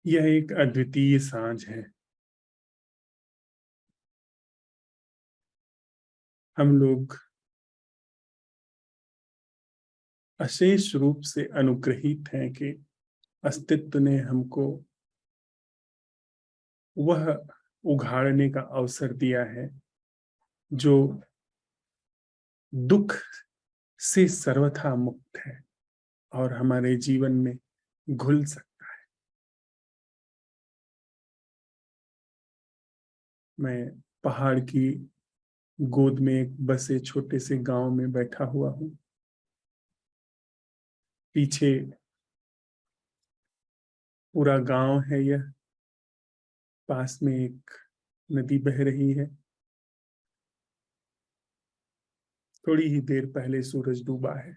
यह एक अद्वितीय सांझ है। हम लोग अशेष रूप से अनुग्रहित हैं कि अस्तित्व ने हमको वह उघाड़ने का अवसर दिया है जो दुख से सर्वथा मुक्त है और हमारे जीवन में घुल सकता है। मैं पहाड़ की गोद में एक बसे छोटे से गांव में बैठा हुआ हूँ। पीछे पूरा गांव है। यह पास में एक नदी बह रही है। थोड़ी ही देर पहले सूरज डूबा है।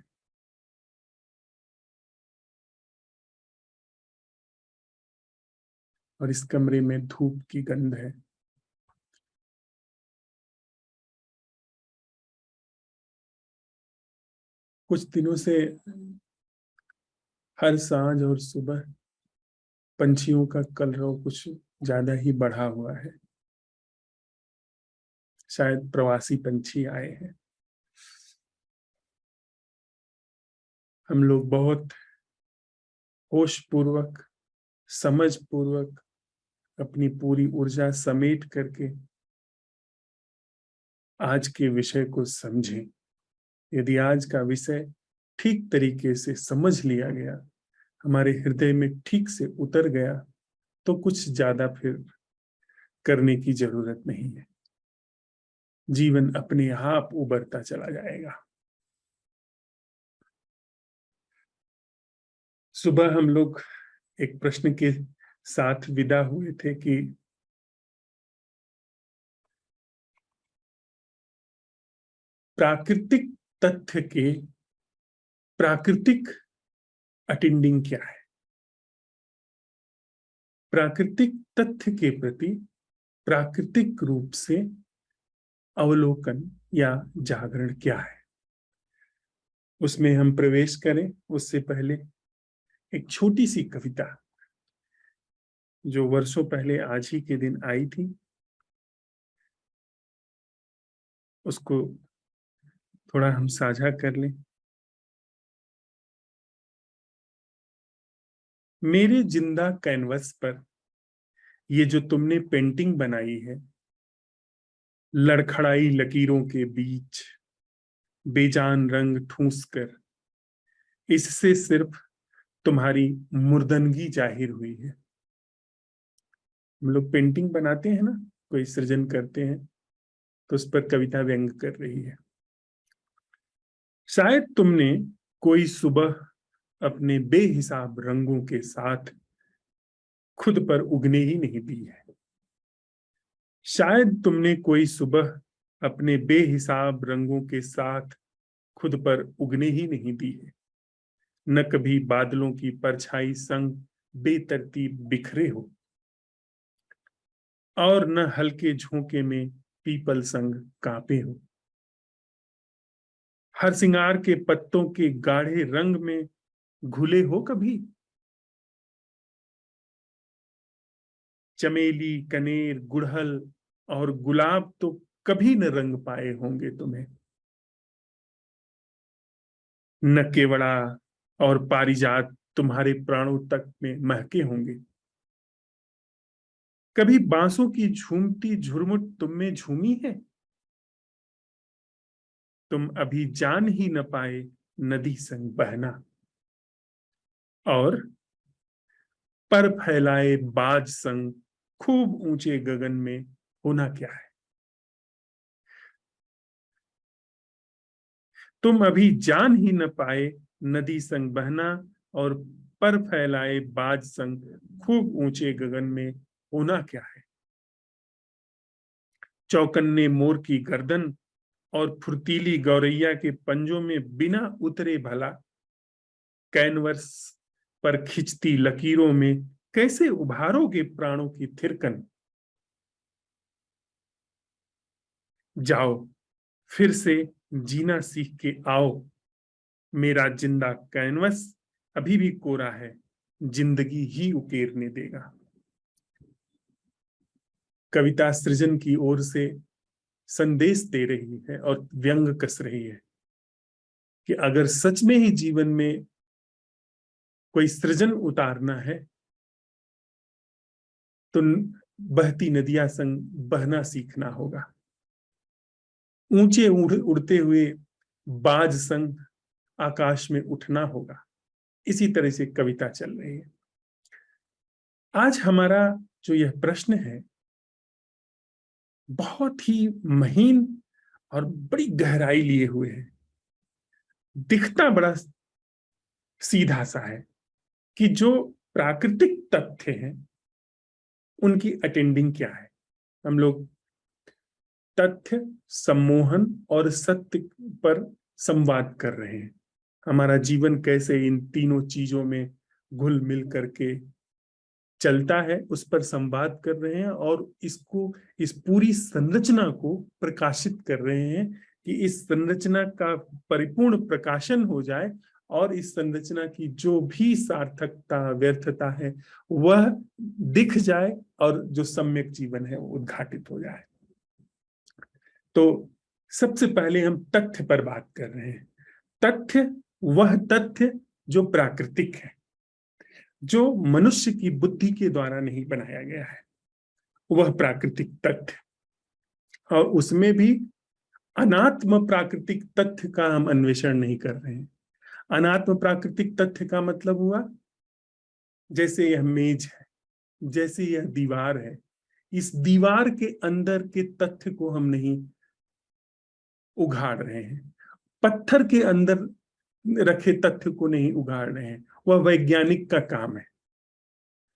और इस कमरे में धूप की गंध है। कुछ दिनों से हर सांझ और सुबह पंछियों का कलरव कुछ ज्यादा ही बढ़ा हुआ है। शायद प्रवासी पंछी आए हैं। हम लोग बहुत होश पूर्वक, समझ पूर्वक अपनी पूरी ऊर्जा समेट करके आज के विषय को समझें। यदि आज का विषय ठीक तरीके से समझ लिया गया, हमारे हृदय में ठीक से उतर गया, तो कुछ ज्यादा फिर करने की जरूरत नहीं है। जीवन अपने आप उबरता चला जाएगा। सुबह हम लोग एक प्रश्न के साथ विदा हुए थे कि प्राकृतिक तथ्य के प्राकृतिक अटेंडिंग क्या है। प्राकृतिक तथ्य के प्रति प्राकृतिक रूप से अवलोकन या जागरण क्या है। उसमें हम प्रवेश करें उससे पहले एक छोटी सी कविता जो वर्षों पहले आज ही के दिन आई थी, उसको थोड़ा हम साझा कर लें। मेरे जिंदा कैनवस पर ये जो तुमने पेंटिंग बनाई है, लड़खड़ाई लकीरों के बीच बेजान रंग ठूंस कर, इससे सिर्फ तुम्हारी मुर्दनगी जाहिर हुई है। हम लोग पेंटिंग बनाते हैं ना, कोई सृजन करते हैं, तो उस पर कविता व्यंग कर रही है। शायद तुमने कोई सुबह अपने बेहिसाब रंगों के साथ खुद पर उगने ही नहीं दी है। शायद तुमने कोई सुबह अपने बेहिसाब रंगों के साथ खुद पर उगने ही नहीं दी है। न कभी बादलों की परछाई संग बेतरतीब बिखरे हो, और न हल्के झोंके में पीपल संग कांपे हो। हर सिंगार के पत्तों के गाढ़े रंग में घुले हो कभी। चमेली, कनेर, गुड़हल और गुलाब तो कभी न रंग पाए होंगे तुम्हें। न केवड़ा और पारिजात तुम्हारे प्राणों तक में महके होंगे। कभी बांसों की झूमती झुरमुट तुम में झूमी है। तुम अभी जान ही न पाए नदी संग बहना, और पर फैलाए बाज संग खूब ऊंचे गगन में होना क्या है। तुम अभी जान ही न पाए नदी संग बहना, और पर फैलाए बाज संग खूब ऊंचे गगन में होना क्या है। चौकन्ने मोर की गर्दन और फुर्तीली गौरैया के पंजों में बिना उतरे भला कैनवस पर खिंचती लकीरों में कैसे उभारोगे प्राणों की थिरकन। जाओ फिर से जीना सीख के आओ। मेरा जिंदा कैनवस अभी भी कोरा है, जिंदगी ही उकेरने देगा। कविता सृजन की ओर से संदेश दे रही है और व्यंग कस रही है कि अगर सच में ही जीवन में कोई सृजन उतारना है तो बहती नदियां संग बहना सीखना होगा, ऊंचे उड़ते हुए बाज संग आकाश में उठना होगा। इसी तरह से कविता चल रही है। आज हमारा जो यह प्रश्न है बहुत ही महीन और बड़ी गहराई लिए हुए है। दिखता बड़ा सीधा सा है कि जो प्राकृतिक तथ्य हैं उनकी अटेंडिंग क्या है। हम लोग तथ्य, सम्मोहन और सत्य पर संवाद कर रहे हैं। हमारा जीवन कैसे इन तीनों चीजों में घुल मिल करके चलता है उस पर संवाद कर रहे हैं और इसको, इस पूरी संरचना को प्रकाशित कर रहे हैं कि इस संरचना का परिपूर्ण प्रकाशन हो जाए और इस संरचना की जो भी सार्थकता, व्यर्थता है वह दिख जाए और जो सम्यक जीवन है वो उद्घाटित हो जाए। तो सबसे पहले हम तथ्य पर बात कर रहे हैं। तथ्य वह तथ्य जो प्राकृतिक है, जो मनुष्य की बुद्धि के द्वारा नहीं बनाया गया है, वह प्राकृतिक तथ्य। और उसमें भी अनात्म प्राकृतिक तथ्य का हम अन्वेषण नहीं कर रहे हैं। अनात्म प्राकृतिक तथ्य का मतलब हुआ जैसे यह मेज है, जैसे यह दीवार है, इस दीवार के अंदर के तथ्य को हम नहीं उघाड़ रहे हैं, पत्थर के अंदर रखे तथ्य को नहीं उघाड़ रहे हैं, वह वैज्ञानिक का काम है।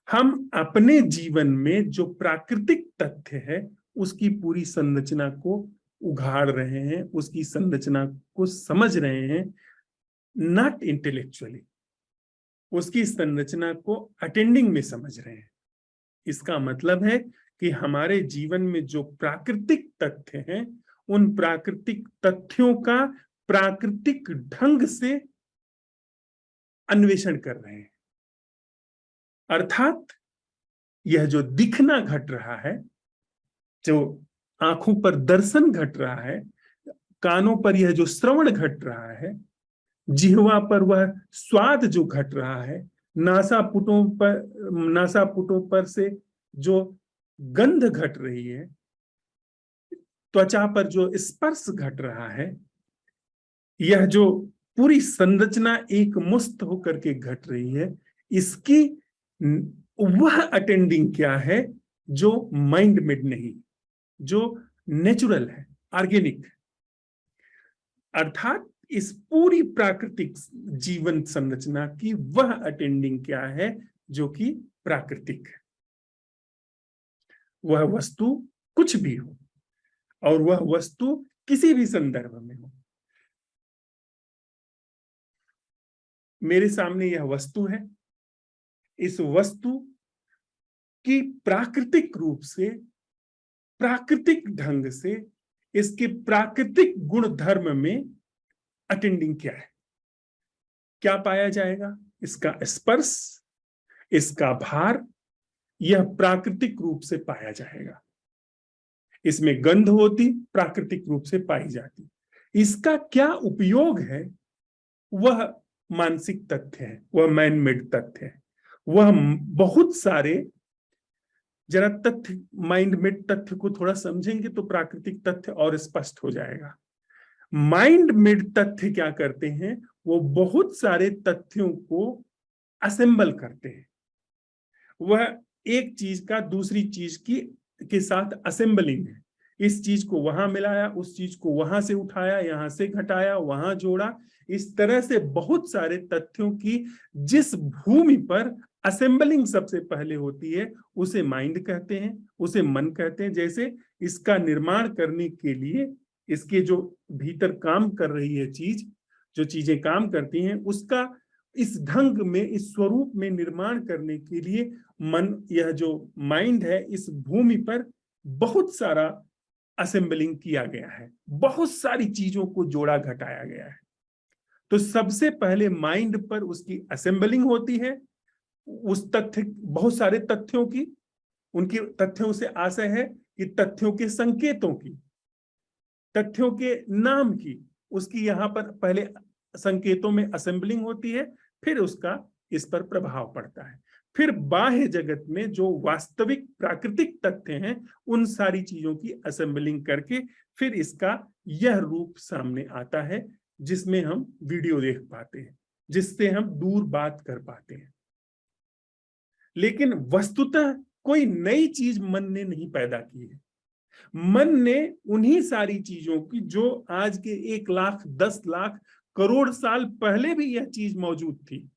हम अपने जीवन में जो प्राकृतिक तथ्य है उसकी पूरी संरचना को उघाड़ रहे हैं, उसकी संरचना को समझ रहे हैं, नॉट इंटेलेक्चुअली, उसकी संरचना को अटेंडिंग में समझ रहे हैं। इसका मतलब है कि हमारे जीवन में जो प्राकृतिक तथ्य हैं उन प्राकृतिक तथ्यों का प्राकृतिक ढंग से अन्वेषण कर रहे हैं। अर्थात यह जो दिखना घट रहा है, जो आंखों पर दर्शन घट रहा है, कानों पर यह जो श्रवण घट रहा है, जिह्वा पर वह स्वाद जो घट रहा है, नासापुटों पर से जो गंध घट रही है, त्वचा पर जो स्पर्श घट रहा है, यह जो पूरी संरचना एक मुस्त होकर के घट रही है, इसकी वह अटेंडिंग क्या है जो माइंड मेड नहीं, जो नेचुरल है, ऑर्गेनिक। अर्थात इस पूरी प्राकृतिक जीवन संरचना की वह अटेंडिंग क्या है जो कि प्राकृतिक है। वह वस्तु कुछ भी हो और वह वस्तु किसी भी संदर्भ में हो। मेरे सामने यह वस्तु है, इस वस्तु की प्राकृतिक रूप से, प्राकृतिक ढंग से, इसके प्राकृतिक गुण धर्म में अटेंडिंग क्या है, क्या पाया जाएगा? इसका स्पर्श, इसका भार, यह प्राकृतिक रूप से पाया जाएगा। इसमें गंध होती, प्राकृतिक रूप से पाई जाती। इसका क्या उपयोग है वह मानसिक तथ्य है, वह मैन मेड तथ्य है। वह बहुत सारे, जरा तथ्य, माइंड मेड तथ्य को थोड़ा समझेंगे तो प्राकृतिक तथ्य और स्पष्ट हो जाएगा। माइंड मेड तथ्य क्या करते हैं, वो बहुत सारे तथ्यों को असेंबल करते हैं। वह एक चीज का दूसरी चीज के साथ असेंबलिंग है। इस चीज को वहां मिलाया, उस चीज को वहां से उठाया, यहां से घटाया, वहां जोड़ा। इस तरह से बहुत सारे तथ्यों की जिस भूमि पर असेंबलिंग सबसे पहले होती है उसे माइंड कहते हैं, उसे मन कहते हैं। जैसे इसका निर्माण करने के लिए, इसके जो भीतर काम कर रही है चीज, जो चीजें काम करती हैं, उसका इस ढंग में, इस स्वरूप में निर्माण करने के लिए मन, यह जो माइंड है, इस भूमि पर बहुत सारा असेंबलिंग किया गया है, बहुत सारी चीजों को जोड़ा घटाया गया है। तो सबसे पहले माइंड पर उसकी असेंबलिंग होती है, उस तथ्य, बहुत सारे तथ्यों की, उनकी तथ्यों से आशय है कि तथ्यों के संकेतों की, तथ्यों के नाम की, उसकी यहाँ पर पहले संकेतों में असेंबलिंग होती है, फिर उसका इस पर प्रभाव पड़ता है, फिर बाह्य जगत में जो वास्तविक प्राकृतिक तथ्य हैं उन सारी चीजों की असेंबलिंग करके फिर इसका यह रूप सामने आता है जिसमें हम वीडियो देख पाते हैं, जिससे हम दूर बात कर पाते हैं। लेकिन वस्तुतः कोई नई चीज मन ने नहीं पैदा की है। मन ने उन्हीं सारी चीजों की जो आज के 1 लाख 10 लाख करोड़ साल पहले भी यह चीज मौजूद थी,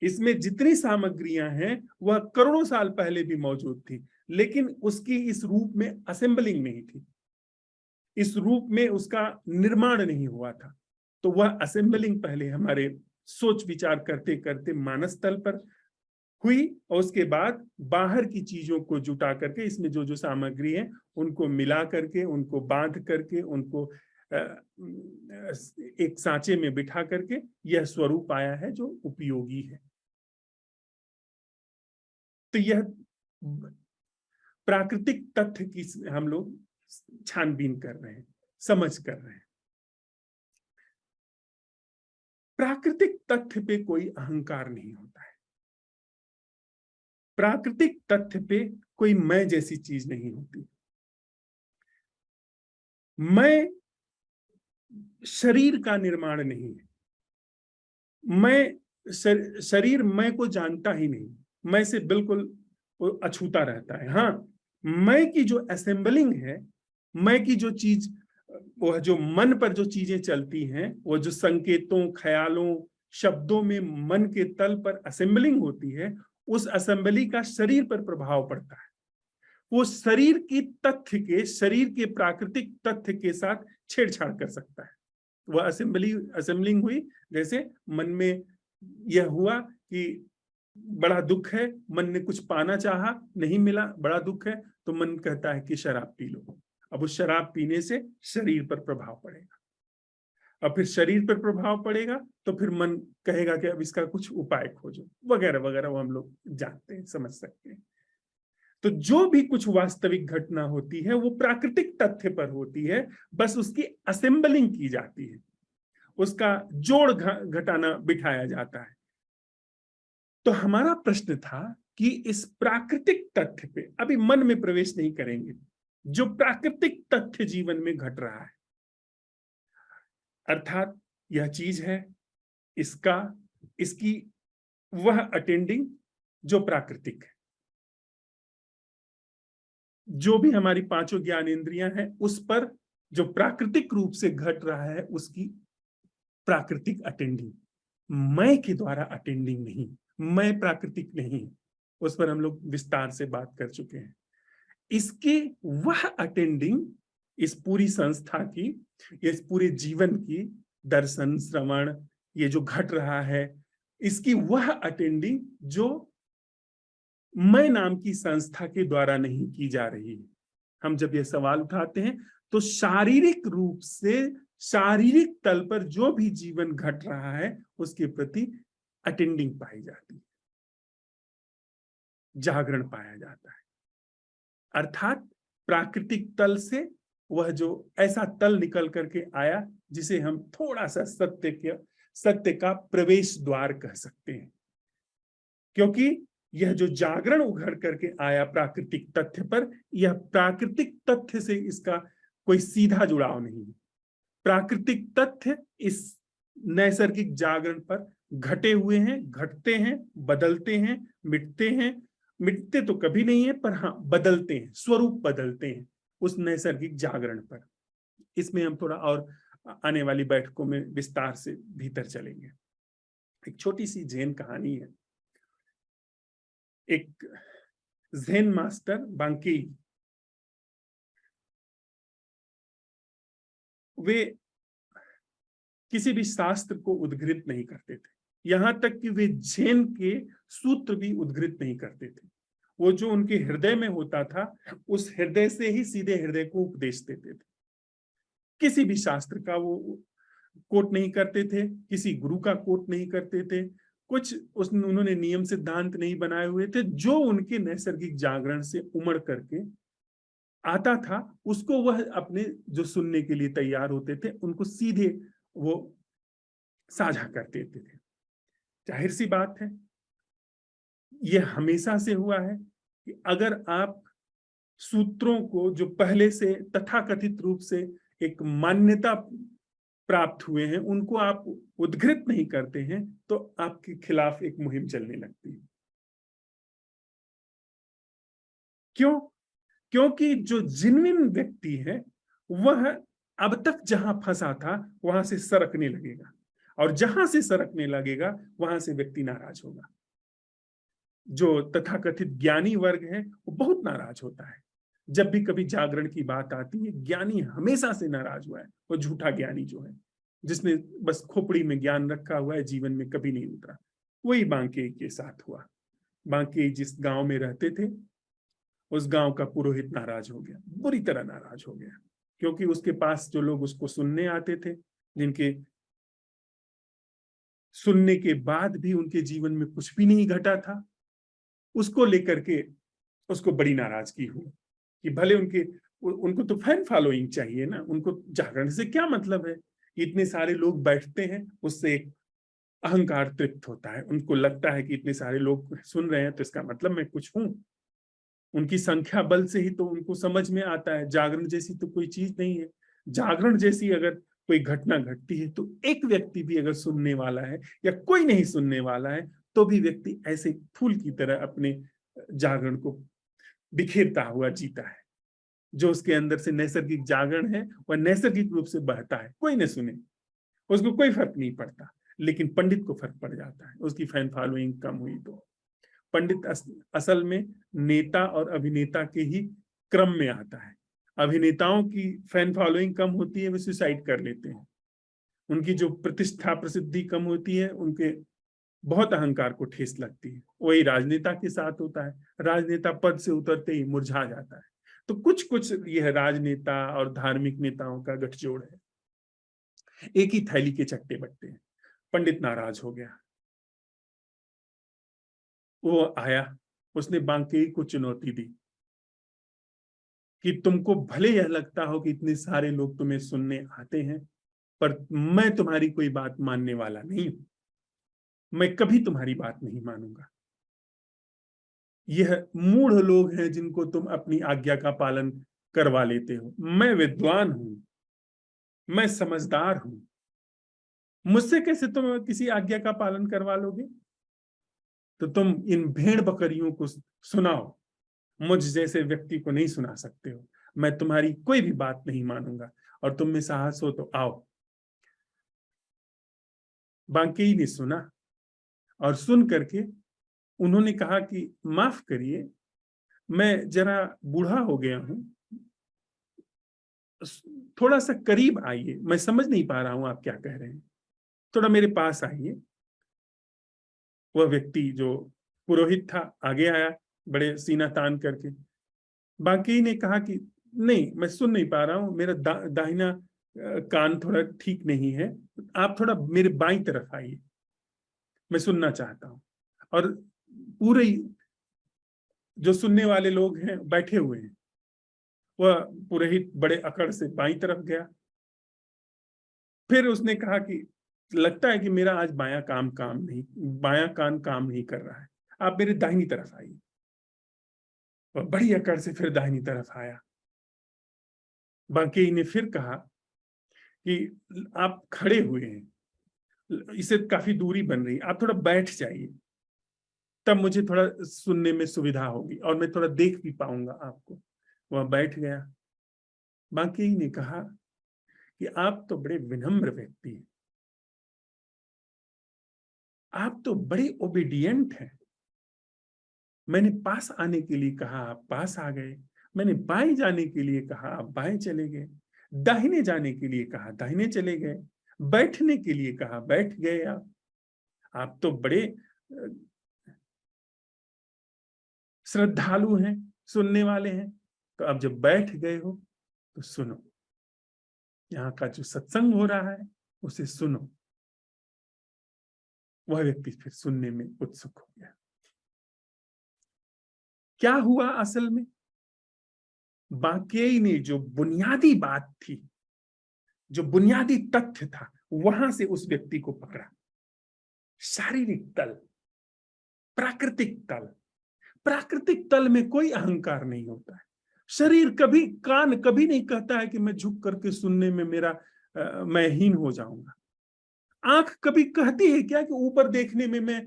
इसमें जितनी सामग्रियां हैं वह करोड़ों साल पहले भी मौजूद थी, लेकिन उसकी इस रूप में असेंबलिंग नहीं थी, इस रूप में उसका निर्माण नहीं हुआ था। तो वह असेंबलिंग पहले हमारे सोच विचार करते करते मानस तल पर हुई, और उसके बाद बाहर की चीजों को जुटा करके इसमें जो जो सामग्री है उनको मिला करके, उनको बांध करके, उनको एक सांचे में बिठा करके यह स्वरूप आया है जो उपयोगी है। तो यह प्राकृतिक तथ्य की हम लोग छानबीन कर रहे हैं, समझ कर रहे हैं। प्राकृतिक तथ्य पे कोई अहंकार नहीं होता है, प्राकृतिक तथ्य पे कोई मैं जैसी चीज नहीं होती। मैं शरीर का निर्माण नहीं है, मैं शरीर मैं को जानता ही नहीं, मैं से बिल्कुल अछूता रहता है। हाँ, मैं की जो असेंबलिंग है, मैं की जो चीज, वह जो मन पर जो चीजें चलती हैं, वो जो संकेतों, ख्यालों, शब्दों में मन के तल पर असेंबलिंग होती है, उस असेंबली का शरीर पर प्रभाव पड़ता है। वो शरीर की तथ्य के, शरीर के प्राकृतिक तथ्य के साथ छेड़छाड़ कर सकता है। वह असेंबलिंग हुई, जैसे मन में यह हुआ कि बड़ा दुख है, मन ने कुछ पाना चाहा, नहीं मिला, बड़ा दुख है, तो मन कहता है कि शराब पी लो। अब उस शराब पीने से शरीर पर प्रभाव पड़ेगा, अब फिर शरीर पर प्रभाव पड़ेगा तो फिर मन कहेगा कि अब इसका कुछ उपाय खोजो, वगैरह वगैरह, वो हम लोग जानते हैं, समझ सकते हैं। तो जो भी कुछ वास्तविक घटना होती है वो प्राकृतिक तथ्य पर होती है, बस उसकी असेंबलिंग की जाती है, उसका जोड़ घटाना बिठाया जाता है। तो हमारा प्रश्न था कि इस प्राकृतिक तथ्य पे अभी मन में प्रवेश नहीं करेंगे, जो प्राकृतिक तथ्य जीवन में घट रहा है, अर्थात यह चीज है, इसकी वह अटेंडिंग जो प्राकृतिक है, जो भी हमारी पांचों ज्ञानेंद्रियां हैं उस पर जो प्राकृतिक रूप से घट रहा है उसकी प्राकृतिक अटेंडिंग, मैं के द्वारा अटेंडिंग नहीं, मैं प्राकृतिक नहीं, उस पर हम लोग विस्तार से बात कर चुके हैं। इसके वह अटेंडिंग, इस पूरी संस्था की, इस पूरे जीवन की, दर्शन, श्रवण, ये जो घट रहा है, इसकी वह अटेंडिंग जो मैं नाम की संस्था के द्वारा नहीं की जा रही है। हम जब यह सवाल उठाते हैं तो शारीरिक रूप से, शारीरिक तल पर जो भी जीवन घट रहा है उसके प्रति अटेंडिंग पाई जाती है, जागरण पाया जाता है। अर्थात प्राकृतिक तल से वह जो ऐसा तल निकल करके आया जिसे हम थोड़ा सा सत्य का प्रवेश द्वार कह सकते हैं, क्योंकि यह जो जागरण उघड़ करके आया प्राकृतिक तथ्य पर, यह प्राकृतिक तथ्य से इसका कोई सीधा जुड़ाव नहीं है। प्राकृतिक तथ्य इस नैसर्गिक जागरण पर घटे हुए हैं, घटते हैं, बदलते हैं, मिटते हैं, मिटते तो कभी नहीं है पर हाँ बदलते हैं, स्वरूप बदलते हैं उस नैसर्गिक जागरण पर। इसमें हम थोड़ा और आने वाली बैठकों में विस्तार से भीतर चलेंगे। एक छोटी सी जैन कहानी है। एक ज़ेन मास्टर बांकी, वे किसी भी शास्त्र को उद्धृत नहीं करते थे, यहां तक कि वे जैन के सूत्र भी उद्धृत नहीं करते थे। वो जो उनके हृदय में होता था उस हृदय से ही सीधे हृदय को उपदेश देते थे। किसी भी शास्त्र का वो कोट नहीं करते थे, किसी गुरु का कोट नहीं करते थे, कुछ उन्होंने नियम सिद्धांत नहीं बनाए हुए थे, जो उनके नैसर्गिक जागरण से उमड़ करके आता था उसको वह अपने जो सुनने के लिए तैयार होते थे उनको सीधे वो साझा कर देते थे। जाहिर सी बात है, यह हमेशा से हुआ है कि अगर आप सूत्रों को जो पहले से तथाकथित रूप से एक मान्यता प्राप्त हुए हैं उनको आप उद्धृत नहीं करते हैं तो आपके खिलाफ एक मुहिम चलने लगती है। क्यों? क्योंकि जो जिन्विन व्यक्ति है वह अब तक जहां फंसा था वहां से सरकने लगेगा, और जहां से सरकने लगेगा वहां से व्यक्ति नाराज होगा। जो तथाकथित ज्ञानी वर्ग है वो बहुत नाराज होता है। जब भी कभी जागरण की बात आती है, ज्ञानी हमेशा से नाराज हुआ है। वो झूठा ज्ञानी जो है, जिसने बस खोपड़ी में ज्ञान रखा हुआ है, जीवन में कभी नहीं उतरा। वही बांके के साथ हुआ। बांके जिस गांव में रहते थे, उस गांव का पुरोहित नाराज हो गया, बुरी तरह नाराज हो गया, क्योंकि उसके पास जो लोग उसको सुनने आते थे, जिनके सुनने के बाद भी उनके जीवन में कुछ भी नहीं घटा था, उसको लेकर के उसको बड़ी नाराजगी हुई कि भले उनको तो फैन फॉलोइंग चाहिए ना, उनको जागरण से क्या मतलब है। इतने सारे लोग बैठते हैं, उससे एक अहंकार तृप्त होता है। उनको लगता है कि इतने सारे लोग सुन रहे हैं तो इसका मतलब मैं कुछ हूं। उनकी संख्या बल से ही तो उनको समझ में आता है जागरण जैसी तो कोई चीज नहीं है। जागरण जैसी अगर कोई घटना घटती है तो एक व्यक्ति भी अगर सुनने वाला है या कोई नहीं सुनने वाला है तो भी व्यक्ति ऐसे फूल की तरह अपने जागरण को बिखेरता हुआ जीता है। जो उसके अंदर से नैसर्गिक जागरण है वह नैसर्गिक रूप से बहता है, कोई न सुने उसको कोई फर्क नहीं पड़ता, लेकिन पंडित को फर्क पड़ जाता है उसकी फैन फॉलोइंग कम हुई तो। पंडित असल में नेता और अभिनेता के ही क्रम में आता है। अभिनेताओं की फैन फॉलोइंग कम होती है, वे सुसाइड कर लेते हैं। उनकी जो प्रतिष्ठा प्रसिद्धि कम होती है, उनके बहुत अहंकार को ठेस लगती है। वही राजनेता के साथ होता है, राजनेता पद से उतरते ही मुरझा जाता है। तो कुछ कुछ यह राजनेता और धार्मिक नेताओं का गठजोड़ है, एक ही थैली के चट्टे बट्टे हैं। पंडित नाराज हो गया, वो आया, उसने बांके को चुनौती दी कि तुमको भले यह लगता हो कि इतने सारे लोग तुम्हें सुनने आते हैं, पर मैं तुम्हारी कोई बात मानने वाला नहीं हूं। मैं कभी तुम्हारी बात नहीं मानूंगा। यह मूढ़ लोग हैं जिनको तुम अपनी आज्ञा का पालन करवा लेते हो। मैं विद्वान हूं, मैं समझदार हूं, मुझसे कैसे तुम किसी आज्ञा का पालन करवा लोगे? तो तुम इन भेड़ बकरियों को सुनाओ, मुझ जैसे व्यक्ति को नहीं सुना सकते हो। मैं तुम्हारी कोई भी बात नहीं मानूंगा, और तुम में साहस हो तो आओ। बांकेई ने सुना, और सुन करके उन्होंने कहा कि माफ करिए, मैं जरा बूढ़ा हो गया हूं, थोड़ा सा करीब आइए, मैं समझ नहीं पा रहा हूं आप क्या कह रहे हैं, थोड़ा मेरे पास आइए। वह व्यक्ति जो पुरोहित था आगे आया, बड़े सीना तान करके। बाकी ने कहा कि नहीं, मैं सुन नहीं पा रहा हूं, मेरा दाहिना कान थोड़ा ठीक नहीं है, आप थोड़ा मेरे बाईं तरफ आइए, मैं सुनना चाहता हूं। और पूरे जो सुनने वाले लोग हैं बैठे हुए हैं, वह पुरोहित बड़े अकड़ से बाईं तरफ गया। फिर उसने कहा कि लगता है कि मेरा आज बायां कान काम नहीं कर रहा है, आप मेरे दाहिनी तरफ आइए। वह बड़ी अकड़ से फिर दाहिनी तरफ आया। बाकी ने फिर कहा कि आप खड़े हुए हैं, इससे काफी दूरी बन रही, आप थोड़ा बैठ जाइए, तब मुझे थोड़ा सुनने में सुविधा होगी और मैं थोड़ा देख भी पाऊंगा आपको। वह बैठ गया। बाकी ने कहा कि आप तो बड़े विनम्र व्यक्ति हैं, आप तो बड़े ओबीडियंट हैं। मैंने पास आने के लिए कहा, आप पास आ गए। मैंने बाएं जाने के लिए कहा, आप बाएं चले गए। दाहिने जाने के लिए कहा, दाहिने चले गए। बैठने के लिए कहा, बैठ गए। आप तो बड़े श्रद्धालु हैं, सुनने वाले हैं। तो अब जब बैठ गए हो तो सुनो, यहाँ का जो सत्संग हो रहा है उसे सुनो। वह व्यक्ति फिर सुनने में उत्सुक हो गया। क्या हुआ असल में? बाकेई ने जो बुनियादी बात थी, जो बुनियादी तथ्य था, वहां से उस व्यक्ति को पकड़ा। शारीरिक तल, प्राकृतिक तल। प्राकृतिक तल में कोई अहंकार नहीं होता है। शरीर कभी, कान कभी नहीं कहता है कि मैं झुक करके सुनने में मैं हीन हो जाऊंगा। आंख कभी कहती है क्या कि ऊपर देखने में मैं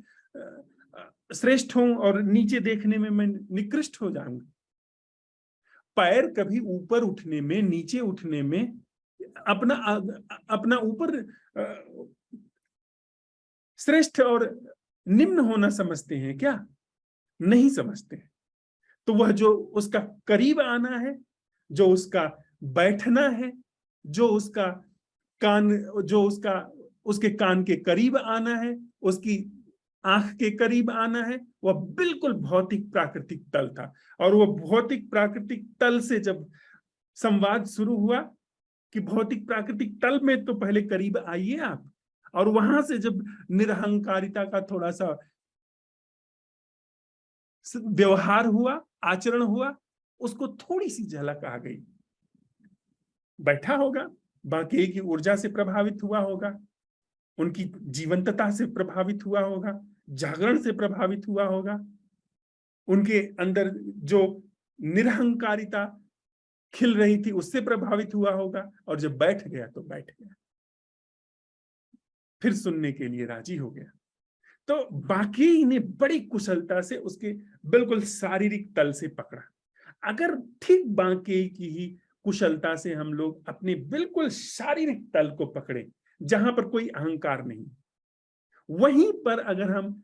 श्रेष्ठ हूं और नीचे देखने में मैं निकृष्ट हो जाऊंगा? पैर कभी ऊपर उठने में, नीचे उठने में अपना ऊपर श्रेष्ठ और निम्न होना समझते हैं क्या? नहीं समझते हैं। तो वह जो उसका करीब आना है, जो उसका बैठना है, जो उसका कान, जो उसके कान के करीब आना है, उसकी आंख के करीब आना है, वह बिल्कुल भौतिक प्राकृतिक तल था। और वह भौतिक प्राकृतिक तल से जब संवाद शुरू हुआ कि भौतिक प्राकृतिक तल में तो पहले करीब आइए आप, और वहां से जब निरहंकारिता का थोड़ा सा व्यवहार हुआ, आचरण हुआ, उसको थोड़ी सी झलक आ गई। बैठा होगा, बाकी की ऊर्जा से प्रभावित हुआ होगा, उनकी जीवंतता से प्रभावित हुआ होगा, जागरण से प्रभावित हुआ होगा, उनके अंदर जो निरहंकारिता खिल रही थी उससे प्रभावित हुआ होगा, और जब बैठ गया तो बैठ गया, फिर सुनने के लिए राजी हो गया। तो बाकी ने बड़ी कुशलता से उसके बिल्कुल शारीरिक तल से पकड़ा। अगर ठीक बाकी की ही कुशलता से हम लोग अपने बिल्कुल शारीरिक तल को पकड़े, जहां पर कोई अहंकार नहीं, वहीं पर अगर हम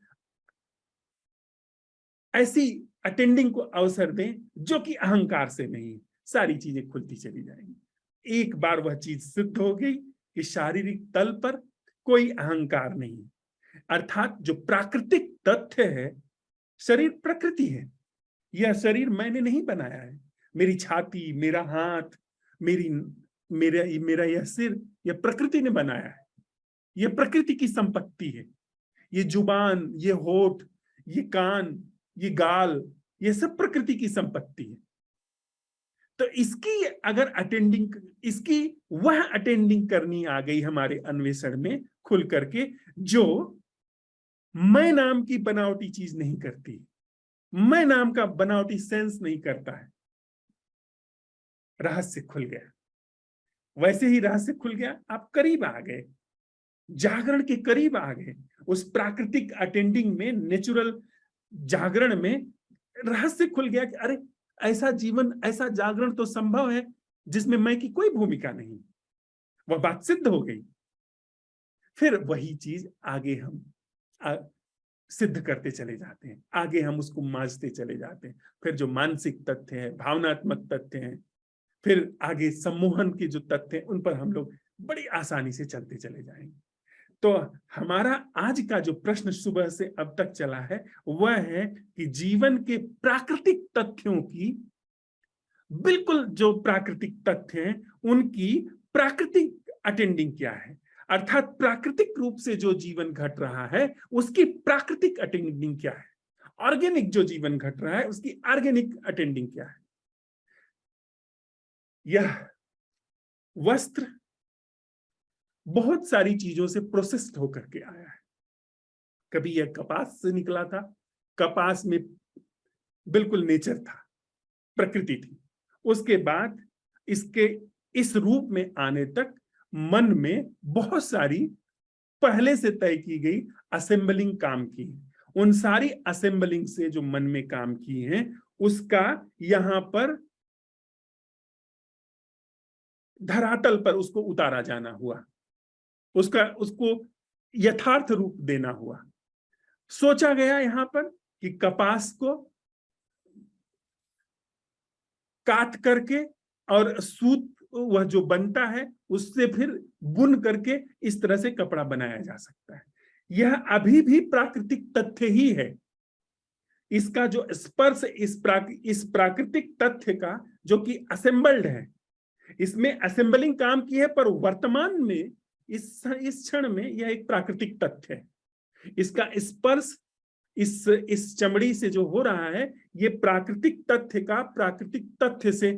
ऐसी अटेंडिंग को अवसर दें जो कि अहंकार से नहीं, सारी चीजें खुलती चली जाएंगी। एक बार वह चीज सिद्ध हो गई कि शारीरिक तल पर कोई अहंकार नहीं, अर्थात जो प्राकृतिक तथ्य है, शरीर प्रकृति है। यह शरीर मैंने नहीं बनाया है। मेरी छाती, मेरा हाथ, मेरा यह सिर, यह प्रकृति ने बनाया है। यह प्रकृति की संपत्ति है। ये जुबान, ये होठ, ये कान, ये गाल, ये सब प्रकृति की संपत्ति है। तो इसकी अगर इसकी वह अटेंडिंग करनी आ गई हमारे अन्वेषण में खुल करके, जो मैं नाम की बनावटी चीज नहीं करती, मैं नाम का बनावटी सेंस नहीं करता है। रहस्य खुल गया। वैसे ही रहस्य खुल गया, आप करीब आ गए, जागरण के करीब आ गए। उस प्राकृतिक अटेंडिंग में, नेचुरल जागरण में रहस्य खुल गया कि अरे, ऐसा जीवन, ऐसा जागरण तो संभव है जिसमें मैं की कोई भूमिका नहीं। वह बात सिद्ध हो गई। फिर वही चीज आगे हम सिद्ध करते चले जाते हैं, आगे हम उसको मांझते चले जाते हैं। फिर जो मानसिक तथ्य है, भावनात्मक तथ्य हैं, फिर आगे सम्मोहन के जो तथ्य हैं, उन पर हम लोग बड़ी आसानी से चलते चले जाएंगे। तो हमारा आज का जो प्रश्न सुबह से अब तक चला है, वह है कि जीवन के प्राकृतिक तथ्यों की, बिल्कुल जो प्राकृतिक तथ्य हैं, उनकी प्राकृतिक अटेंडिंग क्या है, अर्थात प्राकृतिक रूप से जो जीवन घट रहा है उसकी प्राकृतिक अटेंडिंग क्या है, ऑर्गेनिक जो जीवन घट रहा है उसकी ऑर्गेनिक अटेंडिंग क्या है। यह वस्त्र बहुत सारी चीजों से प्रोसेस्ड होकर के आया है। कभी यह कपास से निकला था, कपास में बिल्कुल नेचर था, प्रकृति थी। उसके बाद इसके इस रूप में आने तक मन में बहुत सारी पहले से तय की गई असेंबलिंग काम की। उन सारी असेंबलिंग से जो मन में काम की है, उसका यहां पर धरातल पर उसको उतारा जाना हुआ, उसको यथार्थ रूप देना हुआ। सोचा गया यहां पर कि कपास को काट करके और सूत वह जो बनता है उससे फिर बुन करके इस तरह से कपड़ा बनाया जा सकता है। यह अभी भी प्राकृतिक तथ्य ही है। इसका जो स्पर्श इस प्राकृतिक तथ्य का, जो कि असेंबल्ड है, इसमें असेंबलिंग काम की है, पर वर्तमान में इस क्षण में यह एक प्राकृतिक तथ्य है। इसका स्पर्श इस चमड़ी से जो हो रहा है, ये प्राकृतिक तथ्य से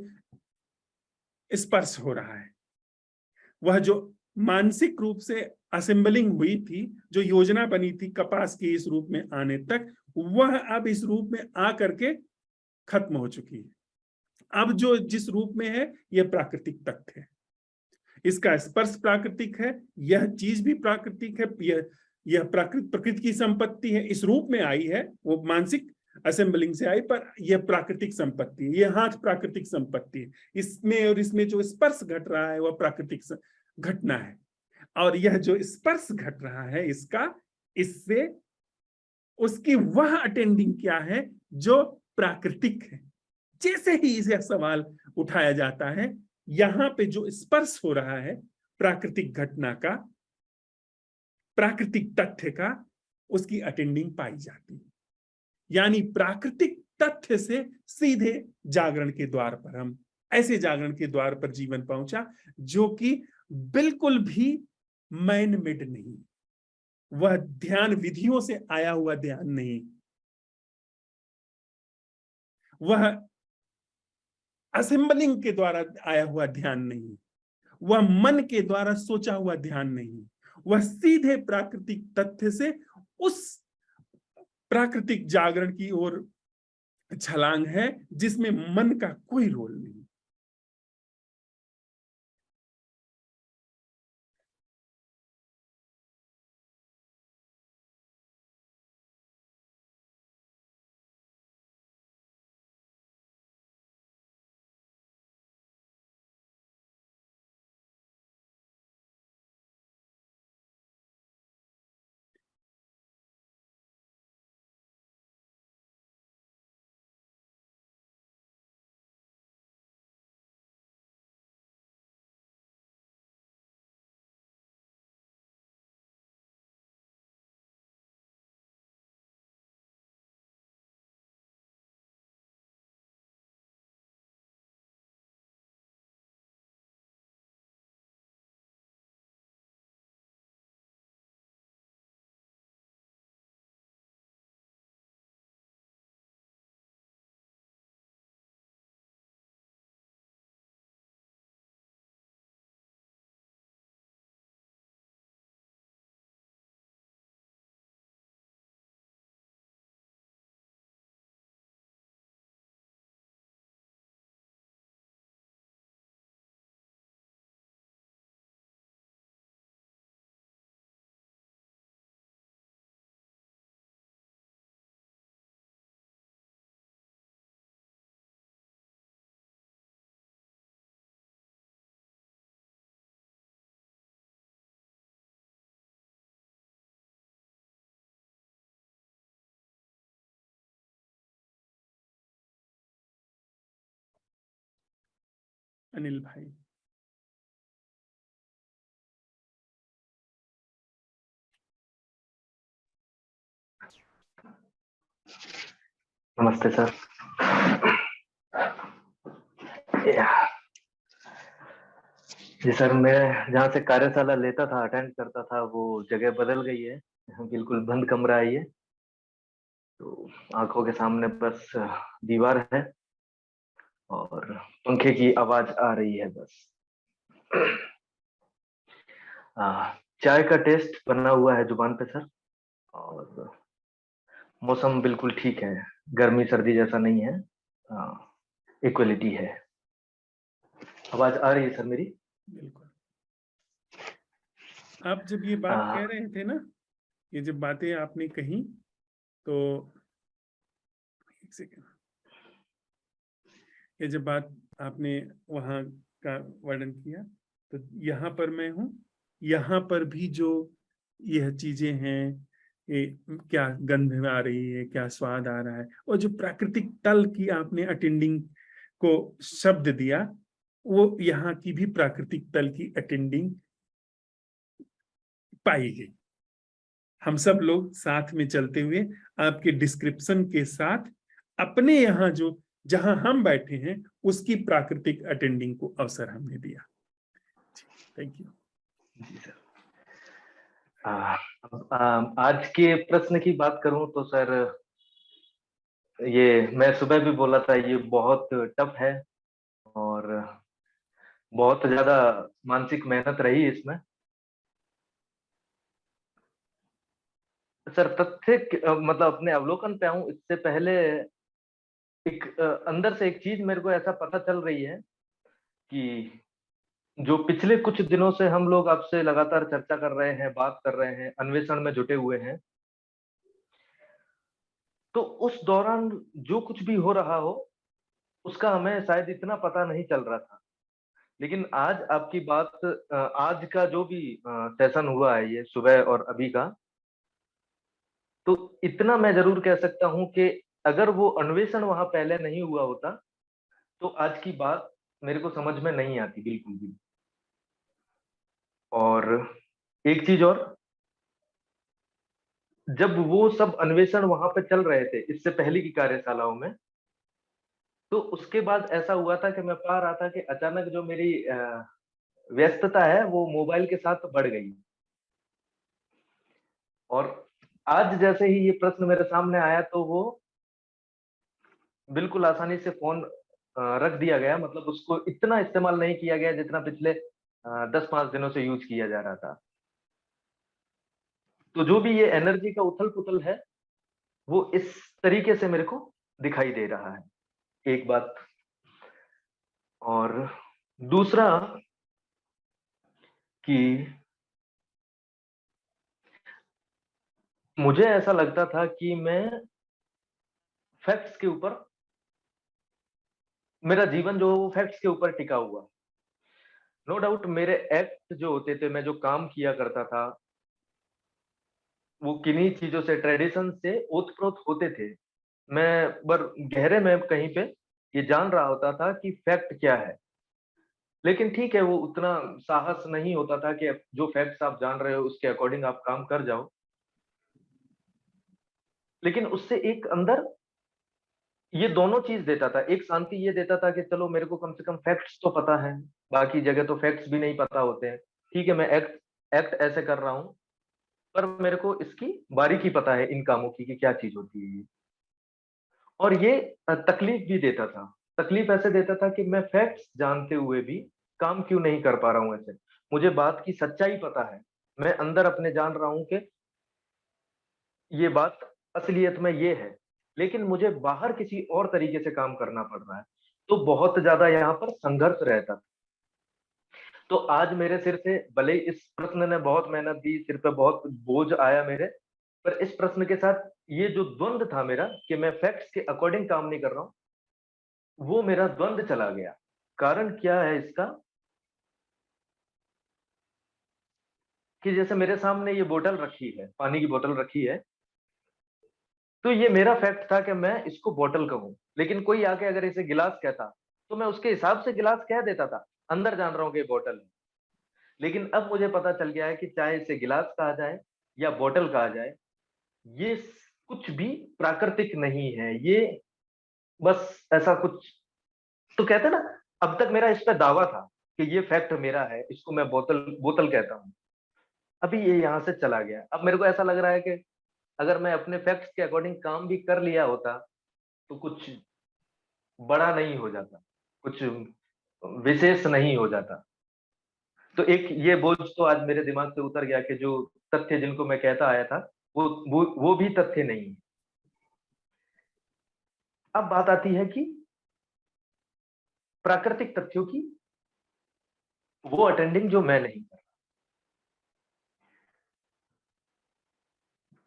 स्पर्श हो रहा है। वह जो मानसिक रूप से असेंबलिंग हुई थी, जो योजना बनी थी कपास के इस रूप में आने तक, वह अब इस रूप में आकर के खत्म हो चुकी है। अब जो जिस रूप में है, यह प्राकृतिक तथ्य है। इसका स्पर्श प्राकृतिक है, यह चीज भी प्राकृतिक है, यह प्रकृति की संपत्ति है, इस रूप में आई है, वो मानसिक असेंबलिंग से आई, पर यह प्राकृतिक संपत्ति है। यह हाथ प्राकृतिक संपत्ति है। इसमें और इसमें जो स्पर्श घट रहा है, वह प्राकृतिक घटना है। और यह जो स्पर्श घट रहा है इसका, इससे उसकी वह अटेंडिंग क्या है जो प्राकृतिक है। जैसे ही इसे सवाल उठाया जाता है, यहां पे जो स्पर्श हो रहा है प्राकृतिक घटना का, प्राकृतिक तथ्य का, उसकी अटेंडिंग पाई जाती है। यानी प्राकृतिक तथ्य से सीधे जागरण के द्वार पर, हम ऐसे जागरण के द्वार पर जीवन पहुंचा जो कि बिल्कुल भी मैन मेड नहीं, वह ध्यान विधियों से आया हुआ ध्यान नहीं, वह असेंबलिंग के द्वारा आया हुआ ध्यान नहीं, वह मन के द्वारा सोचा हुआ ध्यान नहीं, वह सीधे प्राकृतिक तथ्य से उस प्राकृतिक जागरण की ओर छलांग है जिसमें मन का कोई रोल नहीं। अनिल भाई, नमस्ते सर। जी सर, मैं जहाँ से कार्यशाला लेता था, अटेंड करता था, वो जगह बदल गई है। बिल्कुल बंद कमरा है ये, तो आंखों के सामने बस दीवार है और पंखे की आवाज आ रही है बस। चाय का टेस्ट बना हुआ है जुबान पे सर, और मौसम बिल्कुल ठीक है, गर्मी सर्दी जैसा नहीं है, इक्वलिटी है। आवाज आ रही है सर मेरी? बिल्कुल। आप जब ये बात कह रहे थे ना, ये जब बातें आपने कही, तो एक सेकेंड, ये जब बात आपने वहां का वर्णन किया, तो यहाँ पर मैं हूं, यहाँ पर भी जो यह चीजें हैं, ये क्या गंध आ रही है, क्या स्वाद आ रहा है, और जो प्राकृतिक तल की आपने अटेंडिंग को शब्द दिया, वो यहाँ की भी प्राकृतिक तल की अटेंडिंग पाई गई। हम सब लोग साथ में चलते हुए आपके डिस्क्रिप्शन के साथ अपने यहाँ जो जहां हम बैठे हैं उसकी प्राकृतिक अटेंडिंग को अवसर हमने दिया। Thank you. जी सर। आज के प्रश्न की बात करूं तो सर, ये मैं सुबह भी बोला था, ये बहुत टफ है और बहुत ज्यादा मानसिक मेहनत रही इसमें। सर तथ्य मतलब अपने अवलोकन पे आऊं इससे पहले एक अंदर से एक चीज मेरे को ऐसा पता चल रही है कि जो पिछले कुछ दिनों से हम लोग आपसे लगातार चर्चा कर रहे हैं, बात कर रहे हैं, अन्वेषण में जुटे हुए हैं, तो उस दौरान जो कुछ भी हो रहा हो उसका हमें शायद इतना पता नहीं चल रहा था। लेकिन आज आपकी बात, आज का जो भी सेशन हुआ है ये सुबह और अभी का, तो इतना मैं जरूर कह सकता हूं कि अगर वो अन्वेषण वहां पहले नहीं हुआ होता तो आज की बात मेरे को समझ में नहीं आती बिल्कुल भी। और एक चीज और, जब वो सब अन्वेषण वहां पे चल रहे थे इससे पहले की कार्यशालाओं में, तो उसके बाद ऐसा हुआ था कि मैं पा रहा था कि अचानक जो मेरी व्यस्तता है वो मोबाइल के साथ बढ़ गई। और आज जैसे ही ये प्रश्न मेरे सामने आया तो वो बिल्कुल आसानी से फोन रख दिया गया, मतलब उसको इतना इस्तेमाल नहीं किया गया जितना पिछले 10-5 दिनों से यूज किया जा रहा था। तो जो भी ये एनर्जी का उथल पुथल है वो इस तरीके से मेरे को दिखाई दे रहा है, एक बात। और दूसरा कि मुझे ऐसा लगता था कि मैं फैक्ट्स के ऊपर, मेरा जीवन जो वो फैक्ट्स के ऊपर टिका हुआ। नो डाउट मेरे एक्ट जो होते थे, मैं जो काम किया करता था वो किन्हीं चीजों से, ट्रेडिशन से ओतप्रोत होते थे। मैं पर गहरे में कहीं पे ये जान रहा होता था कि फैक्ट क्या है। लेकिन ठीक है, वो उतना साहस नहीं होता था कि जो फैक्ट्स आप जान रहे हो उसके अकॉर्डिंग आप काम कर जाओ। लेकिन उससे एक अंदर ये दोनों चीज देता था, एक शांति ये देता था कि चलो मेरे को कम से कम फैक्ट्स तो पता है, बाकी जगह तो फैक्ट्स भी नहीं पता होते हैं। ठीक है, मैं एक्ट एक्ट ऐसे कर रहा हूँ पर मेरे को इसकी बारीकी पता है इन कामों की कि क्या चीज होती है ये। और ये तकलीफ भी देता था। तकलीफ ऐसे देता था कि मैं फैक्ट्स जानते हुए भी काम क्यों नहीं कर पा रहा हूं ऐसे। मुझे बात की सच्चाई पता है, मैं अंदर अपने जान रहा हूं कि ये बात असलियत में ये है, लेकिन मुझे बाहर किसी और तरीके से काम करना पड़ रहा है। तो बहुत ज्यादा यहाँ पर संघर्ष रहता था। तो आज मेरे सिर से भले ही इस प्रश्न ने बहुत मेहनत दी, सिर पे बहुत बोझ आया मेरे, पर इस प्रश्न के साथ ये जो द्वंद था मेरा कि मैं फैक्ट्स के अकॉर्डिंग काम नहीं कर रहा हूँ, वो मेरा द्वंद चला गया। कारण क्या है इसका, कि जैसे मेरे सामने ये बोतल रखी है, पानी की बोतल रखी है, तो ये मेरा फैक्ट था कि मैं इसको बोतल कहूं। लेकिन कोई आके अगर इसे गिलास कहता तो मैं उसके हिसाब से गिलास कह देता था, अंदर जान रहा हूं कि ये बोतल है। लेकिन अब मुझे पता चल गया है कि चाहे इसे गिलास कहा जाए या बोतल कहा जाए, ये कुछ भी प्राकृतिक नहीं है, ये बस ऐसा कुछ। तो कहते हैं ना, अब तक मेरा इस पे दावा था कि ये फैक्ट मेरा है, इसको मैं बोतल बोतल कहता हूँ। अभी ये यहाँ से चला गया। अब मेरे को ऐसा लग रहा है कि अगर मैं अपने फैक्ट्स के अकॉर्डिंग काम भी कर लिया होता तो कुछ बड़ा नहीं हो जाता, कुछ विशेष नहीं हो जाता। तो एक ये बोझ तो आज मेरे दिमाग से उतर गया कि जो तथ्य जिनको मैं कहता आया था वो भी तथ्य नहीं है। अब बात आती है कि प्राकृतिक तथ्यों की, वो अटेंडिंग जो मैं नहीं कर।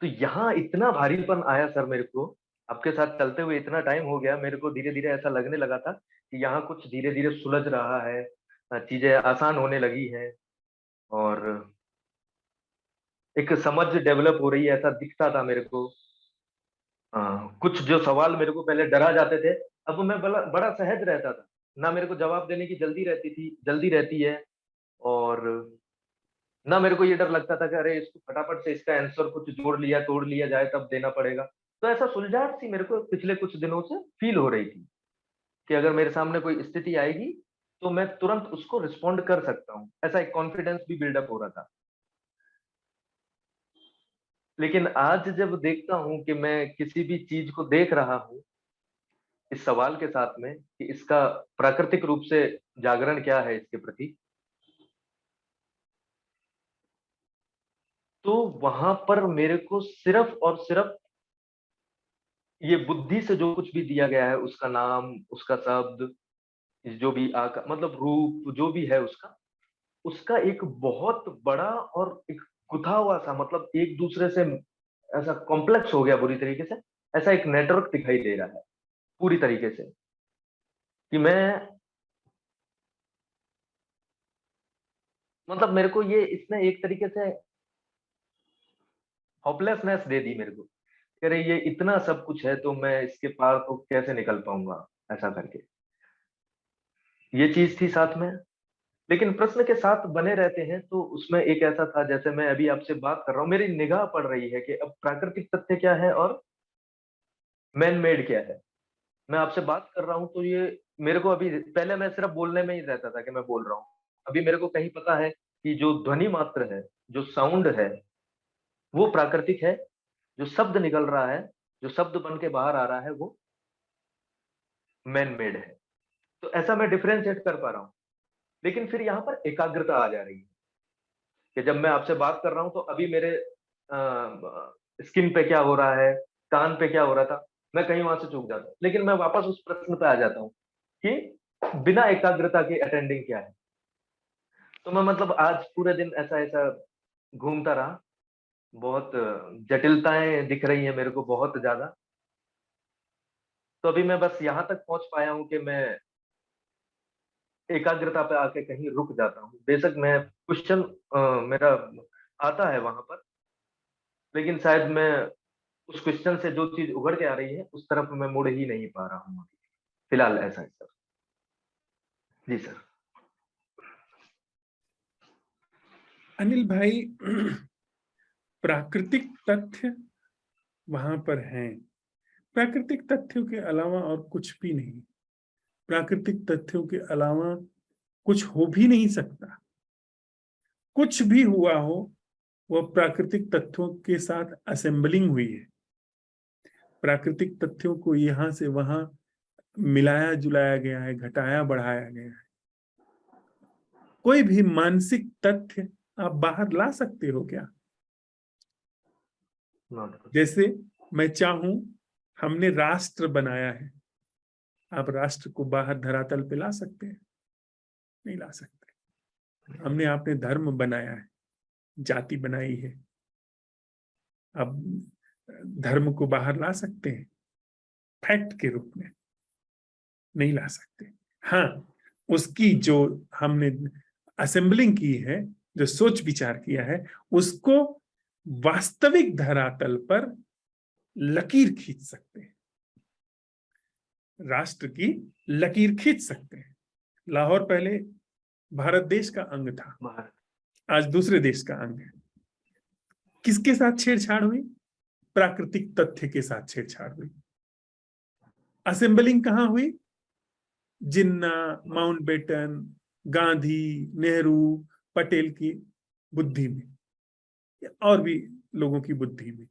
तो यहाँ इतना भारीपन आया सर मेरे को, आपके साथ चलते हुए इतना टाइम हो गया, मेरे को धीरे धीरे ऐसा लगने लगा था कि यहाँ कुछ धीरे धीरे सुलझ रहा है, चीजें आसान होने लगी हैं और एक समझ डेवलप हो रही है, ऐसा दिखता था मेरे को। कुछ जो सवाल मेरे को पहले डरा जाते थे, अब मैं बड़ा बड़ा सहज रहता था। ना मेरे को जवाब देने की जल्दी रहती है। और ना मेरे को ये डर लगता था कि अरे इसको फटाफट से इसका आंसर कुछ जोड़ लिया तोड़ लिया जाए तब देना पड़ेगा। तो ऐसा सुलझाहट सी मेरे को पिछले कुछ दिनों से फील हो रही थी कि अगर मेरे सामने कोई स्थिति आएगी तो मैं तुरंत उसको रिस्पॉन्ड कर सकता हूँ, ऐसा एक कॉन्फिडेंस भी बिल्डअप हो रहा था। लेकिन आज जब देखता हूं कि मैं किसी भी चीज को देख रहा हूं इस सवाल के साथ में कि इसका प्राकृतिक रूप से जागरण क्या है इसके प्रति, तो वहां पर मेरे को सिर्फ और सिर्फ ये बुद्धि से जो कुछ भी दिया गया है, उसका नाम, उसका शब्द, जो भी आकार, मतलब रूप जो भी है उसका, उसका एक बहुत बड़ा और एक गुथा हुआ सा, मतलब एक दूसरे से ऐसा कॉम्प्लेक्स हो गया बुरी तरीके से, ऐसा एक नेटवर्क दिखाई दे रहा है पूरी तरीके से, कि मैं, मतलब मेरे को ये इसने एक तरीके से होपलेसनेस दे दी मेरे को, कह रहे ये इतना सब कुछ है तो मैं इसके पार तो कैसे निकल पाऊंगा, ऐसा करके ये चीज थी साथ में। लेकिन प्रश्न के साथ बने रहते हैं तो उसमें एक ऐसा था, जैसे मैं अभी आपसे बात कर रहा हूँ, मेरी निगाह पड़ रही है कि अब प्राकृतिक तथ्य क्या है और मैन मेड क्या है। मैं आपसे बात कर रहा हूँ तो ये मेरे को अभी, पहले मैं सिर्फ बोलने में ही रहता था कि मैं बोल रहा हूँ, अभी मेरे को कहीं पता है कि जो ध्वनि मात्र है, जो साउंड है, वो प्राकृतिक है, जो शब्द निकल रहा है, जो शब्द बन के बाहर आ रहा है, वो मैन मेड है। तो ऐसा मैं डिफरेंशिएट कर पा रहा हूँ। लेकिन फिर यहाँ पर एकाग्रता आ जा रही है कि जब मैं आपसे बात कर रहा हूँ तो अभी मेरे स्किन पे क्या हो रहा है, कान पे क्या हो रहा था, मैं कहीं वहां से चूक जाता हूँ, लेकिन मैं वापस उस प्रश्न पे आ जाता हूँ कि बिना एकाग्रता के अटेंडिंग क्या है। तो मैं मतलब आज पूरे दिन ऐसा ऐसा घूमता रहा, बहुत जटिलताएं दिख रही हैं मेरे को बहुत ज्यादा। तो अभी मैं बस यहाँ तक पहुंच पाया हूँ कि मैं एकाग्रता पे आके कहीं रुक जाता हूँ। बेशक मैं क्वेश्चन मेरा आता है वहां पर, लेकिन शायद मैं उस क्वेश्चन से जो चीज उभर के आ रही है उस तरफ मैं मुड़ ही नहीं पा रहा हूँ फिलहाल, ऐसा है सर। जी सर। अनिल भाई, प्राकृतिक तथ्य वहां पर हैं। प्राकृतिक तथ्यों के अलावा और कुछ भी नहीं। प्राकृतिक तथ्यों के अलावा कुछ हो भी नहीं सकता। कुछ भी हुआ हो वह प्राकृतिक तथ्यों के साथ असेंबलिंग हुई है। प्राकृतिक तथ्यों को यहां से वहां मिलाया जुलाया गया है, घटाया बढ़ाया गया है। कोई भी मानसिक तथ्य आप बाहर ला सकते हो क्या? जैसे मैं चाहूं, हमने राष्ट्र बनाया है, आप राष्ट्र को बाहर धरातल पे ला सकते हैं? नहीं ला सकते। हमने आपने धर्म बनाया है, जाति बनाई है, अब धर्म को बाहर ला सकते हैं फैक्ट के रूप में? नहीं ला सकते। हाँ, उसकी जो हमने असेंबलिंग की है, जो सोच विचार किया है, उसको वास्तविक धरातल पर लकीर खींच सकते हैं। राष्ट्र की लकीर खींच सकते हैं। लाहौर पहले भारत देश का अंग था, बाहर। आज दूसरे देश का अंग है। किसके साथ छेड़छाड़ हुई? प्राकृतिक तथ्य के साथ छेड़छाड़ हुई। असेंबलिंग कहां हुई? जिन्ना, माउंटबेटन, गांधी, नेहरू, पटेल की बुद्धि में, और भी लोगों की बुद्धि में।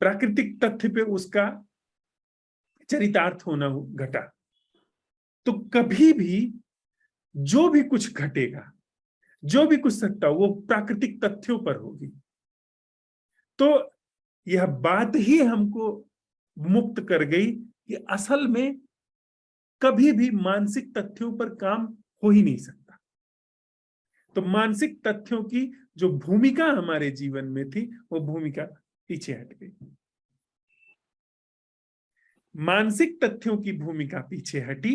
प्राकृतिक तथ्य पे उसका चरितार्थ होना घटा। तो कभी भी जो भी कुछ घटेगा, जो भी कुछ सत्ता, वो प्राकृतिक तथ्यों पर होगी। तो यह बात ही हमको मुक्त कर गई कि असल में कभी भी मानसिक तथ्यों पर काम हो ही नहीं सकता। तो मानसिक तथ्यों की जो भूमिका हमारे जीवन में थी, वो भूमिका पीछे हट गई। मानसिक तथ्यों की भूमिका पीछे हटी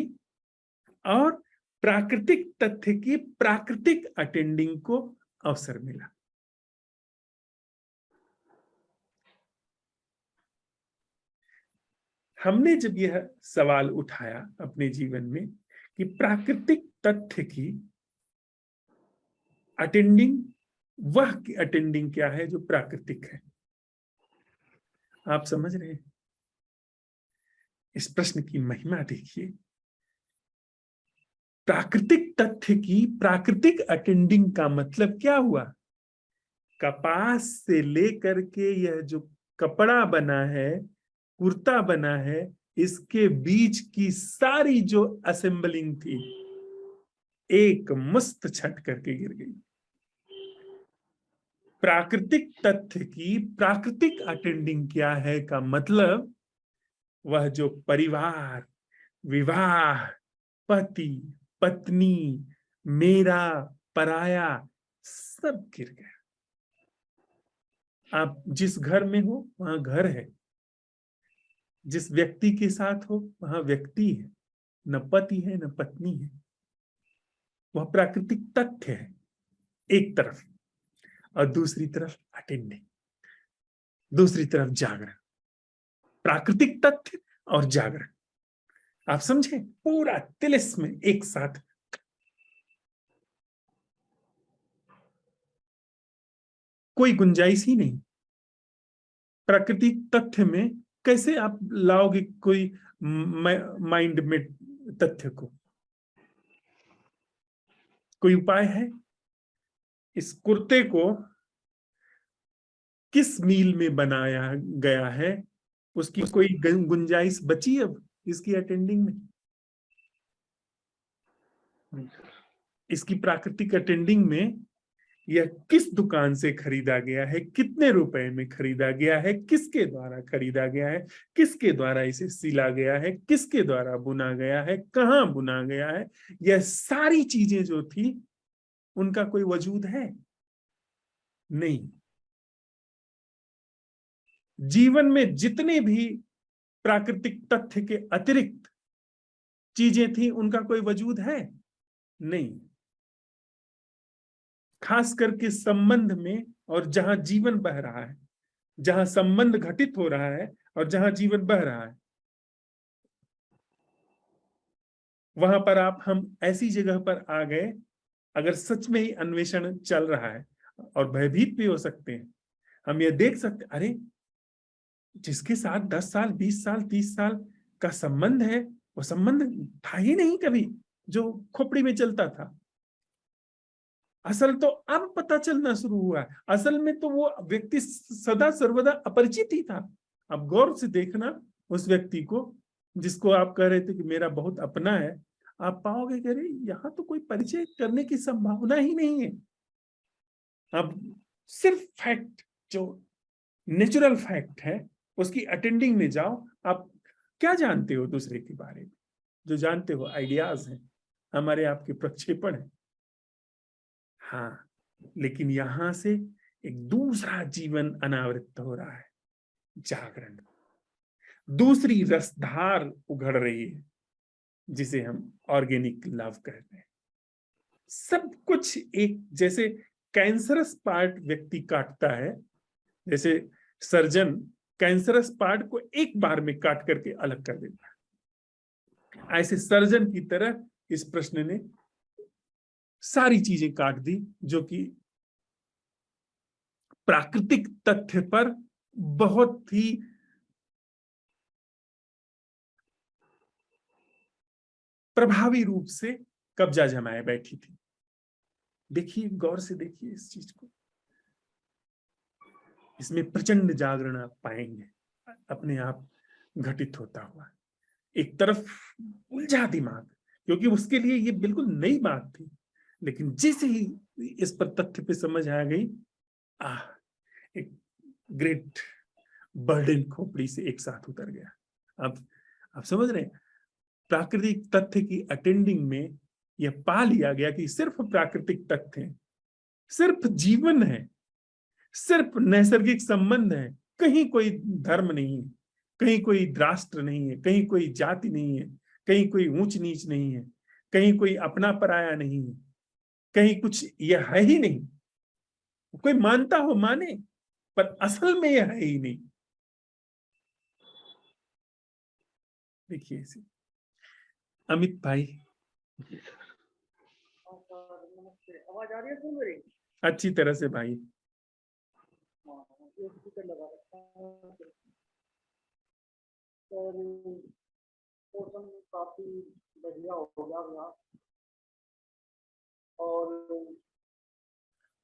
और प्राकृतिक तथ्य की प्राकृतिक अटेंडिंग को अवसर मिला। हमने जब यह सवाल उठाया अपने जीवन में कि प्राकृतिक तथ्य की अटेंडिंग, वह अटेंडिंग क्या है जो प्राकृतिक है? आप समझ रहे हैं? इस प्रश्न की महिमा देखिए। प्राकृतिक तथ्य की प्राकृतिक अटेंडिंग का मतलब क्या हुआ? कपास से लेकर के यह जो कपड़ा बना है, कुर्ता बना है, इसके बीच की सारी जो असेंबलिंग थी एक मस्त छट करके गिर गई। प्राकृतिक तथ्य की प्राकृतिक अटेंडिंग क्या है का मतलब वह जो परिवार, विवाह, पति, पत्नी, मेरा, पराया, सब गिर गया। आप जिस घर में हो वहां घर है, जिस व्यक्ति के साथ हो वहां व्यक्ति है, न पति है न पत्नी है। वह प्राकृतिक तथ्य है एक तरफ, और दूसरी तरफ अटेंडिंग, दूसरी तरफ जागरण। प्राकृतिक तथ्य और जागरण, आप समझे, पूरा तिलिस्म में एक साथ। कोई गुंजाइश ही नहीं। प्राकृतिक तथ्य में कैसे आप लाओगे कोई माइंड में तथ्य को? कोई उपाय है? इस कुर्ते को किस मील में बनाया गया है, उसकी कोई गुंजाइश बची अब इसकी अटेंडिंग में? इसकी प्राकृतिक अटेंडिंग में यह किस दुकान से खरीदा गया है, कितने रुपए में खरीदा गया है, किसके द्वारा खरीदा गया है, किसके द्वारा इसे सिला गया है, किसके द्वारा बुना गया है, कहाँ बुना गया है, यह सारी चीजें जो थी उनका कोई वजूद है? नहीं। जीवन में जितने भी प्राकृतिक तथ्य के अतिरिक्त चीजें थी उनका कोई वजूद है? नहीं। खास करके संबंध में, और जहां जीवन बह रहा है, जहां संबंध घटित हो रहा है और जहां जीवन बह रहा है, वहां पर हम ऐसी जगह पर आ गए, अगर सच में ही अन्वेषण चल रहा है, और भयभीत भी हो सकते हैं। हम ये देख सकते, अरे जिसके साथ 10 साल 20 साल 30 साल का संबंध है, वो संबंध था ही नहीं कभी जो खोपड़ी में चलता था। असल तो अब पता चलना शुरू हुआ है। असल में तो वो व्यक्ति सदा सर्वदा अपरिचित ही था। अब गौर से देखना उस व्यक्ति को जिसको आप कह रहे थे कि मेरा बहुत अपना है, आप पाओगे कि अरे यहाँ तो कोई परिचय करने की संभावना ही नहीं है। अब सिर्फ फैक्ट, जो नेचुरल फैक्ट है, उसकी अटेंडिंग में जाओ। आप क्या जानते हो दूसरे के बारे में? जो जानते हो आइडियाज हैं, हमारे आपके प्रक्षेपण है। हाँ, लेकिन यहां से एक दूसरा जीवन अनावृत हो रहा है, जागरण। दूसरी रसधार उघड़ रही है, जिसे हम ऑर्गेनिक लव कहते हैं। सब कुछ एक जैसे कैंसरस पार्ट व्यक्ति काटता है, जैसे सर्जन कैंसरस पार्ट को एक बार में काट करके अलग कर देता है, ऐसे सर्जन की तरह इस प्रश्न ने सारी चीजें काट दी जो कि प्राकृतिक तथ्य पर बहुत ही प्रभावी रूप से कब्जा जमाए बैठी थी। देखिए, गौर से देखिए इस चीज को। इसमें प्रचंड जागरण आप पाएंगे अपने आप घटित होता हुआ। एक तरफ उलझा दिमाग, क्योंकि उसके लिए ये बिल्कुल नई बात थी, लेकिन जैसे ही इस पर तथ्य पे समझ आ गई, एक ग्रेट बर्डन खोपड़ी से एक साथ उतर गया। अब आप समझ रहे हैं, प्राकृतिक तथ्य की अटेंडिंग में यह पा लिया गया कि सिर्फ प्राकृतिक तथ्य है, सिर्फ जीवन है, सिर्फ नैसर्गिक संबंध है। कहीं कोई धर्म नहीं है, कहीं कोई राष्ट्र नहीं है, कहीं कोई जाति नहीं है, कहीं कोई ऊंच नीच नहीं है, कहीं कोई अपना पराया नहीं है, कहीं कुछ यह है ही नहीं। कोई मानता हो माने, पर असल में यह है ही नहीं। देखिए इसे अमित भाई, आवाज आ रही है सर मेरी? अच्छी तरह से भाई। सर मौसम काफी बढ़िया हो गया यहाँ, और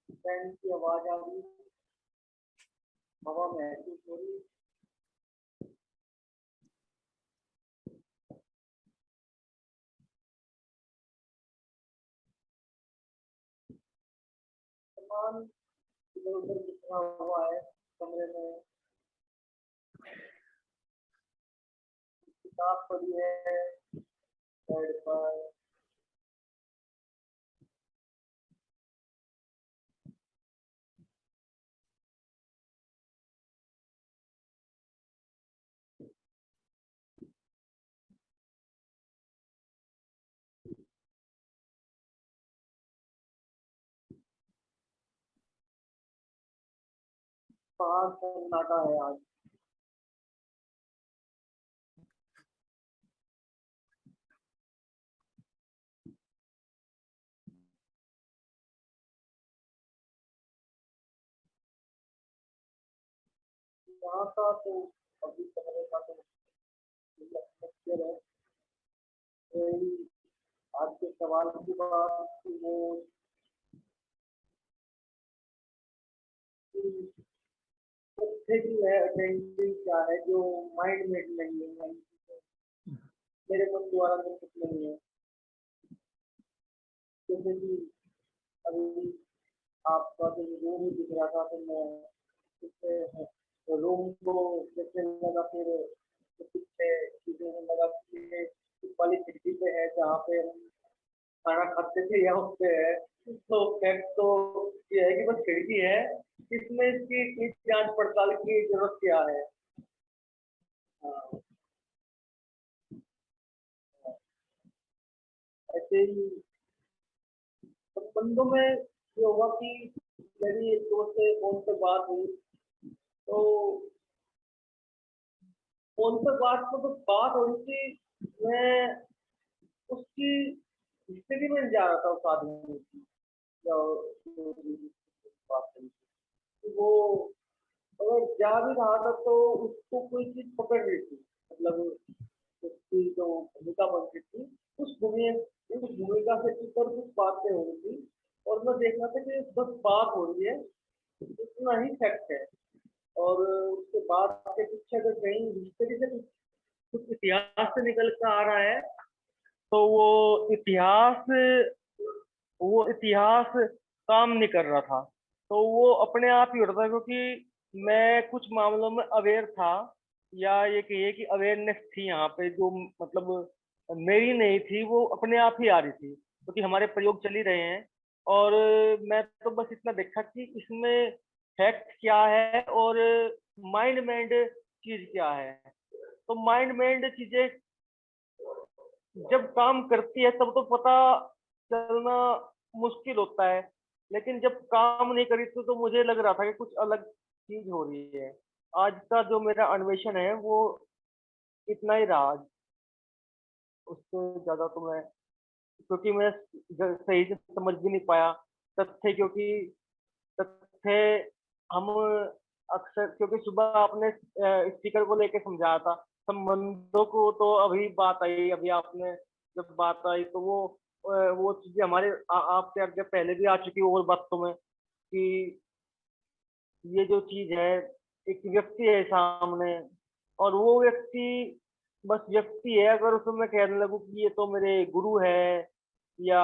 फैन की आवाज आ रही है। हवा महसूस हो रही है। सामान इधर उधर बिखरा हुआ है कमरे में, किताब पड़ी है बेड पर। बाहर सन्नाटा है आज। यहाँ का तो अभी कमरे का तो atmosphere है। यही आज के सवाल की बात कि वो तथ्य की है, अटेंडिंग क्या है जो माइंड मेड नहीं है, मेरे मन द्वारा निर्मित नहीं है। जैसे कि अभी आपका जो रूम दिख रहा था तो मैं उससे रूम को देखने लगा, फिर पीछे चीजों में लगा कि ये इस वाली खिड़की पे है जहाँ पे हम खाना खाते थे या उस पे है। तो फैक्ट तो ये है कि बस खिड़की है, इसमें इसकी जांच पड़ताल की जरूरत क्या है। हाँ, ऐसे ही संबंधों में ये हुआ कि मेरी एक दोस्त से फोन पे बात हुई, तो फोन पे बात तो बस बात हो रही थी, मैं उसकी हिस्ट्री में जा रहा था उस आदमी की, बात करी थी। वो अगर जा भी रहा था तो उसको कोई चीज पकड़ रही थी, मतलब उसकी जो भूमिका बन रही थी उस भूमिका से ऊपर कुछ बातें हो रही थी, और मैं देख रहा था कि बस बात हो रही है, इतना ही फैक्ट है। और उसके बाद के पीछे अगर कहीं हिस्ट्री से कुछ इतिहास से निकल कर आ रहा है तो वो इतिहास काम नहीं कर रहा था। तो वो अपने आप ही हो रहा था, क्योंकि मैं कुछ मामलों में अवेयर था, या ये कहिए कि अवेयरनेस थी यहाँ पे, जो मतलब मेरी नहीं थी, वो अपने आप ही आ रही थी, क्योंकि हमारे प्रयोग चल ही रहे हैं। और मैं तो बस इतना देखा कि इसमें फैक्ट क्या है और माइंड मेड चीज क्या है। तो माइंड मेड चीजें जब काम करती है तब तो पता चलना मुश्किल होता है, लेकिन जब काम नहीं करी तो मुझे लग रहा था कि कुछ अलग चीज हो रही है। आज का जो मेरा अन्वेषण है वो इतना ही रहा, उससे ज्यादा तो मैं, क्योंकि मैं सही से समझ भी नहीं पाया तथ्य, क्योंकि तथ्य हम अक्सर, क्योंकि सुबह आपने स्पीकर को लेके समझाया था संबंधों को, तो अभी बात आई, अभी आपने जब बात आई तो वो चीजें हमारे आपके आगे पहले भी आ चुकी और बातों में, कि ये जो चीज है, एक व्यक्ति है सामने, और वो व्यक्ति बस व्यक्ति है। अगर उसको मैं कहने लगूं कि ये तो मेरे गुरु है, या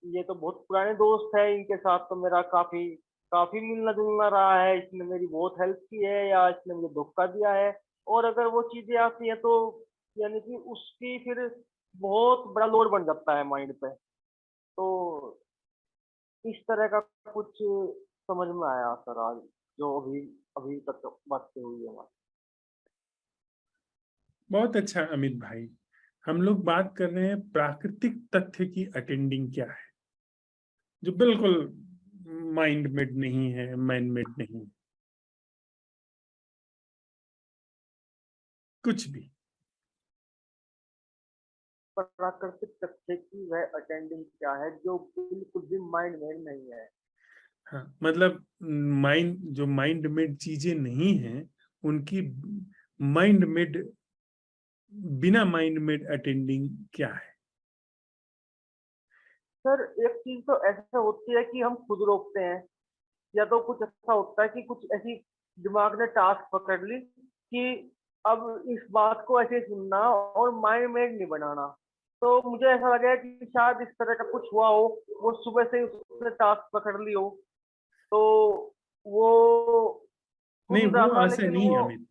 ये तो बहुत पुराने दोस्त है, इनके साथ तो मेरा काफी काफी मिलना जुलना रहा है, इसने मेरी बहुत हेल्प की है या इसने मुझे धोखा दिया है, और अगर वो चीजें आती हैं तो यानी कि उसकी फिर बहुत बड़ा लोड बन जाता है माइंड पे। तो इस तरह का कुछ समझ में आया सर आज, जो अभी अभी तक बातें हुई है हमारी। बहुत अच्छा अमित भाई। हम लोग बात कर रहे हैं प्राकृतिक तथ्य की अटेंडिंग क्या है, जो बिल्कुल माइंड मेड नहीं है, मैन मेड नहीं, कुछ भी। प्राकृतिक तथ्य की वह अटेंडिंग क्या है जो बिल्कुल भी माइंड मेड नहीं है। हाँ, मतलब माइंड, जो माइंड मेड चीजें नहीं हैं उनकी माइंड मेड, बिना माइंड मेड अटेंडिंग क्या है? सर एक चीज तो ऐसा होती है कि हम खुद रोकते हैं, या तो कुछ ऐसा होता है कि कुछ ऐसी दिमाग ने टास्क पकड़ ली कि अब इस बात को ऐसे सुनना और माइंड में नहीं बनाना। तो मुझे ऐसा लगा कि शायद इस तरह का कुछ हुआ हो, वो सुबह से ही उसने टास्क पकड़ ली हो। तो वो नहीं, सुन रहा वो था, आशय लेकिन नहीं वो अमित,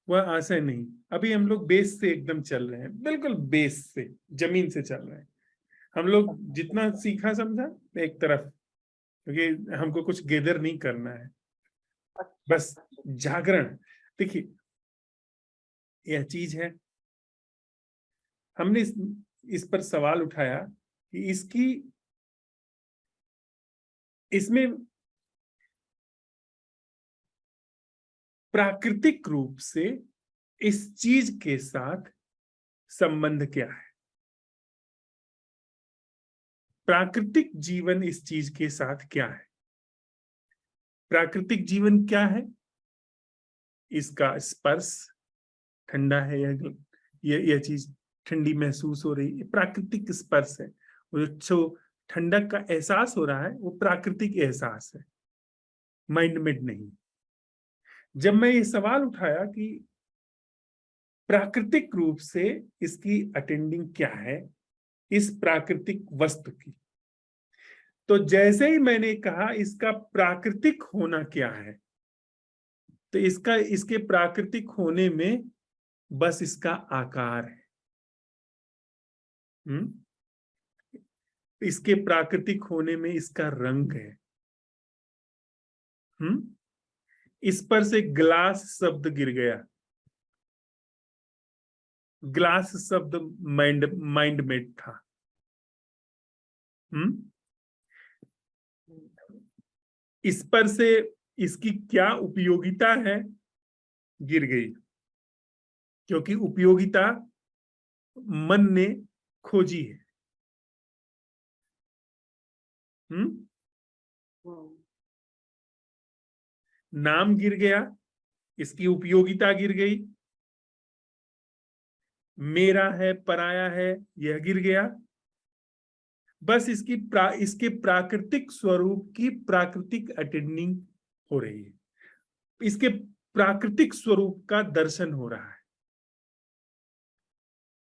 वह आशय नहीं। अभी हम लोग बेस से एकदम चल रहे हैं, बिल्कुल बेस से, जमीन से चल रहे हैं। हम लोग जितना सीखा समझा एक तरफ, क्योंकि हमको कुछ गेदर नहीं करना है, अच्छा बस जागरण। देखिए, यह चीज है, हमने इस पर सवाल उठाया कि इसमें प्राकृतिक रूप से इस चीज के साथ संबंध क्या है। प्राकृतिक जीवन इस चीज के साथ क्या है। प्राकृतिक जीवन क्या है? इसका स्पर्श ठंडा है, यह चीज ठंडी महसूस हो रही है, प्राकृतिक स्पर्श है। वो जो ठंडक का एहसास हो रहा है वो प्राकृतिक एहसास है, माइंड मेड नहीं। जब मैं ये सवाल उठाया कि प्राकृतिक रूप से इसकी अटेंडिंग क्या है, इस प्राकृतिक वस्तु की, तो जैसे ही मैंने कहा इसका प्राकृतिक होना क्या है, तो इसके प्राकृतिक होने में बस इसका आकार है। इसके प्राकृतिक होने में इसका रंग है। इस पर से ग्लास शब्द गिर गया। ग्लास शब्द माइंड मेड था। इस पर से इसकी क्या उपयोगिता है, गिर गई, क्योंकि उपयोगिता मन ने खोजी है। नाम गिर गया, इसकी उपयोगिता गिर गई। मेरा है, पराया है, यह गिर गया। बस इसके प्राकृतिक स्वरूप की प्राकृतिक अटेंडिंग हो रही है, इसके प्राकृतिक स्वरूप का दर्शन हो रहा है।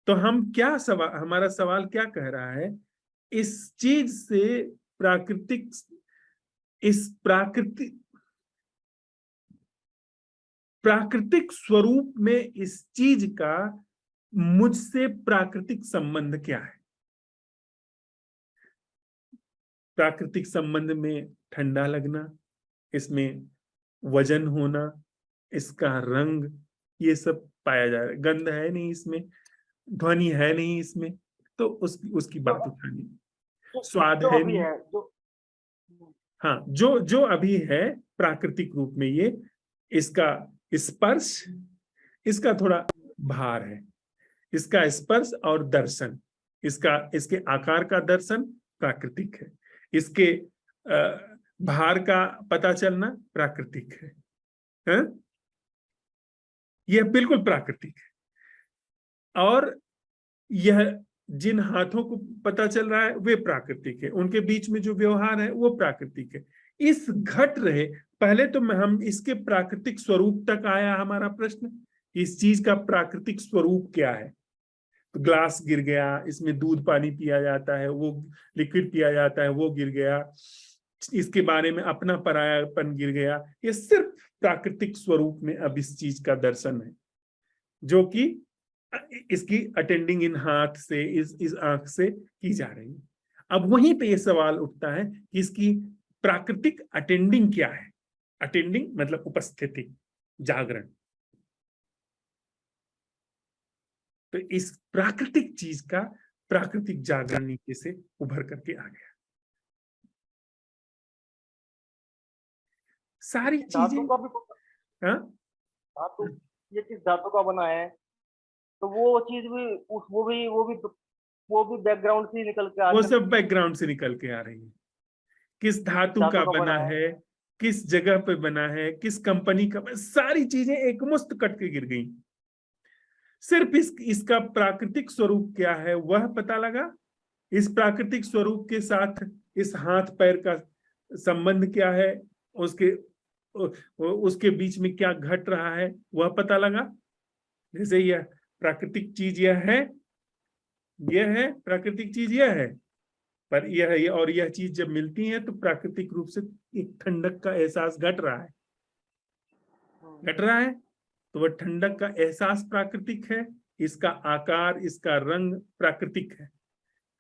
तो हमारा सवाल क्या कह रहा है? इस चीज से प्राकृतिक स्वरूप में इस चीज का मुझसे प्राकृतिक संबंध क्या है। प्राकृतिक संबंध में ठंडा लगना, इसमें वजन होना, इसका रंग, ये सब पाया जा रहा है। गंध है नहीं इसमें, ध्वनि है नहीं इसमें, तो उसकी बात उठानी। स्वाद जो है अभी नहीं। है, जो हाँ, जो अभी है प्राकृतिक रूप में, ये इसका स्पर्श, इसका थोड़ा भार है, इसका स्पर्श और दर्शन, इसके आकार का दर्शन प्राकृतिक है, इसके भार का पता चलना प्राकृतिक है, हैं? यह बिल्कुल प्राकृतिक है। और यह जिन हाथों को पता चल रहा है वे प्राकृतिक है, उनके बीच में जो व्यवहार है वो प्राकृतिक है। इस घट रहे, पहले तो हम इसके प्राकृतिक स्वरूप तक आया हमारा प्रश्न, इस चीज का प्राकृतिक स्वरूप क्या है। तो ग्लास गिर गया, इसमें दूध पानी पिया जाता है, वो लिक्विड पिया जाता है, वो गिर गया। इसके बारे में अपना परायापन गिर गया। ये सिर्फ प्राकृतिक स्वरूप में अब इस चीज का दर्शन है, जो कि इसकी अटेंडिंग इन हाथ से, इस आंख से की जा रही है। अब वहीं पे ये सवाल उठता है कि इसकी प्राकृतिक अटेंडिंग क्या है। अटेंडिंग मतलब उपस्थिति, जागरण। तो इस प्राकृतिक चीज का प्राकृतिक जागरण नीचे से उभर करके आ गया। सारी चीजें, धातु का भी हाँ, धातु, ये किस धातु का बना है, तो वो चीज भी वो भी बैकग्राउंड से ही निकल के आ वो रही है। सब बैकग्राउंड से निकल के आ रही है। किस धातु का बना है, किस जगह पे बना है, किस कंपनी का, सारी चीजें एकमुश्त कट के गिर गई। सिर्फ इसका प्राकृतिक स्वरूप क्या है वह पता लगा। इस प्राकृतिक स्वरूप के साथ इस हाथ पैर का संबंध क्या है, उसके उसके बीच में क्या घट रहा है वह पता लगा। जैसे यह प्राकृतिक चीज यह है प्राकृतिक चीज यह है, पर यह और यह चीज जब मिलती है तो प्राकृतिक रूप से एक ठंडक का एहसास घट रहा है। तो वह ठंडक का एहसास प्राकृतिक है, इसका आकार, इसका रंग प्राकृतिक है,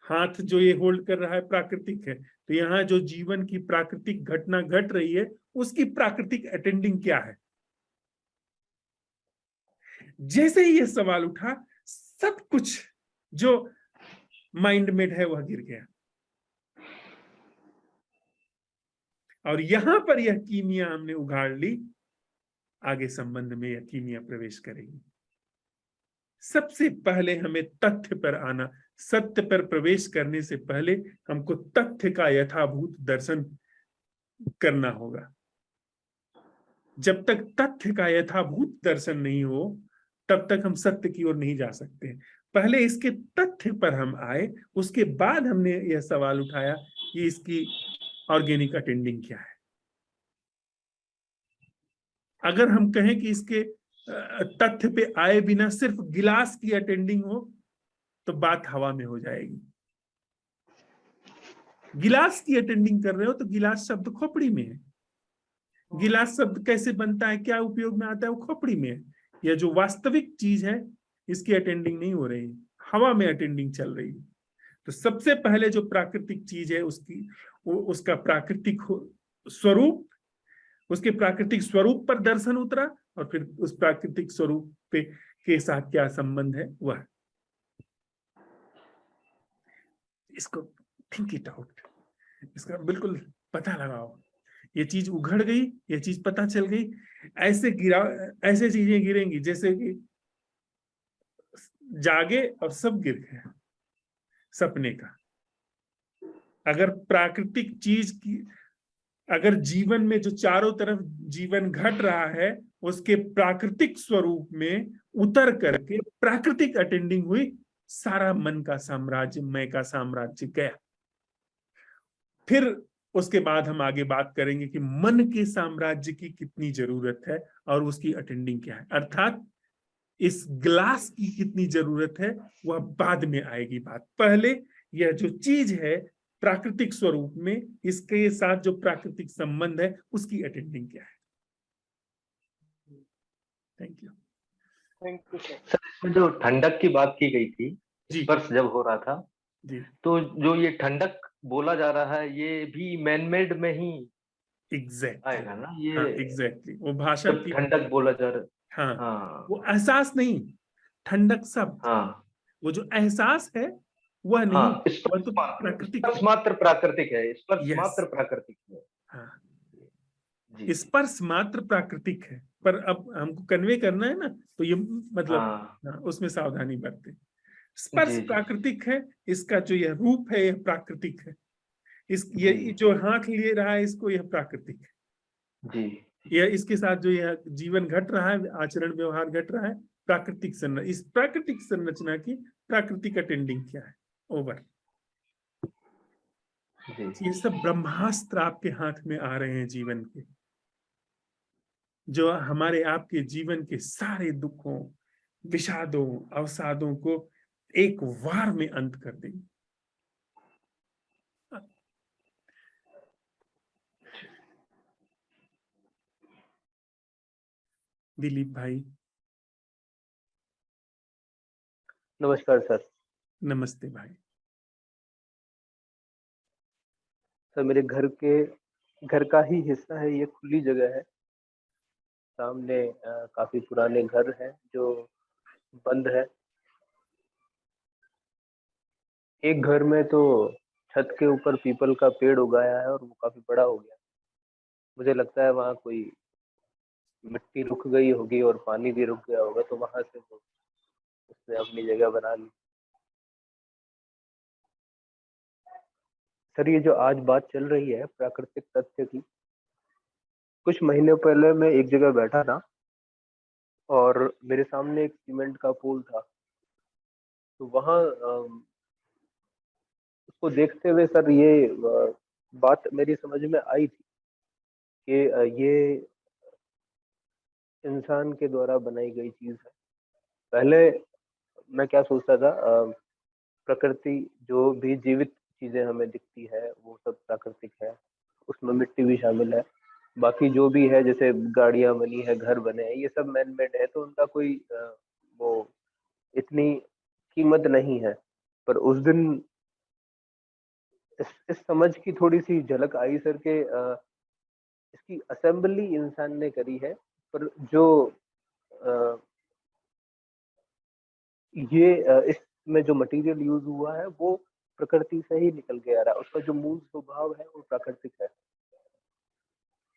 हाथ जो ये होल्ड कर रहा है प्राकृतिक है। तो यहाँ जो जीवन की प्राकृतिक घटना घट रही है उसकी प्राकृतिक अटेंडिंग क्या है? जैसे ही ये सवाल उठा, सब कुछ जो माइंड मेड है वह गिर गया। और यहां पर यह कीमिया हमने उगाड़ ली, आगे संबंध में यह कीमिया प्रवेश करेगी। सबसे पहले हमें तथ्य पर आना, सत्य पर प्रवेश करने से पहले हमको तथ्य का यथाभूत दर्शन करना होगा। जब तक तथ्य का यथाभूत दर्शन नहीं हो तब तक हम सत्य की ओर नहीं जा सकते। पहले इसके तथ्य पर हम आए, उसके बाद हमने यह सवाल उठाया कि इसकी ऑर्गेनिक अटेंडिंग क्या है। अगर हम कहें कि इसके तथ्य पे आए बिना सिर्फ गिलास की अटेंडिंग हो तो बात हवा में हो जाएगी। गिलास की अटेंडिंग कर रहे हो तो गिलास शब्द खोपड़ी में है। गिलास शब्द कैसे बनता है, क्या उपयोग में आता है, वो खोपड़ी में है। यह जो वास्तविक चीज है इसकी अटेंडिंग नहीं हो रही, हवा में अटेंडिंग चल रही है। तो सबसे पहले जो प्राकृतिक चीज है उसका प्राकृतिक स्वरूप, उसके प्राकृतिक स्वरूप पर दर्शन उतरा, और फिर उस प्राकृतिक स्वरूप के साथ क्या संबंध है वह, इसको थिंक इट आउट, इसका बिल्कुल पता लगाओ। ये चीज उघड़ गई, ये चीज पता चल गई। ऐसे चीजें गिरेंगी जैसे कि जागे और सब गिर गए सपने का। अगर प्राकृतिक चीज की, अगर जीवन में जो चारों तरफ जीवन घट रहा है उसके प्राकृतिक स्वरूप में उतर करके प्राकृतिक अटेंडिंग हुई, सारा मन का साम्राज्य, मैं का साम्राज्य गया। फिर उसके बाद हम आगे बात करेंगे कि मन के साम्राज्य की कितनी जरूरत है और उसकी अटेंडिंग क्या है, अर्थात इस ग्लास की कितनी जरूरत है वह बाद में आएगी बात। पहले यह जो चीज है प्राकृतिक स्वरूप में, इसके साथ जो प्राकृतिक संबंध है उसकी अटेंडिंग क्या है। Thank you. Thank you sir. Sir इसमें जो ठंडक की बात की गई थी, जी स्पर्श जब हो रहा था, जी तो जो ये ठंडक बोला जा रहा है ये भी मैनमेड में ही एग्जैक्टली आएगा ना? ये हाँ एग्जैक्टली वो भाषा जब की, ठंडक बोला जा रहा हाँ हाँ वो एहसास नहीं, ठंडक शब्द, हाँ वो जो एहसास है वह नहीं, हाँ, वह तो प्राकृतिक स्पर्श है। मात्र प्राकृतिक है, स्पर्श यस मात्र प्राकृतिक है। हाँ, जी स्पर्श मात्र प्राकृतिक है, पर अब हमको कन्वे करना है ना, तो ये मतलब हाँ हाँ, उसमें सावधानी बरते। स्पर्श जी जी प्राकृतिक है, इसका जो यह रूप है यह प्राकृतिक है, ये जी जो हाथ ले रहा है इसको यह प्राकृतिक है, जी यह इसके साथ जो यह जीवन घट रहा है, आचरण व्यवहार घट रहा है, प्राकृतिक संरचना, इस प्राकृतिक संरचना की प्राकृतिक अटेंडिंग क्या है। ओवर। जी ये सब ब्रह्मास्त्र आपके हाथ में आ रहे हैं जीवन के, जो हमारे आपके जीवन के सारे दुखों, विषादों, अवसादों को एक वार में अंत कर देंगे। दिलीप भाई नमस्कार सर। नमस्ते भाई। सर मेरे घर का ही हिस्सा है, ये खुली जगह है। सामने काफी पुराने घर हैं जो बंद है। एक घर में तो छत के ऊपर पीपल का पेड़ उगाया है और वो काफी बड़ा हो गया। मुझे लगता है वहाँ कोई मिट्टी रुक गई होगी और पानी भी रुक गया होगा, तो वहां से वो उसने अपनी जगह बना ली। सर ये जो आज बात चल रही है प्राकृतिक तथ्य की, कुछ महीने पहले मैं एक जगह बैठा था और मेरे सामने एक सीमेंट का पुल था। तो वहाँ उसको देखते हुए सर ये बात मेरी समझ में आई थी कि ये इंसान के द्वारा बनाई गई चीज है। पहले मैं क्या सोचता था, प्रकृति जो भी जीवित चीजें हमें दिखती है वो सब प्राकृतिक है, उसमें मिट्टी भी शामिल है। बाकी जो भी है, जैसे गाड़ियां बनी है, घर बने हैं, ये सब मैन मेड है, तो उनका कोई वो इतनी कीमत नहीं है। पर उस दिन इस समझ की थोड़ी सी झलक आई सर के इसकी असेंबली इंसान ने करी है, पर जो अ, इसमें जो मटेरियल यूज हुआ है वो प्रकृति से ही निकल के आ रहा है, उसका जो मूल स्वभाव है वो प्राकृतिक है।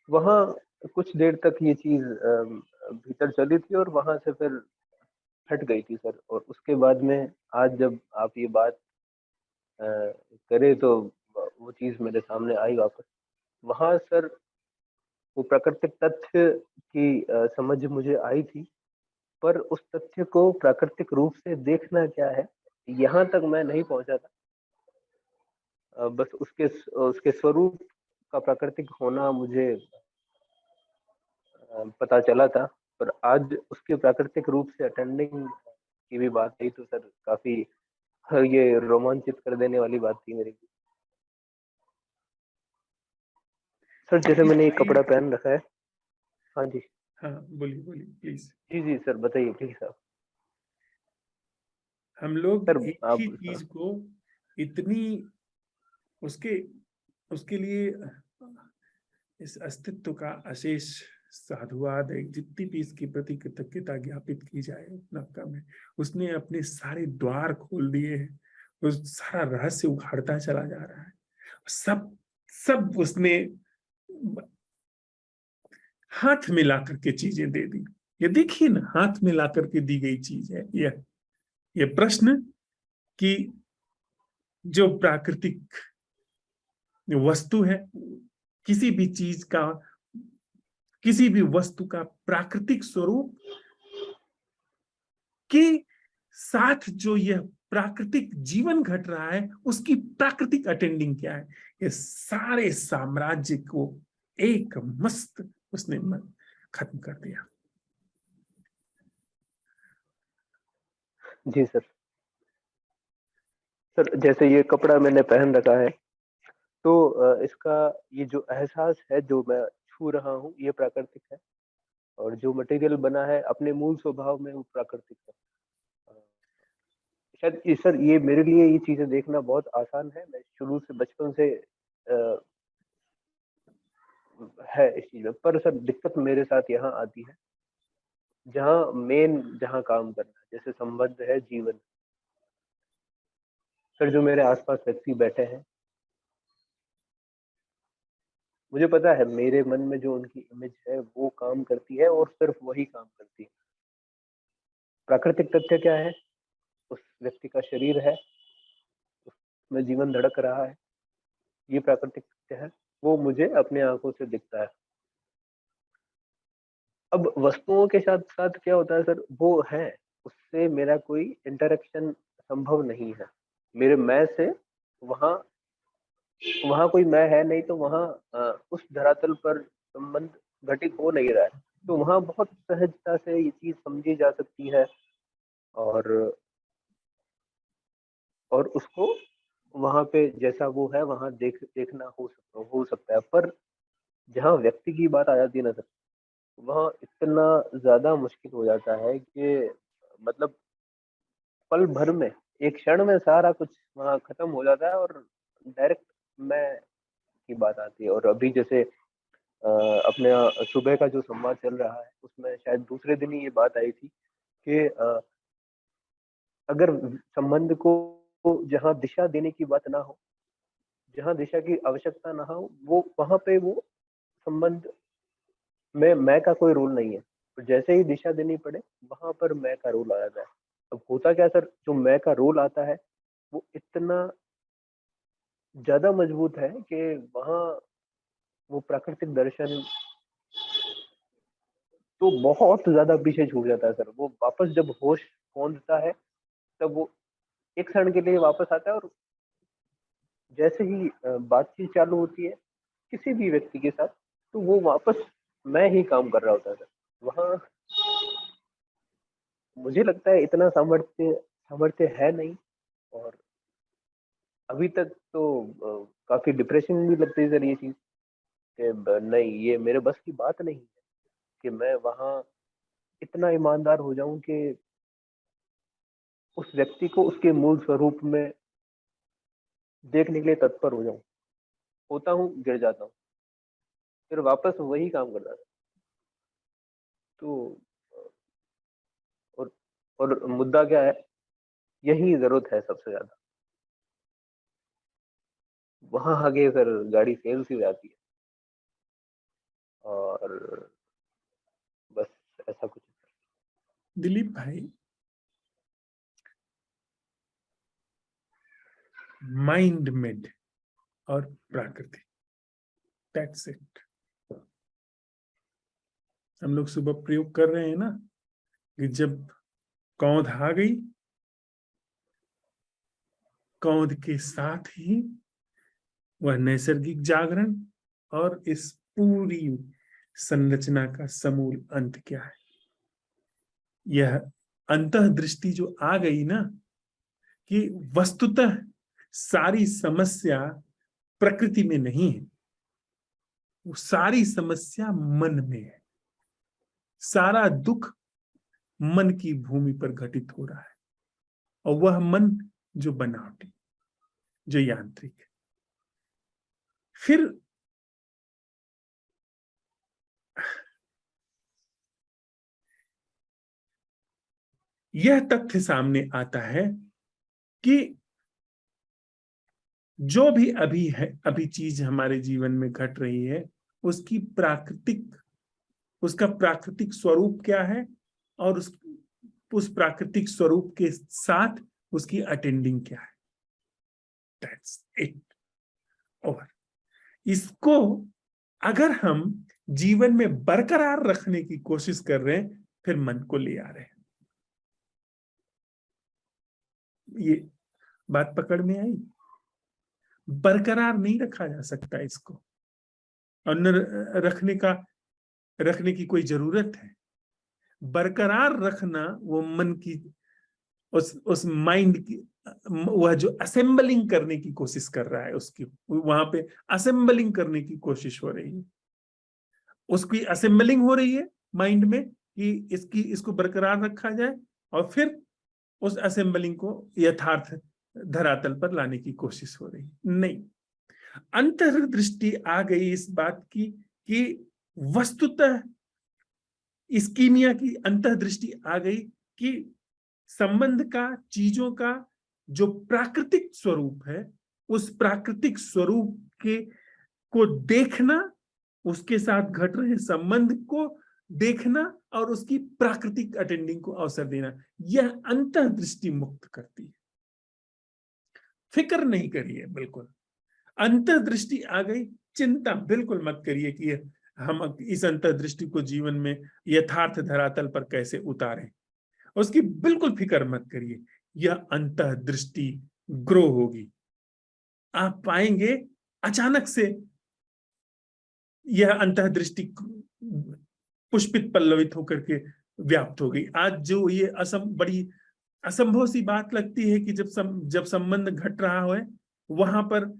वहाँ कुछ देर तक ये चीज भीतर चली थी और वहां से फिर हट गई थी सर। और उसके बाद में आज जब आप ये बात करे तो वो चीज मेरे सामने आई वापस। वहां सर वो प्राकृतिक तथ्य की समझ मुझे आई थी, पर उस तथ्य को प्राकृतिक रूप से देखना क्या है, यहाँ तक मैं नहीं पहुंचा था। बस उसके स्वरूप का प्राकृतिक होना मुझे पता चला था। पर आज उसके प्राकृतिक रूप से अटेंडिंग की भी बात आई तो सर काफी ये रोमांचित कर देने वाली बात थी मेरे लिए। सर जैसे मैंने एक कपड़ा पहन रखा है। हाँ जी। हाँ, बोलिए बोलिए प्लीज। जी जी सर, बताइए प्लीज साहब। हम लोग सर एक आप, ही चीज को इतनी उसके उसके लिए इस अस्तित्व का अशेष साधुवाद है, जितनी भी इसके प्रति कृतज्ञता ज्ञापित की जाए उतना कम है। उसने अपने सारे द्वार खोल दिए हैं, उस सारा रहस्य उखाड़ता चला जा रहा है। सब सब उसने हाथ में ला करके चीजें दे दी। ये देखिए ना, हाथ में ला करके दी गई चीज है यह प्रश्न कि जो प्राकृतिक वस्तु है, किसी भी चीज का, किसी भी वस्तु का प्राकृतिक स्वरूप के साथ जो यह प्राकृतिक जीवन घट रहा है उसकी प्राकृतिक अटेंडिंग क्या है, ये सारे साम्राज्य को एक मस्त उसने खत्म कर दिया। जी सर। सर जैसे ये कपड़ा मैंने पहन रखा है, तो इसका ये जो एहसास है जो मैं छू रहा हूँ ये प्राकृतिक है, और जो मटेरियल बना है अपने मूल स्वभाव में वो प्राकृतिक है। शायद सर ये मेरे लिए ये चीजें देखना बहुत आसान है। मैं शुरू से बचपन से है इस चीज में। पर सर दिक्कत मेरे साथ यहाँ आती है जहाँ काम करना है, जैसे संबंध है जीवन। सर जो मेरे आसपास व्यक्ति बैठे हैं, मुझे पता है मेरे मन में जो उनकी इमेज है वो काम करती है और सिर्फ वही काम करती है। प्राकृतिक तथ्य क्या है? उस व्यक्ति का शरीर है, उसमें जीवन धड़क रहा है, ये प्राकृतिक तथ्य है, वो मुझे अपने आंखों से दिखता है। अब वस्तुओं के साथ साथ क्या होता है सर, वो है, उससे मेरा कोई इंटरेक्शन संभव नहीं है। मेरे मैं से वहाँ वहाँ कोई मैं है नहीं, तो वहाँ उस धरातल पर संबंध घटित हो नहीं रहा है। तो वहाँ बहुत सहजता से ये चीज समझी जा सकती है, और उसको वहाँ पे जैसा वो है वहाँ देखना हो सकता है। पर जहाँ व्यक्ति की बात आ जाती है ना सर, वहाँ इतना ज्यादा मुश्किल हो जाता है कि मतलब पल भर में, एक क्षण में सारा कुछ वहाँ खत्म हो जाता है, और डायरेक्ट मैं की बात आती है। और अभी जैसे अपने सुबह का जो संवाद चल रहा है उसमें शायद दूसरे दिन ही ये बात आई थी कि अगर संबंध को जहाँ दिशा देने की बात ना हो, जहाँ दिशा की आवश्यकता ना हो, वो वहां पे वो संबंध में मैं का कोई रोल नहीं है। तो जैसे ही दिशा देनी पड़े वहां पर मैं का रोल आ जाता है। अब होता क्या सर, जो मैं का रोल आता है वो इतना ज्यादा मजबूत है कि वहाँ वो प्राकृतिक दर्शन तो बहुत ज्यादा पीछे छूट जाता है सर। वो वापस जब होश पहुंचता है तब वो एक क्षण के लिए वापस आता है, और जैसे ही बातचीत चालू होती है किसी भी व्यक्ति के साथ, तो वो वापस मैं ही काम कर रहा होता है सर। वहाँ मुझे लगता है इतना सामर्थ्य सामर्थ्य है नहीं। और अभी तक तो काफी डिप्रेशन भी लगती है सर ये चीज कि नहीं, ये मेरे बस की बात नहीं है कि मैं वहाँ इतना ईमानदार हो जाऊं कि उस व्यक्ति को उसके मूल स्वरूप में देखने के लिए तत्पर हो जाऊं। होता हूँ, गिर जाता हूँ, फिर वापस वही काम करता था। तो और और मुद्दा क्या है, यही जरूरत है सबसे ज्यादा। वहां आगे सर गाड़ी फेल सी हो जाती है। और बस ऐसा कुछ। दिलीप भाई, माइंड मेड और प्राकृतिक, दैट्स इट। हम लोग सुबह प्रयोग कर रहे हैं ना कि जब कौंध आ गई, कौंध के साथ ही वह नैसर्गिक जागरण और इस पूरी संरचना का समूल अंत क्या है। यह अंतर्दृष्टि जो आ गई ना कि वस्तुतः सारी समस्या प्रकृति में नहीं है, वो सारी समस्या मन में है। सारा दुख मन की भूमि पर घटित हो रहा है, और वह मन जो बनावटी, जो यांत्रिक है। फिर यह तथ्य सामने आता है कि जो भी अभी है, अभी चीज हमारे जीवन में घट रही है, उसकी उसका प्राकृतिक स्वरूप क्या है, और उस प्राकृतिक स्वरूप के साथ उसकी अटेंडिंग क्या है। That's it, over. इसको अगर हम जीवन में बरकरार रखने की कोशिश कर रहे हैं, फिर मन को ले आ रहे हैं। ये बात पकड़ में आई? बरकरार नहीं रखा जा सकता इसको, और न रखने की कोई जरूरत है। बरकरार रखना वो मन की उस माइंड की, वह जो असेंबलिंग करने की कोशिश कर रहा है, उसकी वहां पे असेंबलिंग करने की कोशिश हो रही है। उसकी असेंबलिंग हो रही है माइंड में कि इसको बरकरार रखा जाए, और फिर उस असेंबलिंग को यथार्थ धरातल पर लाने की कोशिश हो रही है। नहीं, अंतर्दृष्टि आ गई इस बात की कि वस्तुतः इस कीमिया की अंतर्दृष्टि आ गई कि संबंध का, चीजों का जो प्राकृतिक स्वरूप है, उस प्राकृतिक स्वरूप को देखना, उसके साथ घट रहे संबंध को देखना, और उसकी प्राकृतिक अटेंडिंग को अवसर देना, यह अंतर्दृष्टि मुक्त करती है। फिक्र नहीं करिए, बिल्कुल अंतर्दृष्टि आ गई, चिंता बिल्कुल मत करिए कि हम इस अंतर्दृष्टि को जीवन में यथार्थ धरातल पर कैसे उतारें। उसकी बिल्कुल फिक्र मत करिए। यह अंतर्दृष्टि ग्रो होगी, आप पाएंगे अचानक से यह अंतर्दृष्टि पुष्पित पल्लवित होकर के व्याप्त हो गई। आज जो ये बड़ी असंभव सी बात लगती है कि जब संबंध घट रहा हो, वहां पर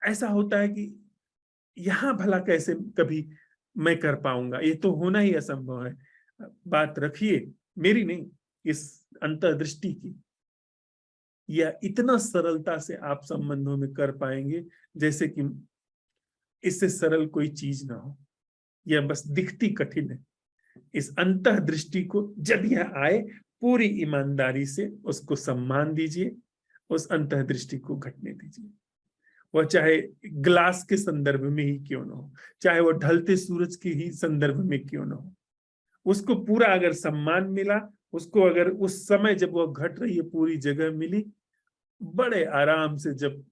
ऐसा होता है कि यहां भला कैसे कभी मैं कर पाऊंगा, ये तो होना ही असंभव है। बात रखिए मेरी नहीं, इस अंतर्दृष्टि की। यह इतना सरलता से आप संबंधों में कर पाएंगे जैसे कि इससे सरल कोई चीज ना हो। यह बस दिखती कठिन है। इस अंतर्दृष्टि को जब यह आए, पूरी ईमानदारी से उसको सम्मान दीजिए, उस अंतर्दृष्टि को घटने दीजिए। वह चाहे ग्लास के संदर्भ में ही क्यों ना हो, चाहे वो ढलते सूरज के ही संदर्भ में क्यों ना हो, उसको पूरा अगर सम्मान मिला, उसको अगर उस समय जब वह घट रही है पूरी जगह मिली, बड़े आराम से जब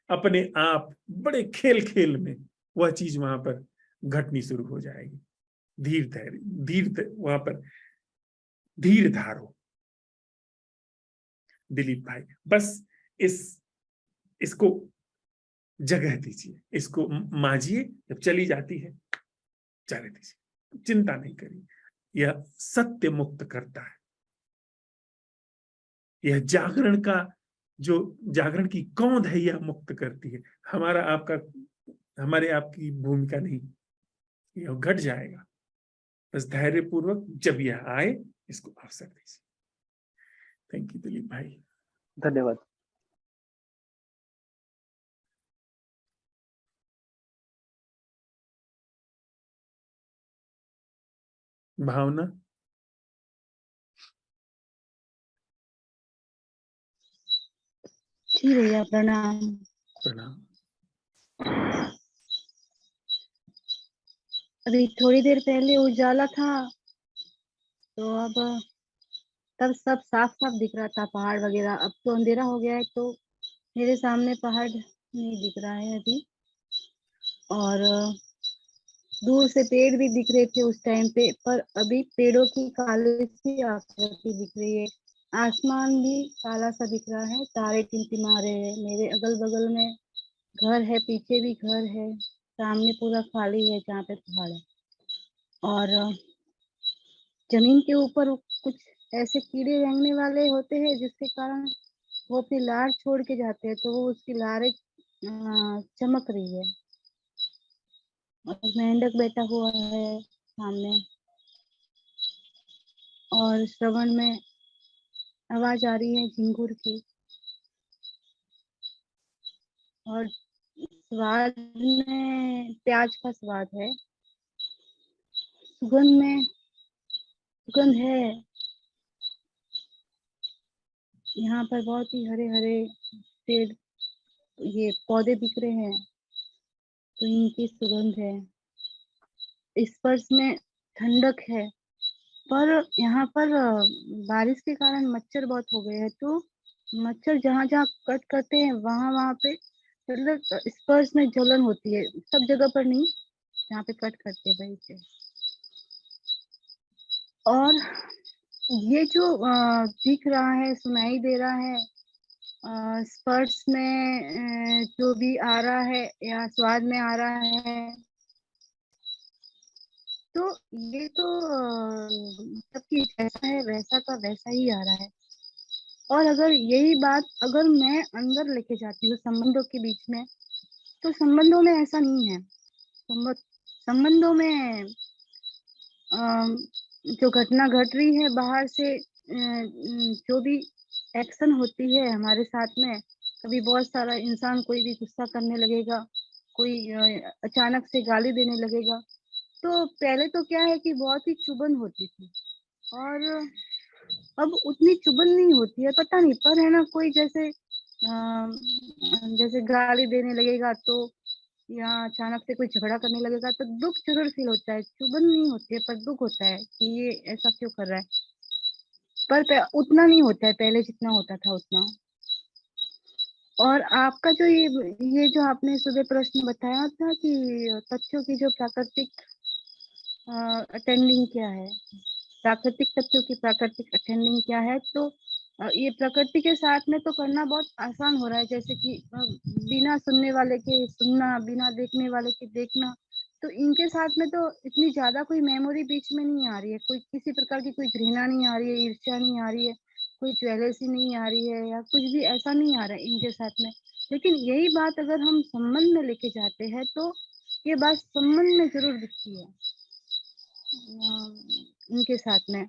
अपने आप बड़े खेल खेल में वह चीज वहां पर घटनी शुरू हो जाएगी। धीर वहां पर धीर धारो। दिलीप भाई, बस इसको जगह दीजिए, इसको माजिए। जब चली जाती है जाने दीजिए, चिंता नहीं करिए। यह सत्य मुक्त करता है। यह जागरण का जो जागरण की कौंध है यह मुक्त करती है। हमारा आपका हमारे आपकी भूमिका नहीं, यह घट जाएगा। बस धैर्य पूर्वक जब यह आए इसको अवसर दीजिए। थैंक यू दिलीप भाई। धन्यवाद। भावना। जी भैया प्रणाम। प्रणाम। अभी थोड़ी देर पहले उजाला था, तो अब तब सब साफ साफ दिख रहा था पहाड़ वगैरह। अब तो अंधेरा हो गया है, तो मेरे सामने पहाड़ नहीं दिख रहा है अभी। और दूर से पेड़ भी दिख रहे थे उस टाइम पे, पर अभी पेड़ों की काली सी आकृति दिख रही है। आसमान भी काला सा दिख रहा है, तारे टिमटिमा रहे हैं। मेरे अगल बगल में घर है, पीछे भी घर है, सामने पूरा खाली है जहाँ पे पहाड़ है। और जमीन के ऊपर कुछ ऐसे कीड़े रेंगने वाले होते हैं जिसके कारण वो अपनी लार छोड़ के जाते हैं, तो वो उसकी लारें चमक रही है। और मेंढक बैठा हुआ है सामने, और श्रवण में आवाज आ रही है झिंगुर की। और स्वाद में प्याज का स्वाद है, सुगंध में सुगंध है। यहाँ पर बहुत ही हरे हरे पेड़, ये पौधे दिख रहे हैं, तो इनकी सुगंध है। स्पर्श में ठंडक है। पर यहाँ पर बारिश के कारण मच्छर बहुत हो गए हैं, तो मच्छर जहाँ जहाँ कट करते हैं वहाँ वहाँ पे मतलब स्पर्श में जलन होती है। सब जगह पर नहीं, जहाँ पे कट करते हैं वहीं पे। और ये जो दिख रहा है, सुनाई दे रहा है, स्पर्श में जो भी आ रहा है या स्वाद में आ रहा है, तो ये तो मतलब कि जैसा है वैसा का वैसा ही आ रहा है। और अगर यही बात अगर मैं अंदर लेके जाती हूँ संबंधों के बीच में, तो संबंधों में ऐसा नहीं है। संबंधों में जो घटना घट रही है बाहर से, जो भी एक्शन होती है हमारे साथ में, कभी बहुत सारा इंसान कोई भी गुस्सा करने लगेगा, कोई अचानक से गाली देने लगेगा, तो पहले तो क्या है कि बहुत ही चुभन होती थी, और अब उतनी चुभन नहीं होती है। पता नहीं, पर है ना, कोई जैसे जैसे गाली देने लगेगा तो, या अचानक से कोई झगड़ा करने लगेगा तो दुख जरूर फील होता है। चुभन नहीं होती है, पर दुख होता है कि ये ऐसा क्यों कर रहा है। पर उतना नहीं होता है पहले जितना होता था उतना। और आपका जो ये जो आपने सुबह प्रश्न बताया था कि तथ्यों की जो प्राकृतिक अटेंडिंग क्या है, प्राकृतिक तत्वों की प्राकृतिक अटेंडिंग क्या है, तो ये प्रकृति के साथ में तो करना बहुत आसान हो रहा है। जैसे कि बिना सुनने वाले के सुनना, बिना देखने वाले के देखना, तो इनके साथ में तो इतनी ज्यादा कोई मेमोरी बीच में नहीं आ रही है, कोई किसी प्रकार की कोई घृणा नहीं आ रही है, ईर्ष्या नहीं आ रही है, कोई जेलसी नहीं आ रही है, या कुछ भी ऐसा नहीं आ रहा है इनके साथ में। लेकिन यही बात अगर हम संबंध में लेके जाते हैं, तो ये बात संबंध में जरूर दिखती है उनके साथ में,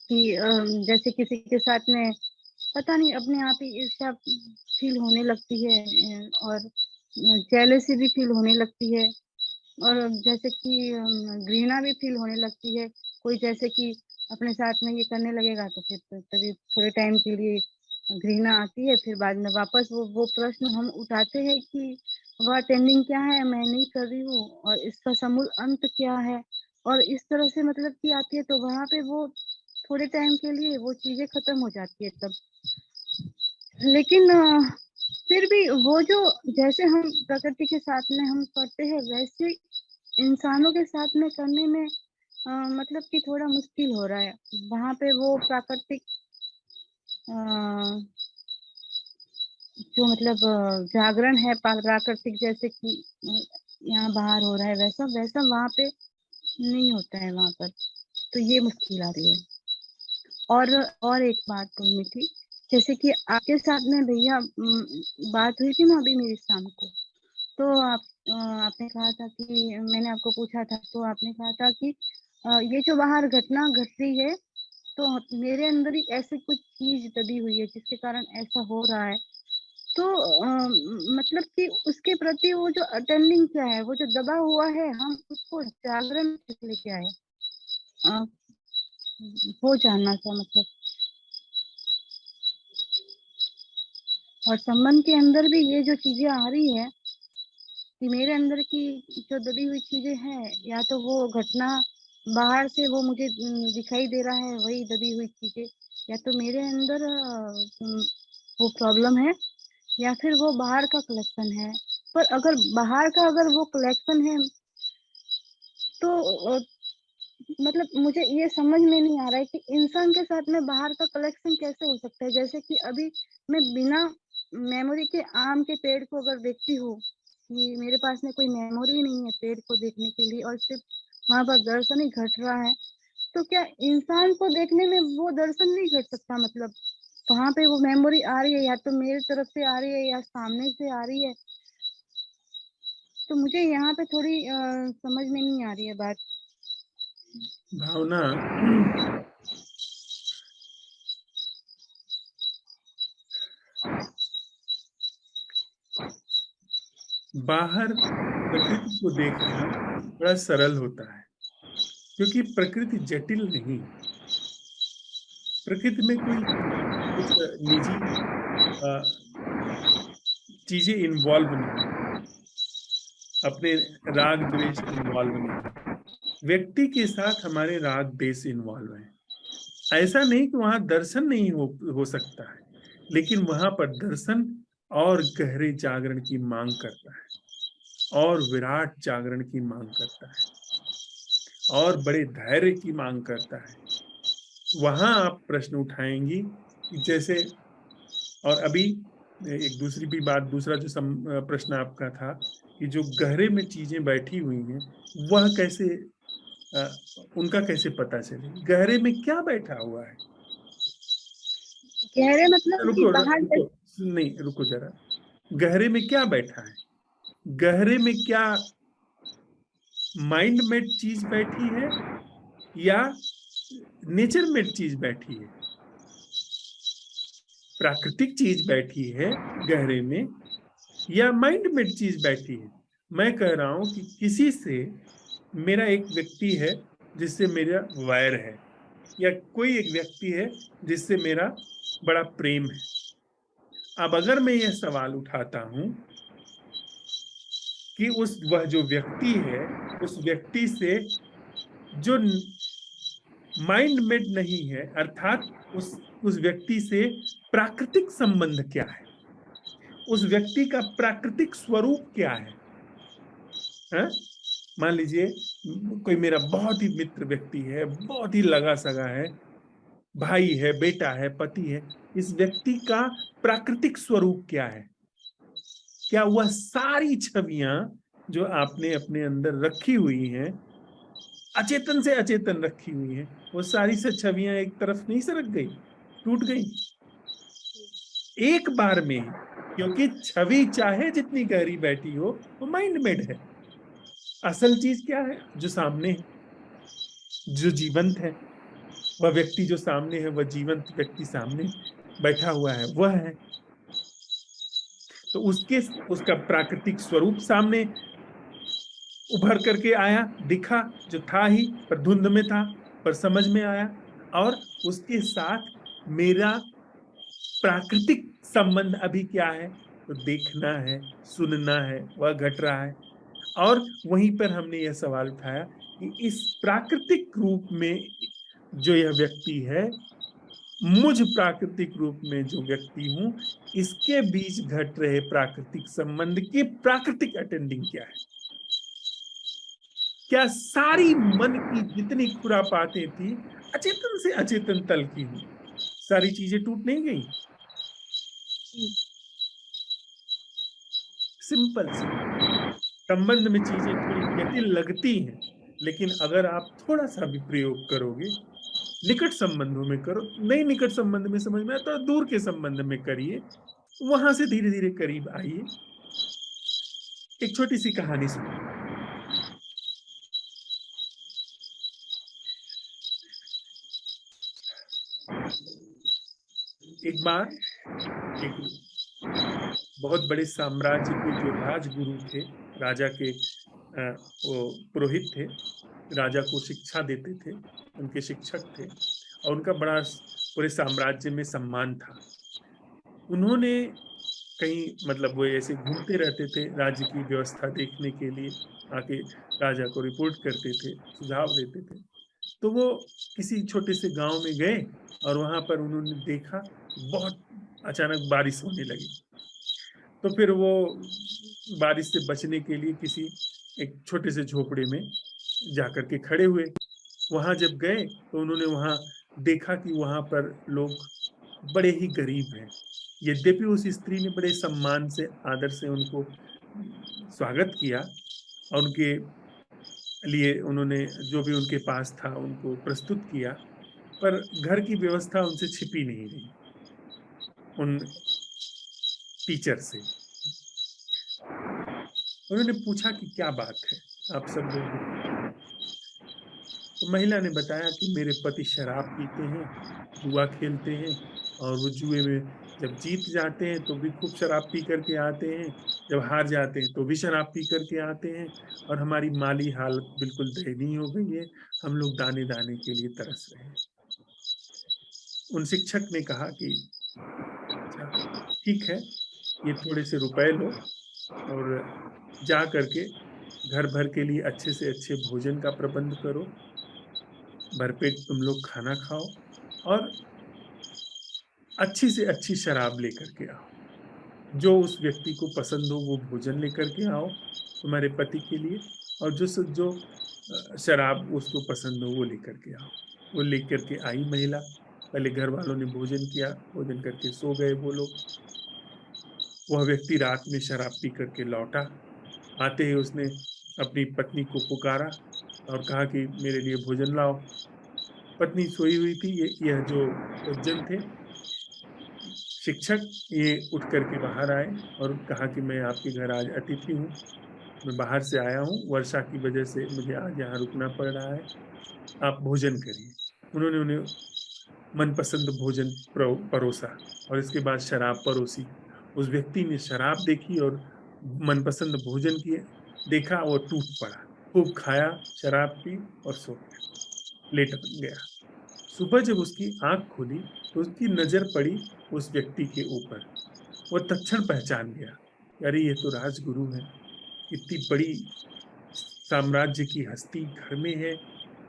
कि जैसे किसी के साथ में पता नहीं अपने आप ही ईर्ष्या फील होने लगती है, और जेलसी भी फील होने लगती है, और जैसे कि घृणा भी फील होने लगती है। कोई जैसे कि अपने साथ में ये करने लगेगा तो फिर तभी थोड़े टाइम के लिए घृणा आती है, फिर बाद में वापस वो प्रश्न हम उठाते हैं कि वह अटेंडिंग क्या है, मैं नहीं कर रही हूँ, और इसका समूल अंत क्या है। और इस तरह से मतलब कि आती है, तो वहां पे वो थोड़े टाइम के लिए वो चीजें खत्म हो जाती है तब। लेकिन फिर भी वो जो जैसे हम प्रकृति के साथ में हम करते हैं, वैसे इंसानों के साथ में करने में मतलब कि थोड़ा मुश्किल हो रहा है। वहां पे वो प्राकृतिक जो मतलब जागरण है प्राकृतिक, जैसे कि यहाँ बाहर हो रहा है, वैसा वैसा वहां पे नहीं होता है वहां पर, तो ये मुश्किल आ रही है। और एक बात बोलनी थी, जैसे कि आपके साथ में भैया बात हुई थी ना अभी मेरी शाम को, तो आपने कहा था कि मैंने आपको पूछा था, तो आपने कहा था कि ये जो बाहर घटना घट रही है, तो मेरे अंदर ही ऐसी कुछ चीज़ दबी हुई है जिसके कारण ऐसा हो रहा है। तो मतलब कि उसके प्रति वो जो अटेंडिंग क्या है, वो जो दबा हुआ है, हम उसको जागरण कैसे लेके आए? अ, वो जानना था मतलब। और संबंध के अंदर भी ये जो चीज़ें आ रही है कि मेरे अंदर की जो दबी हुई चीज़ें हैं, या तो वो घटना बाहर से वो मुझे दिखाई दे रहा है, वही दबी हुई चीज़ें, या तो मेरे अंदर वो प्रॉब्लम है, या फिर वो बाहर का कलेक्शन है। पर अगर बाहर का अगर वो कलेक्शन है, तो मतलब मुझे ये समझ में नहीं आ रहा है कि इंसान के साथ में बाहर का कलेक्शन कैसे हो सकता है? जैसे कि अभी मैं बिना मेमोरी के आम के पेड़ को अगर देखती हूँ, कि मेरे पास में कोई मेमोरी नहीं है पेड़ को देखने के लिए, और सिर्फ वहाँ पर दर्शन ही घट रहा है, तो क्या इंसान को देखने में वो दर्शन नहीं घट सकता? मतलब वहाँ पे वो मेमोरी आ रही है, या तो मेरी तरफ से आ रही है या सामने से आ रही है। तो मुझे यहाँ पे थोड़ी समझ में नहीं आ रही है बात। भावना, बाहर प्रकृति को देखना बड़ा सरल होता है, क्योंकि प्रकृति जटिल नहीं। प्रकृति में कोई कुछ निजी चीजें इन्वॉल्व नहीं, अपने राग द्वेष इन्वॉल्व नहीं, व्यक्ति के साथ हमारे राग द्वेष इन्वॉल्व है। ऐसा नहीं कि वहां दर्शन नहीं हो सकता है, लेकिन वहां पर दर्शन और गहरे जागरण की मांग करता है, और विराट जागरण की मांग करता है, और बड़े धैर्य की मांग करता है। वहां आप प्रश्न उठाएंगी कि जैसे, और अभी एक दूसरी भी बात, दूसरा जो प्रश्न आपका था कि जो गहरे में चीजें बैठी हुई हैं, वह कैसे उनका कैसे पता चले? गहरे में क्या बैठा हुआ है? गहरे मतलब कि रुको बाहर रुको, नहीं रुको जरा। गहरे में क्या बैठा है? गहरे में क्या माइंड मेड चीज बैठी है, या नेचर मेड चीज बैठी है? प्राकृतिक चीज बैठी है गहरे में, या माइंड मेड चीज बैठी है? मैं कह रहा हूं कि किसी से मेरा एक व्यक्ति है जिससे मेरा वैर है, या कोई एक व्यक्ति है जिससे मेरा बड़ा प्रेम है। अब अगर मैं यह सवाल उठाता हूं कि वह जो व्यक्ति है, उस व्यक्ति से जो माइंड मेड नहीं है, अर्थात उस व्यक्ति से प्राकृतिक संबंध क्या है, उस व्यक्ति का प्राकृतिक स्वरूप क्या है? मान लीजिए कोई मेरा बहुत ही मित्र व्यक्ति है, बहुत ही लगा सगा है, भाई है, बेटा है, पति है। इस व्यक्ति का प्राकृतिक स्वरूप क्या है? क्या वह सारी छवियां जो आपने अपने अंदर रखी हुई हैं, अचेतन से अचेतन रखी हुई हैं, वो सारी से छवियां एक तरफ नहीं सरक गई, टूट गई एक बार में ही? क्योंकि छवि चाहे जितनी गहरी बैठी हो, वो माइंड मेड है। असल चीज क्या है? जो सामने है, जो जीवंत है, वह व्यक्ति जो सामने है, वह जीवंत व्यक्ति सामने बैठा हुआ है, वह है। तो उसका प्राकृतिक स्वरूप सामने उभर करके आया, दिखा, जो था ही, पर धुंध में था, पर समझ में आया। और उसके साथ मेरा प्राकृतिक संबंध अभी क्या है? तो देखना है, सुनना है, वह घट रहा है। और वहीं पर हमने यह सवाल उठाया कि इस प्राकृतिक रूप में जो यह व्यक्ति है, मुझ प्राकृतिक रूप में जो व्यक्ति हूं, इसके बीच घट रहे प्राकृतिक संबंध की प्राकृतिक अटेंडिंग क्या है? क्या सारी मन की जितनी खुरापातें थी, अचेतन से अचेतन तल की हुई, सारी चीजें टूट नहीं गई? सिंपल सी संबंध में चीजें थोड़ी जटिल लगती हैं, लेकिन अगर आप थोड़ा सा भी प्रयोग करोगे निकट संबंधों में करो, नहीं निकट संबंध में समझ में आता तो दूर के संबंध में करिए, वहां से धीरे धीरे करीब आइए। एक छोटी सी कहानी सुनिए। एक बार एक बहुत बड़े साम्राज्य के जो राजगुरु थे, राजा के वो पुरोहित थे, राजा को शिक्षा देते थे, उनके शिक्षक थे, और उनका बड़ा पूरे साम्राज्य में सम्मान था। उन्होंने कहीं मतलब वो ऐसे घूमते रहते थे, राज्य की व्यवस्था देखने के लिए आके राजा को रिपोर्ट करते थे, सुझाव देते थे। तो वो किसी छोटे से गांव में गए और वहां पर उन्होंने देखा बहुत अचानक बारिश होने लगी। तो फिर वो बारिश से बचने के लिए किसी एक छोटे से झोपड़े में जाकर के खड़े हुए। वहां जब गए तो उन्होंने वहां देखा कि वहां पर लोग बड़े ही गरीब हैं। यद्यपि उस स्त्री ने बड़े सम्मान से, आदर से उनको स्वागत किया और उनके लिए उन्होंने जो भी उनके पास था उनको प्रस्तुत किया, पर घर की व्यवस्था उनसे छिपी नहीं रही, उन टीचर से। उन्होंने पूछा कि क्या बात है, आप सब लोग। तो महिला ने बताया कि मेरे पति शराब पीते हैं, जुआ खेलते हैं, और वो जुए में जब जीत जाते हैं तो भी खूब शराब पी करके आते हैं, जब हार जाते हैं तो भी शराब पी करके आते हैं, और हमारी माली हालत बिल्कुल दयनीय हो गई है, हम लोग दाने दाने के लिए तरस रहे हैं। उन शिक्षक ने कहा कि अच्छा ठीक है, ये थोड़े से रुपए लो और जा करके घर भर के लिए अच्छे से अच्छे भोजन का प्रबंध करो, भरपेट तुम लोग खाना खाओ और अच्छी से अच्छी शराब लेकर के आओ। जो उस व्यक्ति को पसंद हो वो भोजन लेकर के आओ तुम्हारे पति के लिए, और जो शराब उसको पसंद हो वो लेकर के आओ। वो लेकर के आई महिला। पहले घर वालों ने भोजन किया, भोजन करके सो गए वो लोग। वह व्यक्ति रात में शराब पी करके लौटा। आते ही उसने अपनी पत्नी को पुकारा और कहा कि मेरे लिए भोजन लाओ। पत्नी सोई हुई थी। यह जो सज्जन थे शिक्षक, ये उठ करके बाहर आए और कहा कि मैं आपके घर आज अतिथि हूँ, मैं बाहर से आया हूँ, वर्षा की वजह से मुझे आज यहाँ रुकना पड़ रहा है, आप भोजन करिए। उन्होंने उन्हें मनपसंद भोजन परोसा और इसके बाद शराब परोसी। उस व्यक्ति ने शराब देखी और मनपसंद भोजन किए, देखा, वो टूट पड़ा, खूब खाया, शराब पी और सो गया, लेट गया। सुबह जब उसकी आंख खुली तो उसकी नजर पड़ी उस व्यक्ति के ऊपर। वो तत्क्षण पहचान गया, अरे ये तो राजगुरु है, इतनी बड़ी साम्राज्य की हस्ती घर में है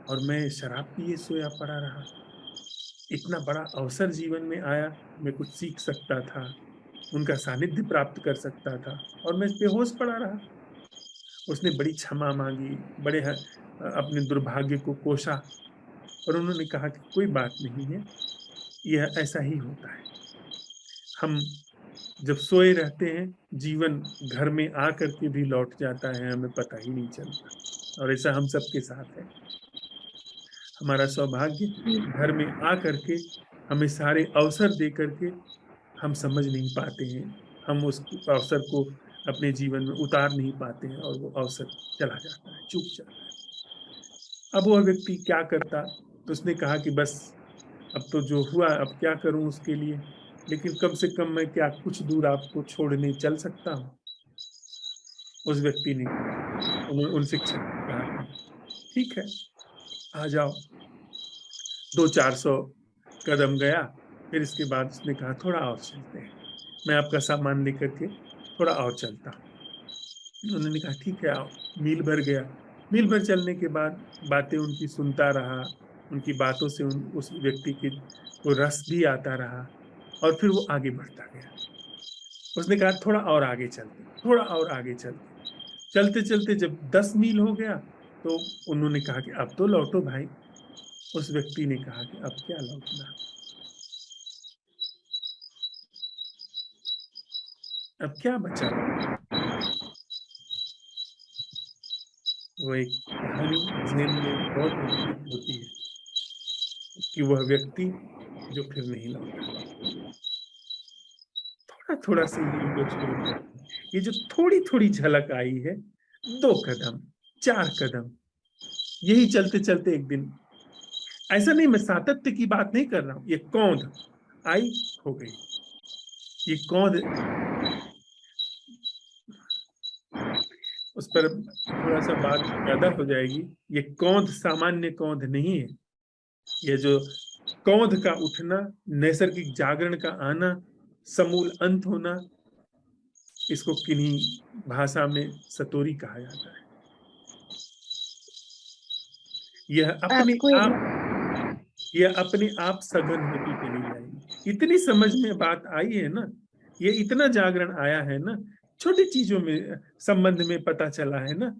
और मैं शराब पिए सोया पड़ा रहा। इतना बड़ा अवसर जीवन में आया, मैं कुछ सीख सकता था, उनका सानिध्य प्राप्त कर सकता था, और मैं बेहोश पड़ा रहा। उसने बड़ी क्षमा मांगी, बड़े अपने दुर्भाग्य को कोसा, और उन्होंने कहा कि कोई बात नहीं है, यह ऐसा ही होता है। हम जब सोए रहते हैं, जीवन घर में आकर के भी लौट जाता है, हमें पता ही नहीं चलता, और ऐसा हम सबके साथ है। हमारा सौभाग्य घर में आकर के हमें सारे अवसर दे करके हम समझ नहीं पाते हैं, हम उस अवसर को अपने जीवन में उतार नहीं पाते हैं, और वो अवसर चला जाता है, चूक जाता है। अब वह व्यक्ति क्या करता, तो उसने कहा कि बस अब तो जो हुआ, अब क्या करूं उसके लिए, लेकिन कम से कम मैं क्या कुछ दूर आपको छोड़ने चल सकता हूं। उस व्यक्ति ने उन शिक्षक ने कहा ठीक है, आ जाओ। 200-400 कदम गया, फिर इसके बाद उसने कहा थोड़ा और चलते हैं, मैं आपका सामान लेकर के थोड़ा और चलता हूँ। उन्होंने कहा ठीक है आओ। मील भर गया। मील भर चलने के बाद बातें उनकी सुनता रहा, उनकी बातों से उस व्यक्ति की वो रस भी आता रहा, और फिर वो आगे बढ़ता गया। उसने कहा थोड़ा और आगे चलते, थोड़ा और आगे चलते। चलते चलते जब 10 मील हो गया तो उन्होंने कहा कि अब तो लौटो भाई। उस व्यक्ति ने कहा कि अब क्या लौटना, अब क्या बचा। वो एक कहानी ज़हन में बहुत प्रचलित होती है कि वह व्यक्ति जो फिर नहीं लौटा। थोड़ा थोड़ा सा ये ईगो शुरू कर, ये जो थोड़ी थोड़ी झलक आई है, 2 कदम 4 कदम, यही चलते चलते एक दिन, ऐसा नहीं मैं सातत्य की बात नहीं कर रहा हूं, ये कौंध आई हो गई, ये कौंध, उस पर थोड़ा सा बात ज्यादा हो जाएगी। ये कौंध सामान्य कौंध नहीं है, ये जो कौंध का उठना, नैसर्गिक जागरण का आना, समूल अंत होना, इसको किन्हीं भाषा में सतोरी कहा जाता है। यह अपने आपको एक आप, यह अपने आप सघन होती चली जाएगी। इतनी समझ में बात आई है ना, ये इतना जागरण आया है ना, छोटी चीजों में संबंध में पता चला है ना,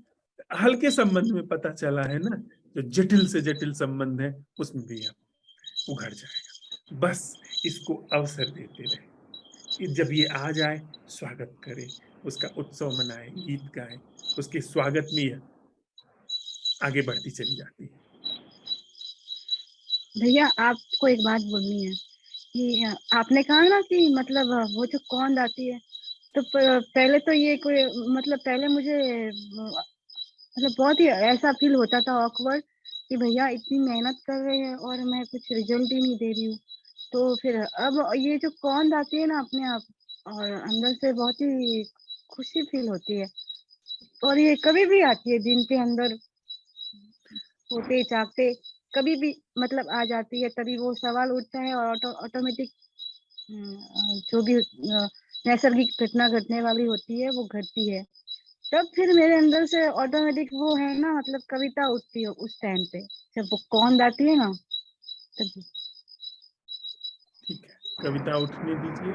हल्के संबंध में पता चला है ना, जो जटिल से जटिल संबंध है उसमें भी अब उघड़ जाएगा। बस इसको अवसर देते रहे, जब ये आ जाए स्वागत करें, उसका उत्सव मनाएं, गीत गाएं, उसके स्वागत में यह आगे बढ़ती चली जाती है। भैया आपको एक बात बोलनी है कि आपने कहा ना कि मतलब वो जो कौंध आती है, तो पहले तो ये कोई मतलब पहले मुझे मतलब बहुत ही ऐसा फील होता था ऑकवर्ड कि भैया इतनी मेहनत कर रहे हैं और मैं कुछ रिजल्ट ही नहीं दे रही हूँ। तो फिर अब ये जो कौंध आती है ना अपने आप, और अंदर से बहुत ही खुशी फील होती है, और ये कभी भी आती है दिन के अंदर सोते जागते कभी भी मतलब आ जाती है, तभी वो सवाल उठता है और ऑटोमेटिक जो भी नैसर्गिक घटना घटने वाली होती है वो घटती है। तब फिर मेरे अंदर से ऑटोमेटिक वो है ना मतलब कविता उठती है उस टाइम पे, जब वो कौंध आती है ना तभी। ठीक है, कविता उठने दीजिए,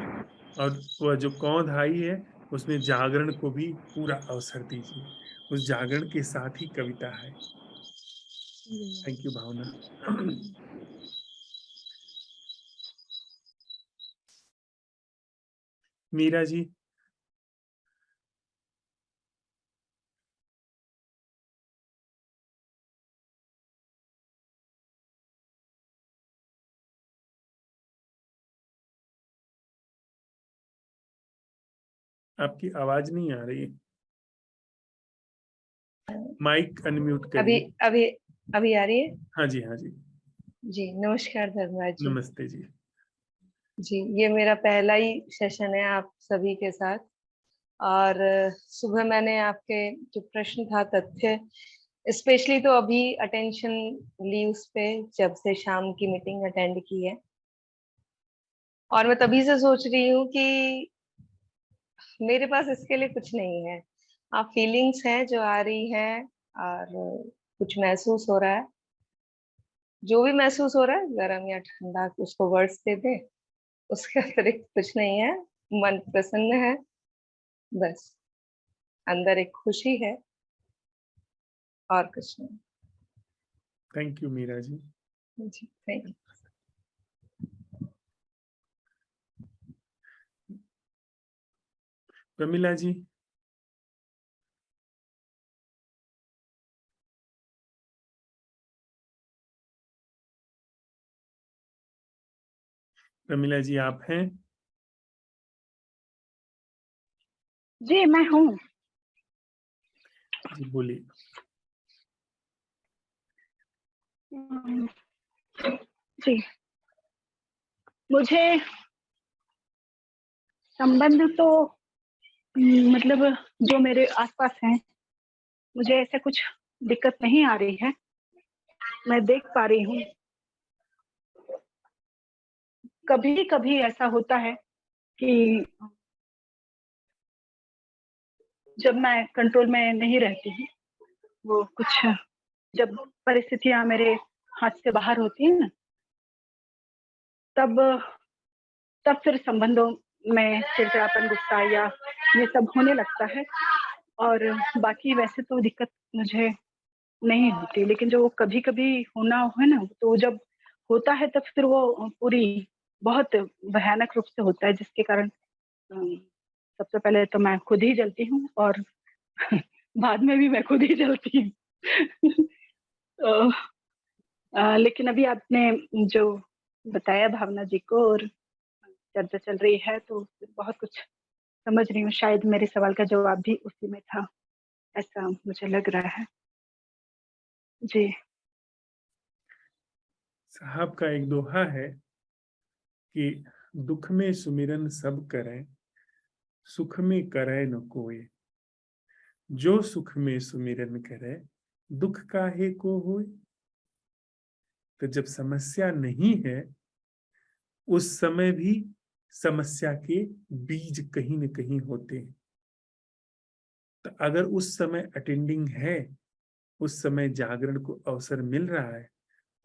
और वह जो कौंध आई है उसमें जागरण को भी पूरा अवसर दीजिए, उस जागरण के साथ ही कविता है। थैंक यू भावना। मीरा जी। आपकी आवाज नहीं आ रही, माइक अनम्यूट अभी करिए। अभी अभी आ रही है? हाँ जी, हाँ जी, जी नमस्कार धर्मराज जी। नमस्ते जी। जी ये मेरा पहला ही सेशन है आप सभी के साथ, और सुबह मैंने आपके जो प्रश्न था तथ्य स्पेशली तो अभी अटेंशन ली उस पे जब से शाम की मीटिंग अटेंड की है, और मैं तभी से सोच रही हूँ कि मेरे पास इसके लिए कुछ नहीं है। आप फीलिंग्स हैं जो आ रही हैं और कुछ महसूस हो रहा है, जो भी महसूस हो रहा है गर्म या ठंडा उसको वर्ड्स दे दे, उसके अतिरिक्त कुछ नहीं है। मन प्रसन्न है, बस अंदर एक खुशी है और कुछ नहीं। Thank you Meera ji. जी थैंक यू। प्रमिला जी। प्रमिला जी आप हैं? जी मैं हूँ। जी बोलिए। जी मुझे संबंध तो मतलब जो मेरे आसपास हैं, मुझे ऐसे कुछ दिक्कत नहीं आ रही है। मैं देख पा रही हूँ कभी कभी ऐसा होता है कि जब मैं कंट्रोल में नहीं रहती हूँ, वो कुछ जब परिस्थितियां मेरे हाथ से बाहर होती है ना, तब तब फिर संबंधों में चिड़चिड़ापन, गुस्सा या ये सब होने लगता है। और बाकी वैसे तो दिक्कत मुझे नहीं होती, लेकिन जो कभी कभी होना है ना, तो जब होता है तब फिर वो पूरी बहुत भयानक रूप से होता है, जिसके कारण सबसे पहले तो मैं खुद ही जलती हूँ और बाद में भी मैं खुद ही जलती हूँ। तो लेकिन अभी आपने जो बताया भावना जी को और चर्चा चल रही है तो बहुत कुछ समझ रही हूँ। शायद मेरे सवाल का जवाब भी उसी में था, ऐसा मुझे लग रहा है। जी। साहब का एक दोहा है कि दुख में सुमिरन सब करें, सुख में करे न कोई। जो सुख में सुमिरन करे, दुख काहे को होए। तो जब समस्या नहीं है, उस समय भी समस्या के बीज कहीं न कहीं होते हैं। तो अगर उस समय अटेंडिंग है, उस समय जागरण को अवसर मिल रहा है,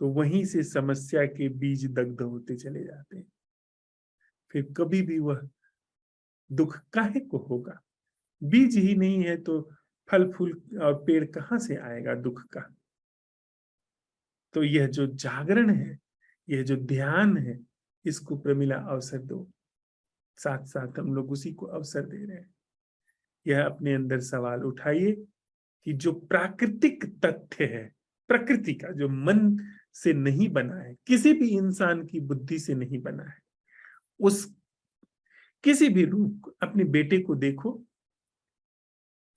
तो वहीं से समस्या के बीज दग्ध होते चले जाते हैं। फिर कभी भी वह दुख काहे को होगा। बीज ही नहीं है तो फल फूल और पेड़ कहाँ से आएगा दुख का। तो यह जो जागरण है, यह जो ध्यान है, इसको प्रमिला अवसर दो। साथ साथ हम लोग उसी को अवसर दे रहे हैं। यह अपने अंदर सवाल उठाइए कि जो प्राकृतिक तथ्य है, प्रकृति का, जो मन से नहीं बना है, किसी भी इंसान की बुद्धि से नहीं बना है, उस किसी भी रूप को, अपने बेटे को देखो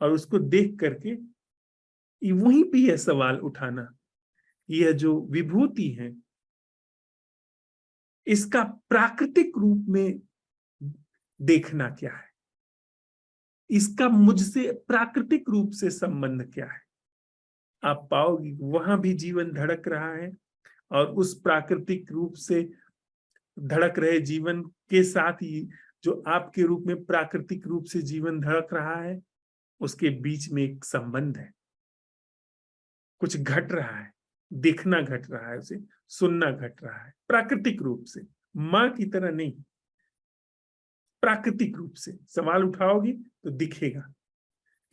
और उसको देख करके वहीं भी यह सवाल उठाना, यह जो विभूति है, इसका प्राकृतिक रूप में देखना क्या है, इसका मुझसे प्राकृतिक रूप से संबंध क्या है। आप पाओगे वहां भी जीवन धड़क रहा है और उस प्राकृतिक रूप से धड़क रहे जीवन के साथ ही जो आपके रूप में प्राकृतिक रूप से जीवन धड़क रहा है, उसके बीच में एक संबंध है। कुछ घट रहा है, देखना घट रहा है, उसे सुनना घट रहा है प्राकृतिक रूप से, मां की तरह नहीं, प्राकृतिक रूप से। सवाल उठाओगी तो दिखेगा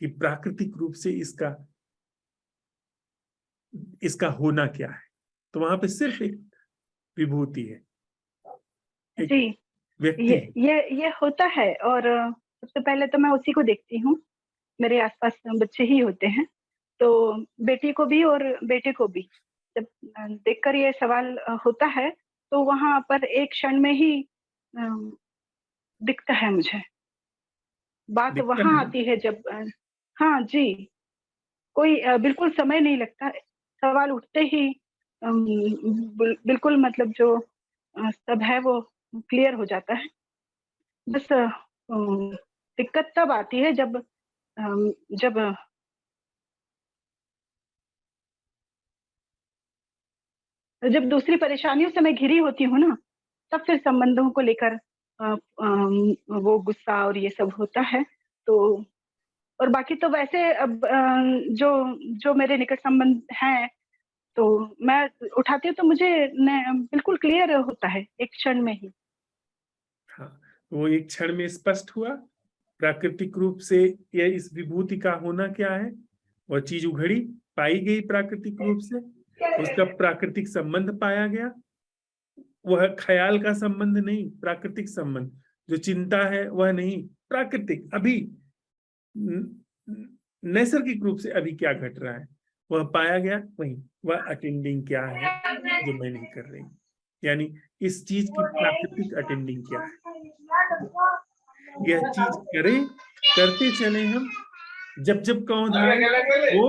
कि प्राकृतिक रूप से इसका होना क्या है। तो वहां पे सिर्फ एक विभूति है, एक जी, व्यक्ति है। ये होता है। और सबसे पहले तो मैं उसी को देखती हूँ, मेरे आसपास बच्चे ही होते हैं, तो बेटी को भी और बेटे को भी जब देखकर ये सवाल होता है तो वहां पर एक क्षण में ही दिखता है मुझे। बात दिखता वहां है। आती है जब हाँ जी, कोई बिल्कुल समय नहीं लगता, सवाल उठते ही बिल्कुल मतलब जो सब है वो क्लियर हो जाता है। बस दिक्कत तब आती है जब जब जब दूसरी परेशानियों से मैं घिरी होती हूँ ना, तब फिर संबंधों को लेकर वो गुस्सा और ये सब होता है। तो और बाकी तो वैसे अब जो जो मेरे निकट संबंध हैं तो मैं उठाती हूँ तो मुझे बिल्कुल क्लियर होता है एक क्षण में ही। हाँ, वो एक क्षण में स्पष्ट हुआ। प्राकृतिक रूप से यह इस विभूति का होना क्या है, वह चीज उघड़ी, पाई गई प्राकृतिक रूप से, उसका प्राकृतिक संबंध पाया गया। वह ख्याल का संबंध नहीं, प्राकृतिक संबंध। जो चिंता है वह नहीं, प्राकृतिक, अभी नैसर्गिक रूप से अभी क्या घट रहा है वह पाया गया। वही वह अटेंडिंग क्या है जो मैं नहीं कर रही, यानी इस चीज की प्राकृतिक अटेंडिंग क्या है। यह चीज करें, करते चले हम, जब जब कौन आए वो,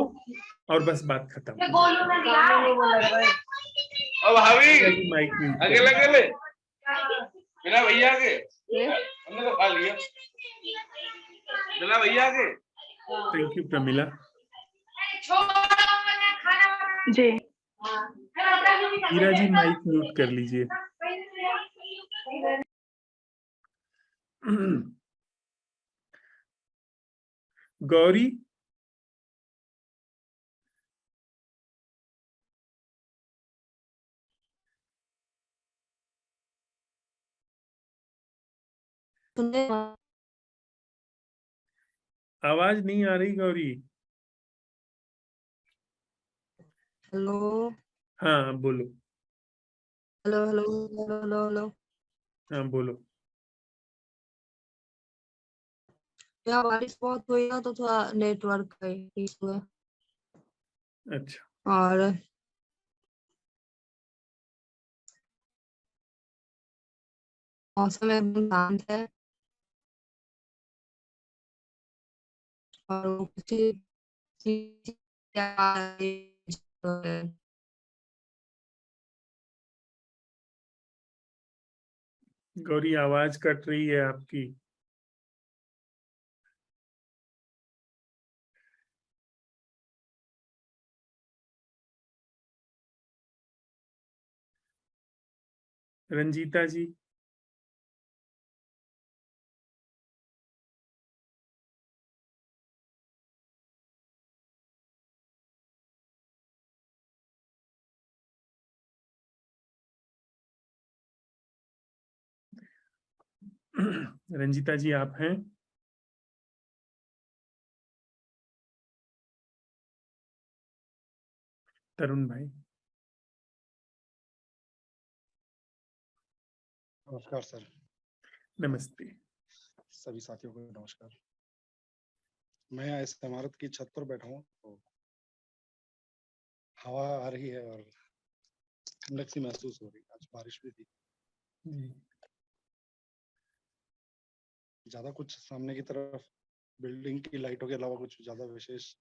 और बस बात खत्म। अब माइक म्यूट अकेले अकेले बिना भैया के हमने तो खा लिया बिना भैया के। Thank you Pramila ji. Heera ji, mike mute कर लीजिए। गौरी, आवाज नहीं आ रही गौरी। हेलो हाँ बोलो। Hello hello hello hello hello. हाँ बोलो। यहाँ बारिश बहुत हुई ना तो थोड़ा नेटवर्क का इशू है। अच्छा, और मौसम एकदम शांत है और वो किसी चीज गौरी, आवाज कट रही है आपकी। रंजीता जी, रंजीता जी आप हैं? तरुण भाई, नमस्कार सर। नमस्ते। सभी साथियों को नमस्कार। मैं यहाँ इस इमारत की छत पर बैठा हूँ, तो हवा आ रही है और ठंडक सी महसूस हो रही है। आज बारिश भी थी। जी, ज्यादा कुछ सामने की तरफ बिल्डिंग की लाइटों के अलावा कुछ ज्यादा विशेष,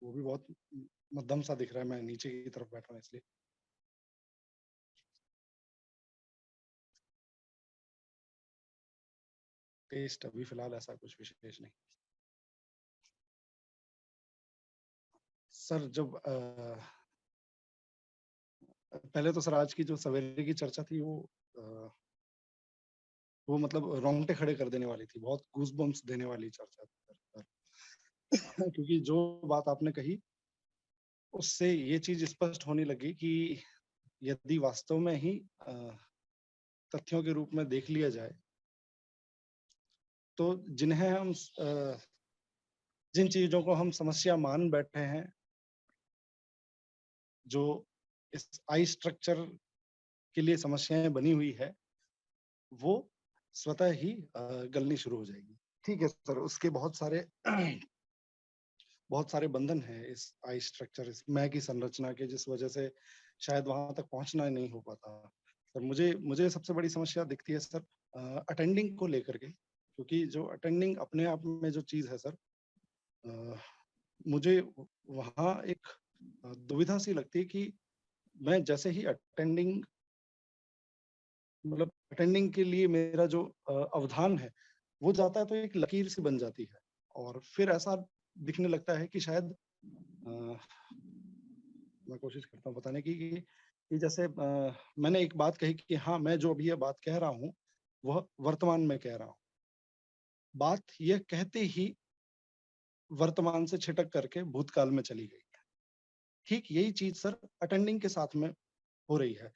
वो भी बहुत मध्यम सा दिख रहा है। मैं नीचे की तरफ बैठा हूँ इसलिए। टेस्ट अभी फिलहाल ऐसा कुछ विशेष नहीं। सर जब पहले तो सर आज की जो सवेरे की चर्चा थी वो मतलब रोंगटे खड़े कर देने वाली थी। बहुत गूज़बम्प्स देने वाली चर्चा थी सर। क्योंकि जो बात आपने कही उससे ये चीज स्पष्ट होने लगी कि यदि वास्तव में ही तथ्यों के रूप में देख लिया जाए तो जिन्हें हम जिन चीजों को हम समस्या मान बैठे हैं, जो इस आई स्ट्रक्चर के लिए समस्याएं बनी हुई है, वो स्वतः ही गलनी शुरू हो जाएगी। ठीक है सर, उसके बहुत सारे बंधन हैं इस आई स्ट्रक्चर, इस मैं की संरचना के, जिस वजह से शायद वहां तक पहुंचना नहीं हो पाता। सर मुझे सबसे बड़ी समस्या दिखती है सर अटेंडिंग को लेकर के, क्योंकि जो अटेंडिंग अपने आप में जो चीज है सर, मुझे वहाँ एक दुविधा सी लगती है कि मैं जैसे ही अटेंडिंग के लिए मेरा जो अवधान है वो जाता है तो एक लकीर सी बन जाती है, और फिर ऐसा दिखने लगता है कि शायद मैं कोशिश करता हूँ बताने की कि जैसे मैंने एक बात कही कि हाँ, मैं जो अभी ये बात कह रहा हूँ वह वर्तमान में कह रहा हूँ। बात यह कहते ही वर्तमान से छिटक करके भूतकाल में चली गई है। ठीक यही चीज सर अटेंडिंग के साथ में हो रही है।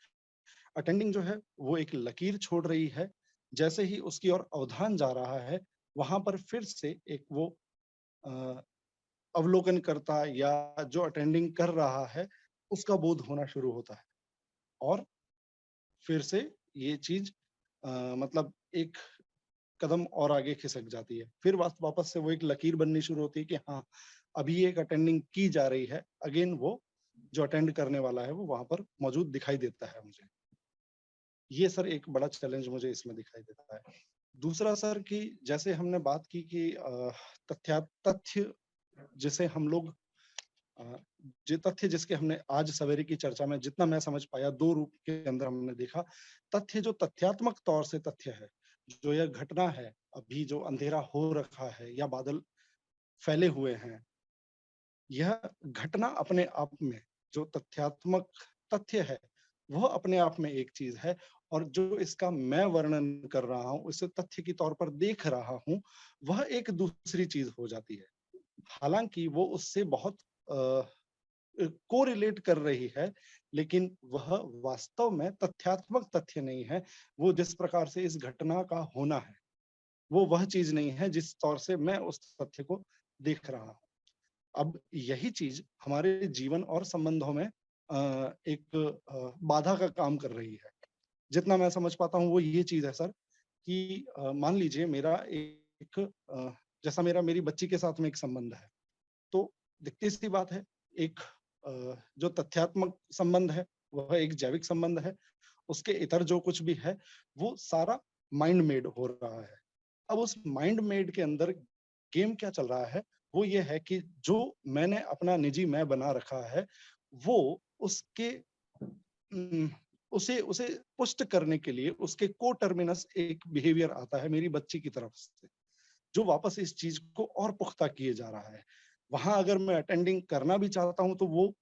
अटेंडिंग जो है वो एक लकीर छोड़ रही है, जैसे ही उसकी ओर अवधान जा रहा है वहां पर फिर से एक वो अवलोकन करता या जो अटेंडिंग कर रहा है उसका बोध होना शुरू होता है, और फिर से ये चीज मतलब एक कदम और आगे खिसक जाती है। फिर वापस से वो एक लकीर बननी शुरू होती है कि हाँ, अभी एक अटेंडिंग की जा रही है। अगेन वो जो अटेंड करने वाला है वो वहां पर मौजूद दिखाई देता है मुझे। ये सर एक बड़ा चैलेंज मुझे इसमें दिखाई देता है। दूसरा सर कि जैसे हमने बात की कि तथ्य जिसे हम लोग जो तथ्य जिसके हमने आज सवेरे की चर्चा में जितना मैं समझ पाया 2 रूप के अंदर हमने देखा। तथ्य जो तथ्यात्मक तौर से तथ्य है, जो यह घटना है, अभी जो अंधेरा हो रखा है या बादल फैले हुए हैं, यह घटना अपने आप में जो तथ्यात्मक तथ्य है वह अपने आप में एक चीज है, और जो इसका मैं वर्णन कर रहा हूँ, इसे तथ्य के तौर पर देख रहा हूँ, वह एक दूसरी चीज हो जाती है। हालांकि वो उससे बहुत कोरिलेट कर रही है, लेकिन वह वास्तव में तथ्यात्मक तथ्य नहीं है। वो जिस प्रकार से इस घटना का होना है वो वह चीज नहीं है जिस तौर से मैं उस तथ्य को देख रहा हूँ। अब यही चीज हमारे जीवन और संबंधों में एक बाधा का काम कर रही है। जितना मैं समझ पाता हूँ वो ये चीज है सर कि मान लीजिए मेरा एक जैसा मेरी बच्ची के साथ में एक संबंध है, तो दिखती सी बात है एक जो तथ्यात्मक संबंध है वह एक जैविक संबंध है, उसके इतर जो कुछ भी है वो सारा माइंड मेड हो रहा है। अब उस माइंड मेड के अंदर गेम क्या चल रहा है, वो ये है कि जो मैंने अपना निजी मैं बना रखा है वो उसके उसे उसे पुष्ट करने के लिए उसके को टर्मिनस एक बिहेवियर आता है मेरी बच्ची की तरफ से, जो वापस इस चीज को और पुख्ता किए जा रहा है। वहां अगर मैं अटेंडिंग करना भी चाहता हूं तो वो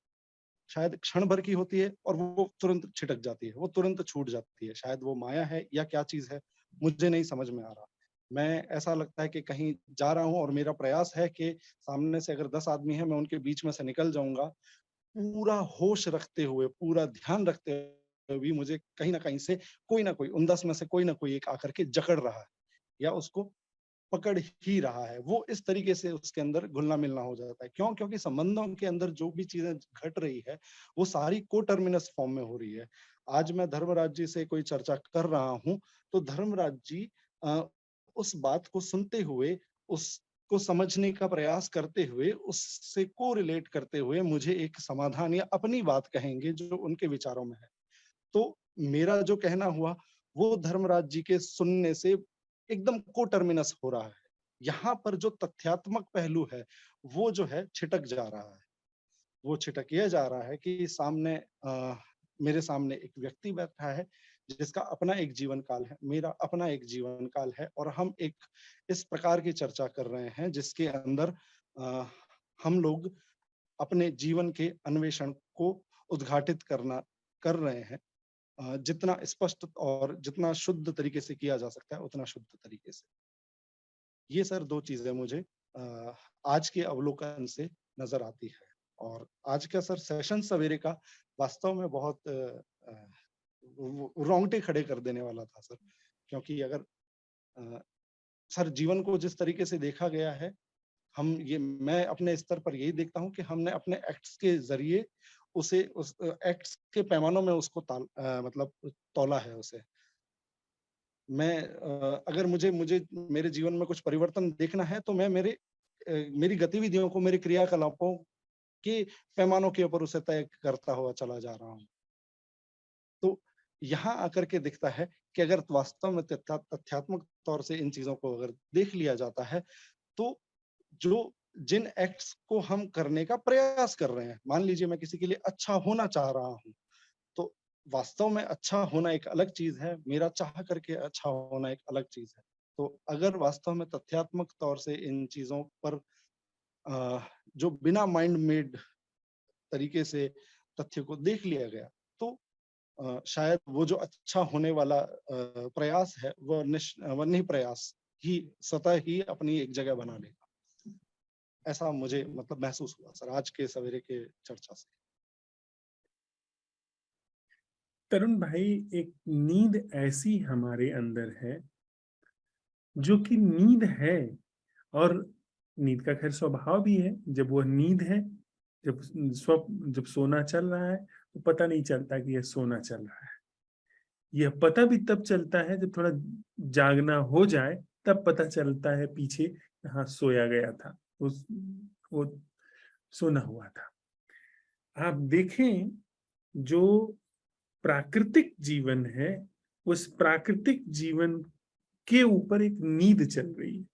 शायद क्षण भर की होती है और वो तुरंत छिटक जाती है, वो तुरंत छूट जाती है। शायद वो माया है या क्या चीज है, मुझे नहीं समझ में आ रहा। मैं ऐसा लगता है कि कहीं जा रहा हूँ और मेरा प्रयास है कि सामने से अगर 10 आदमी है मैं उनके बीच में से निकल जाऊंगा, पूरा होश रखते हुए, पूरा ध्यान रखते हुए भी मुझे कहीं ना कहीं से कोई ना कोई उन 10 में से कोई ना कोई एक आकर के जकड़ रहा है या उसको पकड़ ही रहा है। वो इस तरीके से उसके अंदर घुलना मिलना हो जाता है। क्यों? क्योंकि संबंधों के अंदर जो भी चीजें घट रही है वो सारी को टर्मिनस फॉर्म में हो रही है। आज मैं धर्मराज जी से कोई चर्चा कर रहा हूँ तो धर्मराज जी उस बात को सुनते हुए, उसको समझने का प्रयास करते हुए, उससे को रिलेट करते हुए मुझे एक समाधान या अपनी बात कहेंगे जो उनके विचारों में है। तो मेरा जो कहना हुआ वो धर्मराज जी के सुनने से एकदम को टर्मिनस हो रहा है। यहाँ पर जो तथ्यात्मक पहलू है वो जो है छिटक जा रहा है। वो छिटक ये जा रहा है कि सामने मेरे सामने एक व्यक्ति बैठा है जिसका अपना एक जीवन काल है, मेरा अपना एक जीवन काल है और हम एक इस प्रकार की चर्चा कर रहे हैं जिसके अंदर हम लोग अपने जीवन के अन्वेषण को उद्घाटित कर रहे हैं, जितना स्पष्ट और जितना शुद्ध तरीके से किया जा सकता है उतना शुद्ध तरीके से। ये सर 2 चीजें मुझे आज के अवलोकन से नजर आती है। और आज का सर सेशन सवेरे का वास्तव में बहुत रोंगटे खड़े कर देने वाला था सर, क्योंकि अगर सर जीवन को जिस तरीके से देखा गया है, मैं अपने स्तर पर यही देखता हूँ कि हमने अपने एक्ट्स के जरिए उसे उस एक्ट्स के पैमानों में उसको मतलब तौला है उसे। मैं अगर मुझे मेरे जीवन में कुछ परिवर्तन देखना है तो मैं मेरी गतिविधियों को, मेरे क्रियाकलापों के पैमानों के ऊपर उसे तय करता हुआ चला जा रहा हूँ। तो यहाँ आकर के दिखता है कि अगर वास्तव में तथ्यात्मक तौर से इन चीजों को अगर देख लिया जाता है तो जिन एक्ट्स को हम करने का प्रयास कर रहे हैं, मान लीजिए मैं किसी के लिए अच्छा होना चाह रहा हूँ, तो वास्तव में अच्छा होना एक अलग चीज है, मेरा चाह करके अच्छा होना एक अलग चीज है। तो अगर वास्तव में तथ्यात्मक तौर से इन चीजों पर जो बिना माइंड मेड तरीके से तथ्य को देख लिया गया तो शायद वो जो अच्छा होने वाला प्रयास है वह नहीं प्रयास ही स्वतः ही अपनी एक जगह बना लेगा। ऐसा मुझे मतलब महसूस हुआ सर आज के सवेरे के चर्चा से। तरुण भाई, एक नींद ऐसी हमारे अंदर है जो कि नींद है, और नींद का खैर स्वभाव भी है। जब वह नींद है, जब सोना चल रहा है तो पता नहीं चलता कि यह सोना चल रहा है। यह पता भी तब चलता है जब थोड़ा जागना हो जाए, तब पता चलता है पीछे यहाँ सोया गया था, वो सोना हुआ था। आप देखें, जो प्राकृतिक जीवन है उस प्राकृतिक जीवन के ऊपर एक नींद चल रही है,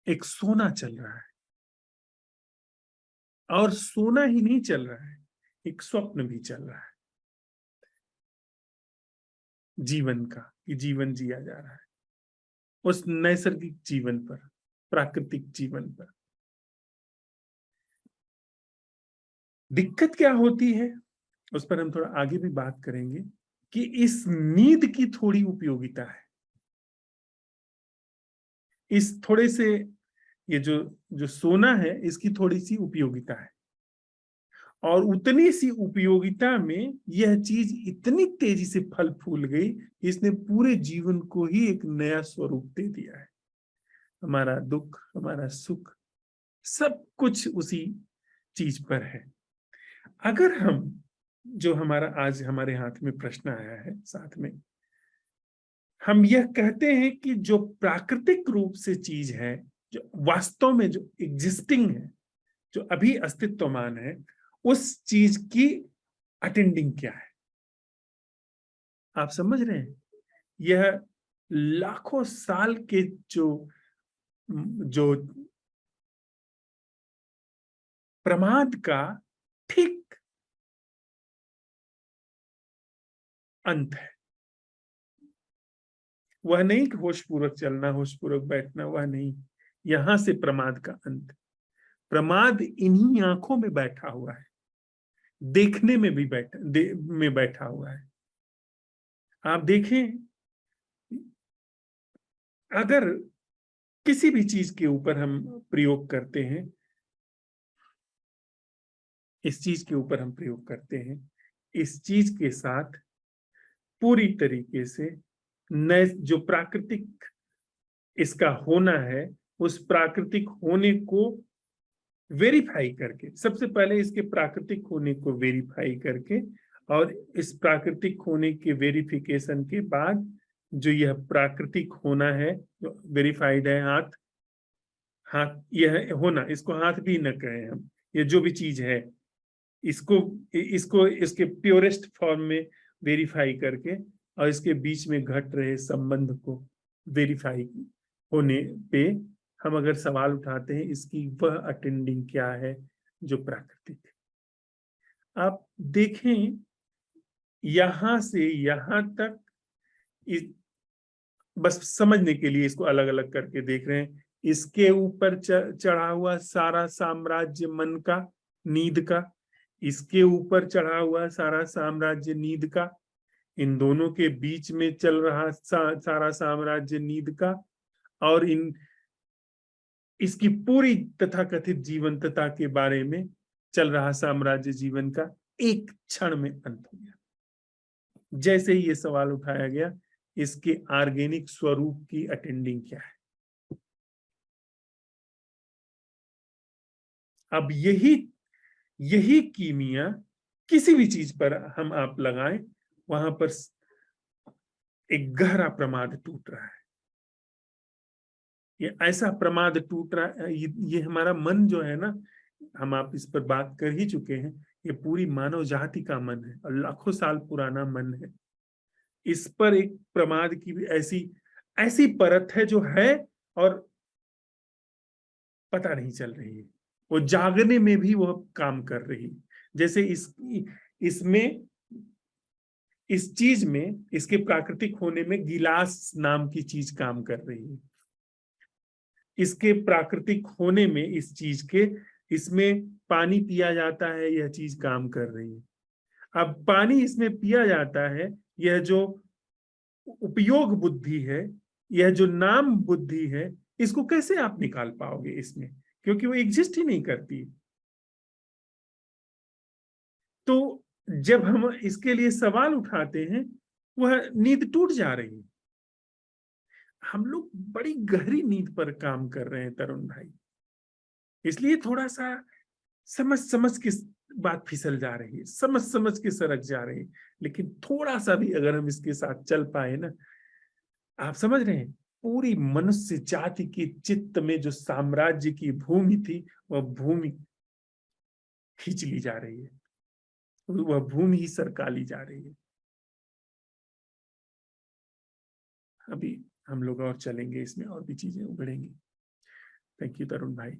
एक सोना चल रहा है। और सोना ही नहीं चल रहा है, एक स्वप्न भी चल रहा है जीवन का, कि जीवन जिया जा रहा है उस नैसर्गिक जीवन पर, प्राकृतिक जीवन पर। दिक्कत क्या होती है उस पर हम थोड़ा आगे भी बात करेंगे कि इस नींद की थोड़ी उपयोगिता है। इस थोड़े से ये जो सोना है इसकी थोड़ी सी उपयोगिता है, और उतनी सी उपयोगिता में यह चीज इतनी तेजी से फल फूल गई, इसने पूरे जीवन को ही एक नया स्वरूप दे दिया है। हमारा दुख, हमारा सुख, सब कुछ उसी चीज पर है। अगर हम, जो हमारा आज हमारे हाथ में प्रश्न आया है साथ में, हम यह कहते हैं कि जो प्राकृतिक रूप से चीज है, जो वास्तव में जो एग्जिस्टिंग है, जो अभी अस्तित्वमान है, उस चीज की अटेंडिंग क्या है, आप समझ रहे हैं, यह लाखों साल के जो प्रमाद का ठीक अंत है। वह नहीं कि होशपूर्वक चलना, होशपूर्वक बैठना, वह नहीं। यहां से प्रमाद का अंत। प्रमाद इन्हीं आंखों में बैठा हुआ है, देखने में भी बैठा हुआ है। आप देखें, अगर किसी भी चीज के ऊपर हम प्रयोग करते हैं, इस चीज के ऊपर हम प्रयोग करते हैं, इस चीज के साथ पूरी तरीके से नए जो प्राकृतिक इसका होना है, उस प्राकृतिक होने को वेरीफाई करके, सबसे पहले इसके प्राकृतिक होने को वेरीफाई करके, और इस प्राकृतिक होने के वेरिफिकेशन के बाद जो यह प्राकृतिक होना है, जो वेरीफाइड है, हाथ यह होना, इसको हाथ भी न कहें हम, ये जो भी चीज है, इसको इसके प्योरेस्ट फॉर्म में वेरीफाई करके, और इसके बीच में घट रहे संबंध को वेरीफाई होने पे हम अगर सवाल उठाते हैं, इसकी वह अटेंडिंग क्या है जो प्राकृतिक है। आप देखें, यहां से यहां तक बस समझने के लिए इसको अलग अलग करके देख रहे हैं। इसके ऊपर चढ़ा हुआ सारा साम्राज्य मन का, नींद का, इसके ऊपर चढ़ा हुआ सारा साम्राज्य नींद का, इन दोनों के बीच में चल रहा सारा साम्राज्य नींद का, और इसकी पूरी तथाकथित जीवंतता के बारे में चल रहा साम्राज्य जीवन का एक क्षण में अंत हो गया। जैसे ही ये सवाल उठाया गया, इसके ऑर्गेनिक स्वरूप की अटेंडिंग क्या है। अब यही कीमिया किसी भी चीज पर हम आप लगाएं, वहां पर एक गहरा प्रमाद टूट रहा है। ये ऐसा प्रमाद टूट रहा है, ये हमारा मन जो है ना, हम आप इस पर बात कर ही चुके हैं, ये पूरी मानव जाति का मन है और लाखों साल पुराना मन है। इस पर एक प्रमाद की भी ऐसी परत है जो है और पता नहीं चल रही है, वो जागने में भी वो काम कर रही है। जैसे इसमें, इस चीज में, इसके प्राकृतिक होने में गिलास नाम की चीज काम कर रही है। इसके प्राकृतिक होने में, इस चीज के, इसमें पानी पिया जाता है, यह चीज काम कर रही है। अब पानी इसमें पिया जाता है, यह जो उपयोग बुद्धि है, यह जो नाम बुद्धि है, इसको कैसे आप निकाल पाओगे इसमें, क्योंकि वो एग्जिस्ट ही नहीं करती। तो जब हम इसके लिए सवाल उठाते हैं, वह नींद टूट जा रही है। हम लोग बड़ी गहरी नींद पर काम कर रहे हैं तरुण भाई, इसलिए थोड़ा सा समझ के बात फिसल जा रही है, समझ के सरक जा रही है। लेकिन थोड़ा सा भी अगर हम इसके साथ चल पाए ना, आप समझ रहे हैं, पूरी मनुष्य जाति के चित्त में जो साम्राज्य की भूमि थी, वह भूमि खींच ली जा रही है, वह भूमि ही सरका ली जा रही है। अभी हम लोग और चलेंगे, इसमें और भी चीजें उभरेंगी। थैंक यू तरुण भाई।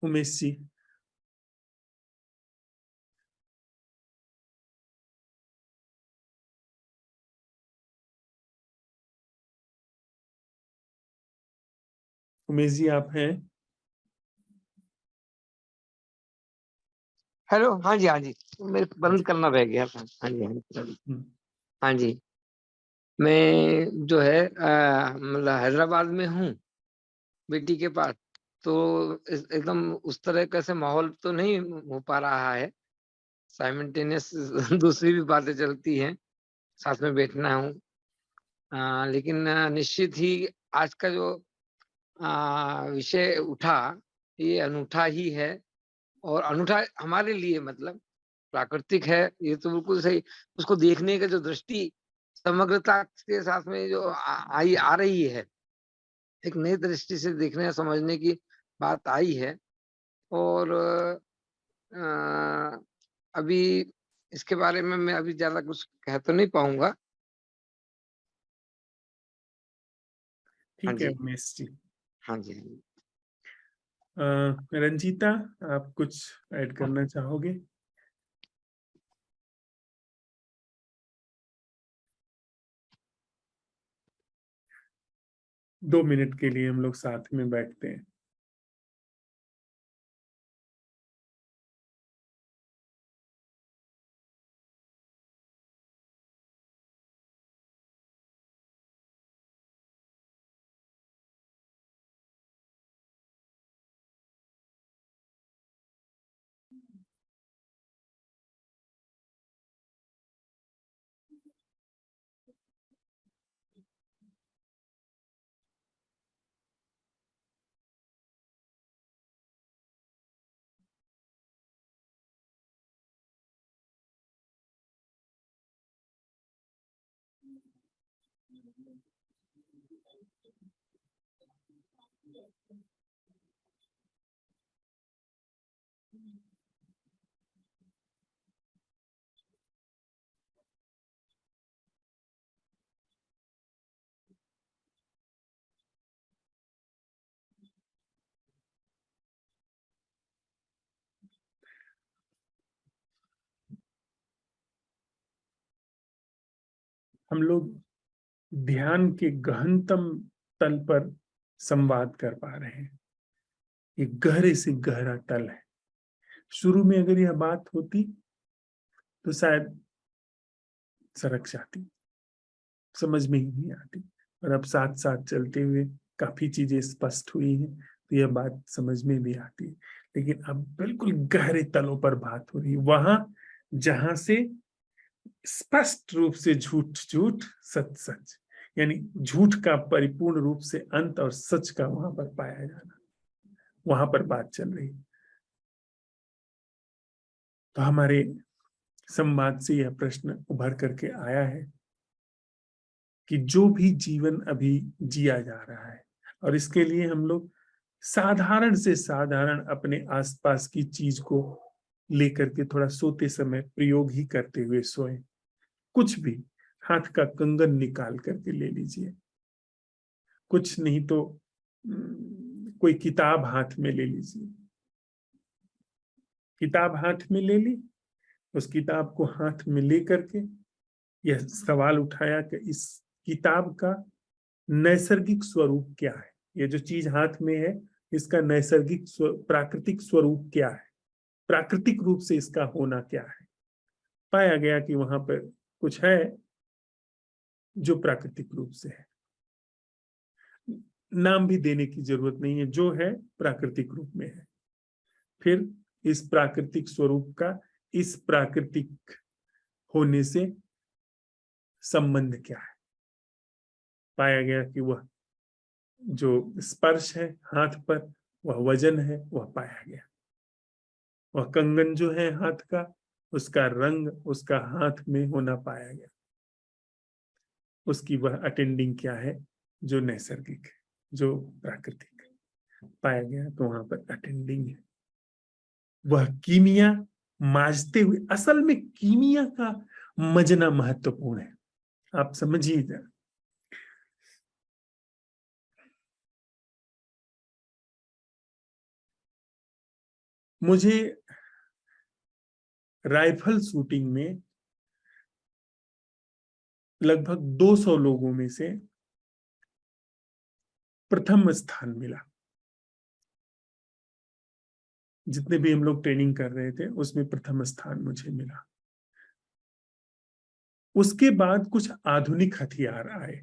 उमेश जी, उमेश जी आप हैं? हेलो, हाँ जी, हाँ जी, मेरे बंद करना रह गया था। हाँ जी, हाँ जी, हाँ जी। मैं जो है मतलब हैदराबाद में हूँ बेटी के पास, तो एकदम उस तरह का से माहौल तो नहीं हो पा रहा है। साइमल्टेनियस दूसरी भी बातें चलती हैं, साथ में बैठना हूँ, लेकिन निश्चित ही आज का जो विषय उठा, ये अनूठा ही है, और अनूठा हमारे लिए मतलब प्राकृतिक है, ये तो बिल्कुल सही। उसको देखने का जो दृष्टि समग्रता के साथ में जो आ रही है, एक नई दृष्टि से देखने समझने की बात आई है। और अभी इसके बारे में मैं अभी ज्यादा कुछ कह तो नहीं पाऊंगा। ठीक है उमेश जी। हाँ जी। रंजीता, आप कुछ ऐड करना चाहोगे? दो मिनट के लिए हम लोग साथ में बैठते हैं। हम लोग ध्यान के गहनतम तल पर संवाद कर पा रहे हैं। ये गहरे से गहरा तल है। शुरू में अगर यह बात होती तो शायद सरक जाती, समझ में ही नहीं आती, और अब साथ साथ चलते हुए काफी चीजें स्पष्ट हुई हैं तो यह बात समझ में भी आती है। लेकिन अब बिल्कुल गहरे तलों पर बात हो रही है, वहां जहां से स्पष्ट रूप से झूठ झूठ, सच सच, यानी झूठ का परिपूर्ण रूप से अंत और सच का वहां पर पाया जाना, वहां पर बात चल रही है। तो हमारे संवाद से यह प्रश्न उभर करके आया है कि जो भी जीवन अभी जिया जा रहा है, और इसके लिए हम लोग साधारण से साधारण अपने आसपास की चीज को लेकर के थोड़ा सोते समय प्रयोग ही करते हुए सोएं। कुछ भी, हाथ का कंगन निकाल करके ले लीजिए, कुछ नहीं तो कोई किताब हाथ में ले लीजिए। किताब हाथ में ले ली, उस किताब को हाथ में ले करके यह सवाल उठाया कि इस किताब का नैसर्गिक स्वरूप क्या है। ये जो चीज हाथ में है इसका नैसर्गिक प्राकृतिक स्वरूप क्या है, प्राकृतिक रूप से इसका होना क्या है। पाया गया कि वहां पर कुछ है जो प्राकृतिक रूप से है, नाम भी देने की जरूरत नहीं है, जो है प्राकृतिक रूप में है। फिर इस प्राकृतिक स्वरूप का इस प्राकृतिक होने से संबंध क्या है। पाया गया कि वह जो स्पर्श है हाथ पर, वह वजन है, वह पाया गया। वह कंगन जो है हाथ का, उसका रंग उसका हाथ में होना पाया गया। उसकी वह अटेंडिंग क्या है, जो नैसर्गिक है, जो प्राकृतिक है, पाया गया। तो वहां पर अटेंडिंग है। वह कीमिया मांझते हुए, असल में कीमिया का मजना महत्वपूर्ण है, आप समझिए जरा। मुझे राइफल शूटिंग में लगभग 200 लोगों में से प्रथम स्थान मिला। जितने भी हम लोग ट्रेनिंग कर रहे थे उसमें प्रथम स्थान मुझे मिला। उसके बाद कुछ आधुनिक हथियार आए।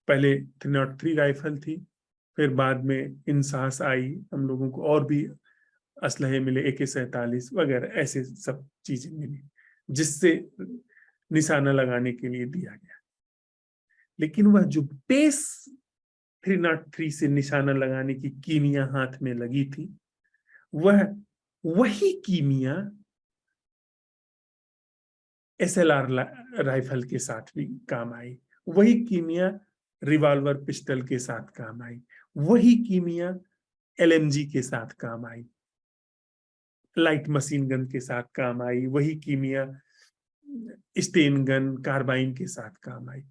पहले 303 राइफल थी, फिर बाद में इंसास आई, हम लोगों को और भी असलहे मिले, AK-47 वगैरह, ऐसे सब चीजें मिली जिससे निशाना लगाने के लिए दिया गया। लेकिन वह जो बेस 303 से निशाना लगाने की कीमिया हाथ में लगी थी, वह वही कीमिया SLR राइफल के साथ भी काम आई, वही कीमिया रिवॉल्वर पिस्टल के साथ काम आई, वही कीमिया LMG के साथ काम आई, लाइट मशीन गन के साथ काम आई, वही कीमिया स्टेन गन कार्बाइन के साथ काम आई।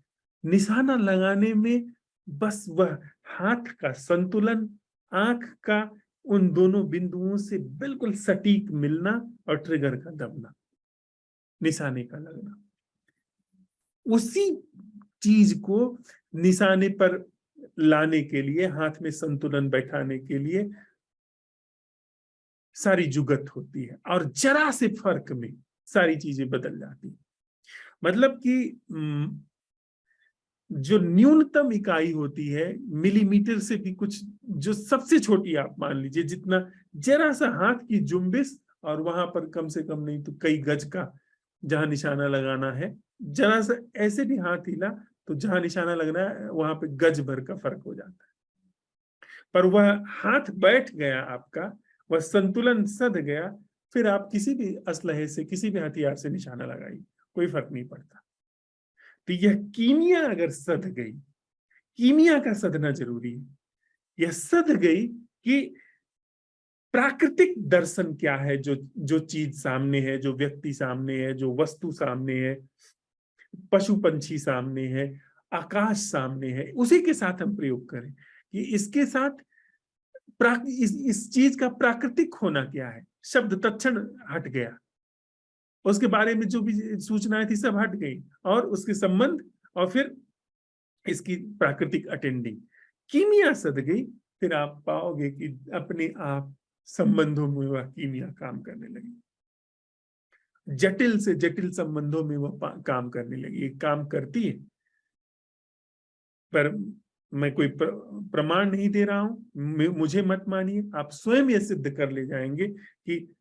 निशाना लगाने में बस वह हाथ का संतुलन, आंख का उन दोनों बिंदुओं से बिल्कुल सटीक मिलना और ट्रिगर का दबना, निशाने का लगना, उसी चीज को निशाने पर लाने के लिए, हाथ में संतुलन बैठाने के लिए सारी जुगत होती है, और जरा से फर्क में सारी चीजें बदल जाती हैं। मतलब कि जो न्यूनतम इकाई होती है, मिलीमीटर से भी कुछ, जो सबसे छोटी आप मान लीजिए, जितना जरा सा हाथ की जुम्बिश, और वहां पर कम से कम नहीं तो कई गज का जहां निशाना लगाना है, जरा सा ऐसे भी हाथ हिला तो जहां निशाना लगना है वहां पे गज भर का फर्क हो जाता है। पर वह हाथ बैठ गया आपका, वह संतुलन सध गया, फिर आप किसी भी असलहे से, किसी भी हथियार से निशाना लगाइए, कोई फर्क नहीं पड़ता। तो यह कीमिया अगर सध गई, कीमिया का सधना जरूरी है, यह सध गई कि प्राकृतिक दर्शन क्या है, जो चीज सामने है, जो व्यक्ति सामने है, जो वस्तु सामने है, पशु पंछी सामने है, आकाश सामने है, उसी के साथ हम प्रयोग करें कि इसके साथ इस चीज का प्राकृतिक होना क्या है। शब्द तत्क्षण हट गया, उसके बारे में जो भी सूचनाएं थी सब हट गई, और उसके संबंध, और फिर इसकी प्राकृतिक अटेंडिंग, कीमिया सध गई, फिर आप पाओगे कि अपने आप संबंधों में वह कीमिया काम करने लगी, जटिल से जटिल संबंधों में वह काम करने लगी। काम करती है, पर मैं कोई प्रमाण नहीं दे रहा हूं, मुझे मत मानिए, आप स्वयं यह सिद्ध कर ले जाएंगे कि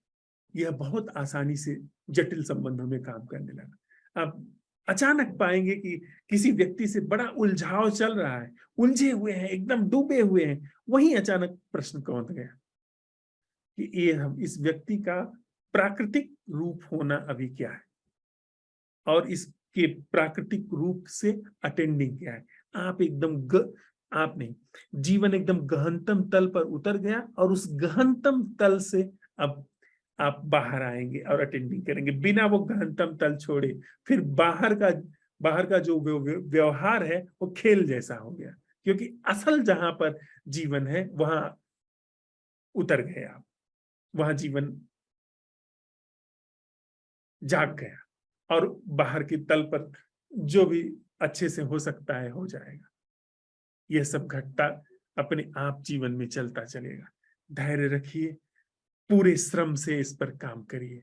यह बहुत आसानी से जटिल संबंधों में काम करने लगा। आप अचानक पाएंगे कि किसी व्यक्ति से बड़ा उलझाव चल रहा है, उलझे हुए हैं, एकदम डूबे हुए हैं, वहीं अचानक प्रश्न कौंध गया कि ये हम इस व्यक्ति का प्राकृतिक रूप होना अभी क्या है, और इसके प्राकृतिक रूप से अटेंडिंग क्या है। आप एकदम आप नहीं, जीवन एकदम गहनतम तल पर उतर गया, और उस गहनतम तल से अब आप बाहर आएंगे और अटेंडिंग करेंगे बिना वो गहनतम तल छोड़े। फिर बाहर का जो व्यवहार है वो खेल जैसा हो गया, क्योंकि असल जहां पर जीवन है वहां उतर गए आप, वहां जीवन जाग गया, और बाहर की तल पर जो भी अच्छे से हो सकता है हो जाएगा। यह सब घटता अपने आप जीवन में चलता चलेगा। धैर्य रखिए, पूरे श्रम से इस पर काम करिए।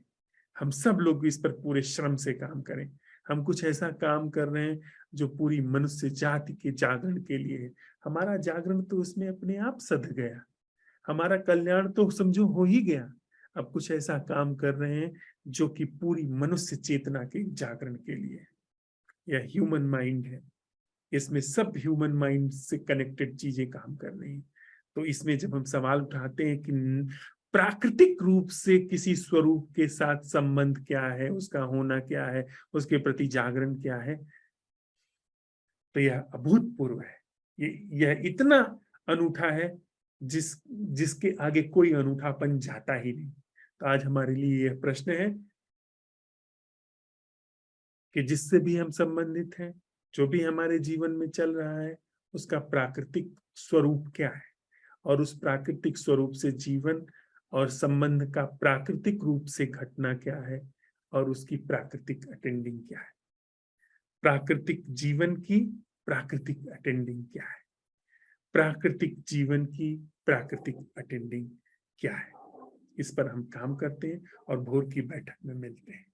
हम सब लोग इस पर पूरे श्रम से काम करें। हम कुछ ऐसा काम कर रहे हैं जो पूरी मनुष्य जाति के जागरण के लिए है। हमारा जागरण तो उसमें अपने आप सध गया, हमारा कल्याण तो समझो हो ही गया। अब कुछ ऐसा काम कर रहे हैं जो कि पूरी मनुष्य चेतना के जागरण के लिए है। यह ह्यूमन माइंड है, इसमें सब ह्यूमन माइंड से कनेक्टेड चीजें काम कर रही हैं। तो इसमें जब हम सवाल उठाते हैं कि प्राकृतिक रूप से किसी स्वरूप के साथ संबंध क्या है, उसका होना क्या है, उसके प्रति जागरण क्या है, तो यह अभूतपूर्व है। यह इतना अनूठा है जिसके आगे कोई अनूठापन जाता ही नहीं। तो आज हमारे लिए यह प्रश्न है कि जिससे भी हम संबंधित हैं, जो भी हमारे जीवन में चल रहा है, उसका प्राकृतिक स्वरूप क्या है, और उस प्राकृतिक स्वरूप से जीवन और संबंध का प्राकृतिक रूप से घटना क्या है, और उसकी प्राकृतिक अटेंडिंग क्या है। प्राकृतिक जीवन की प्राकृतिक अटेंडिंग क्या है, प्राकृतिक जीवन की प्राकृतिक अटेंडिंग क्या है। इस पर हम काम करते हैं और भोर की बैठक में मिलते हैं।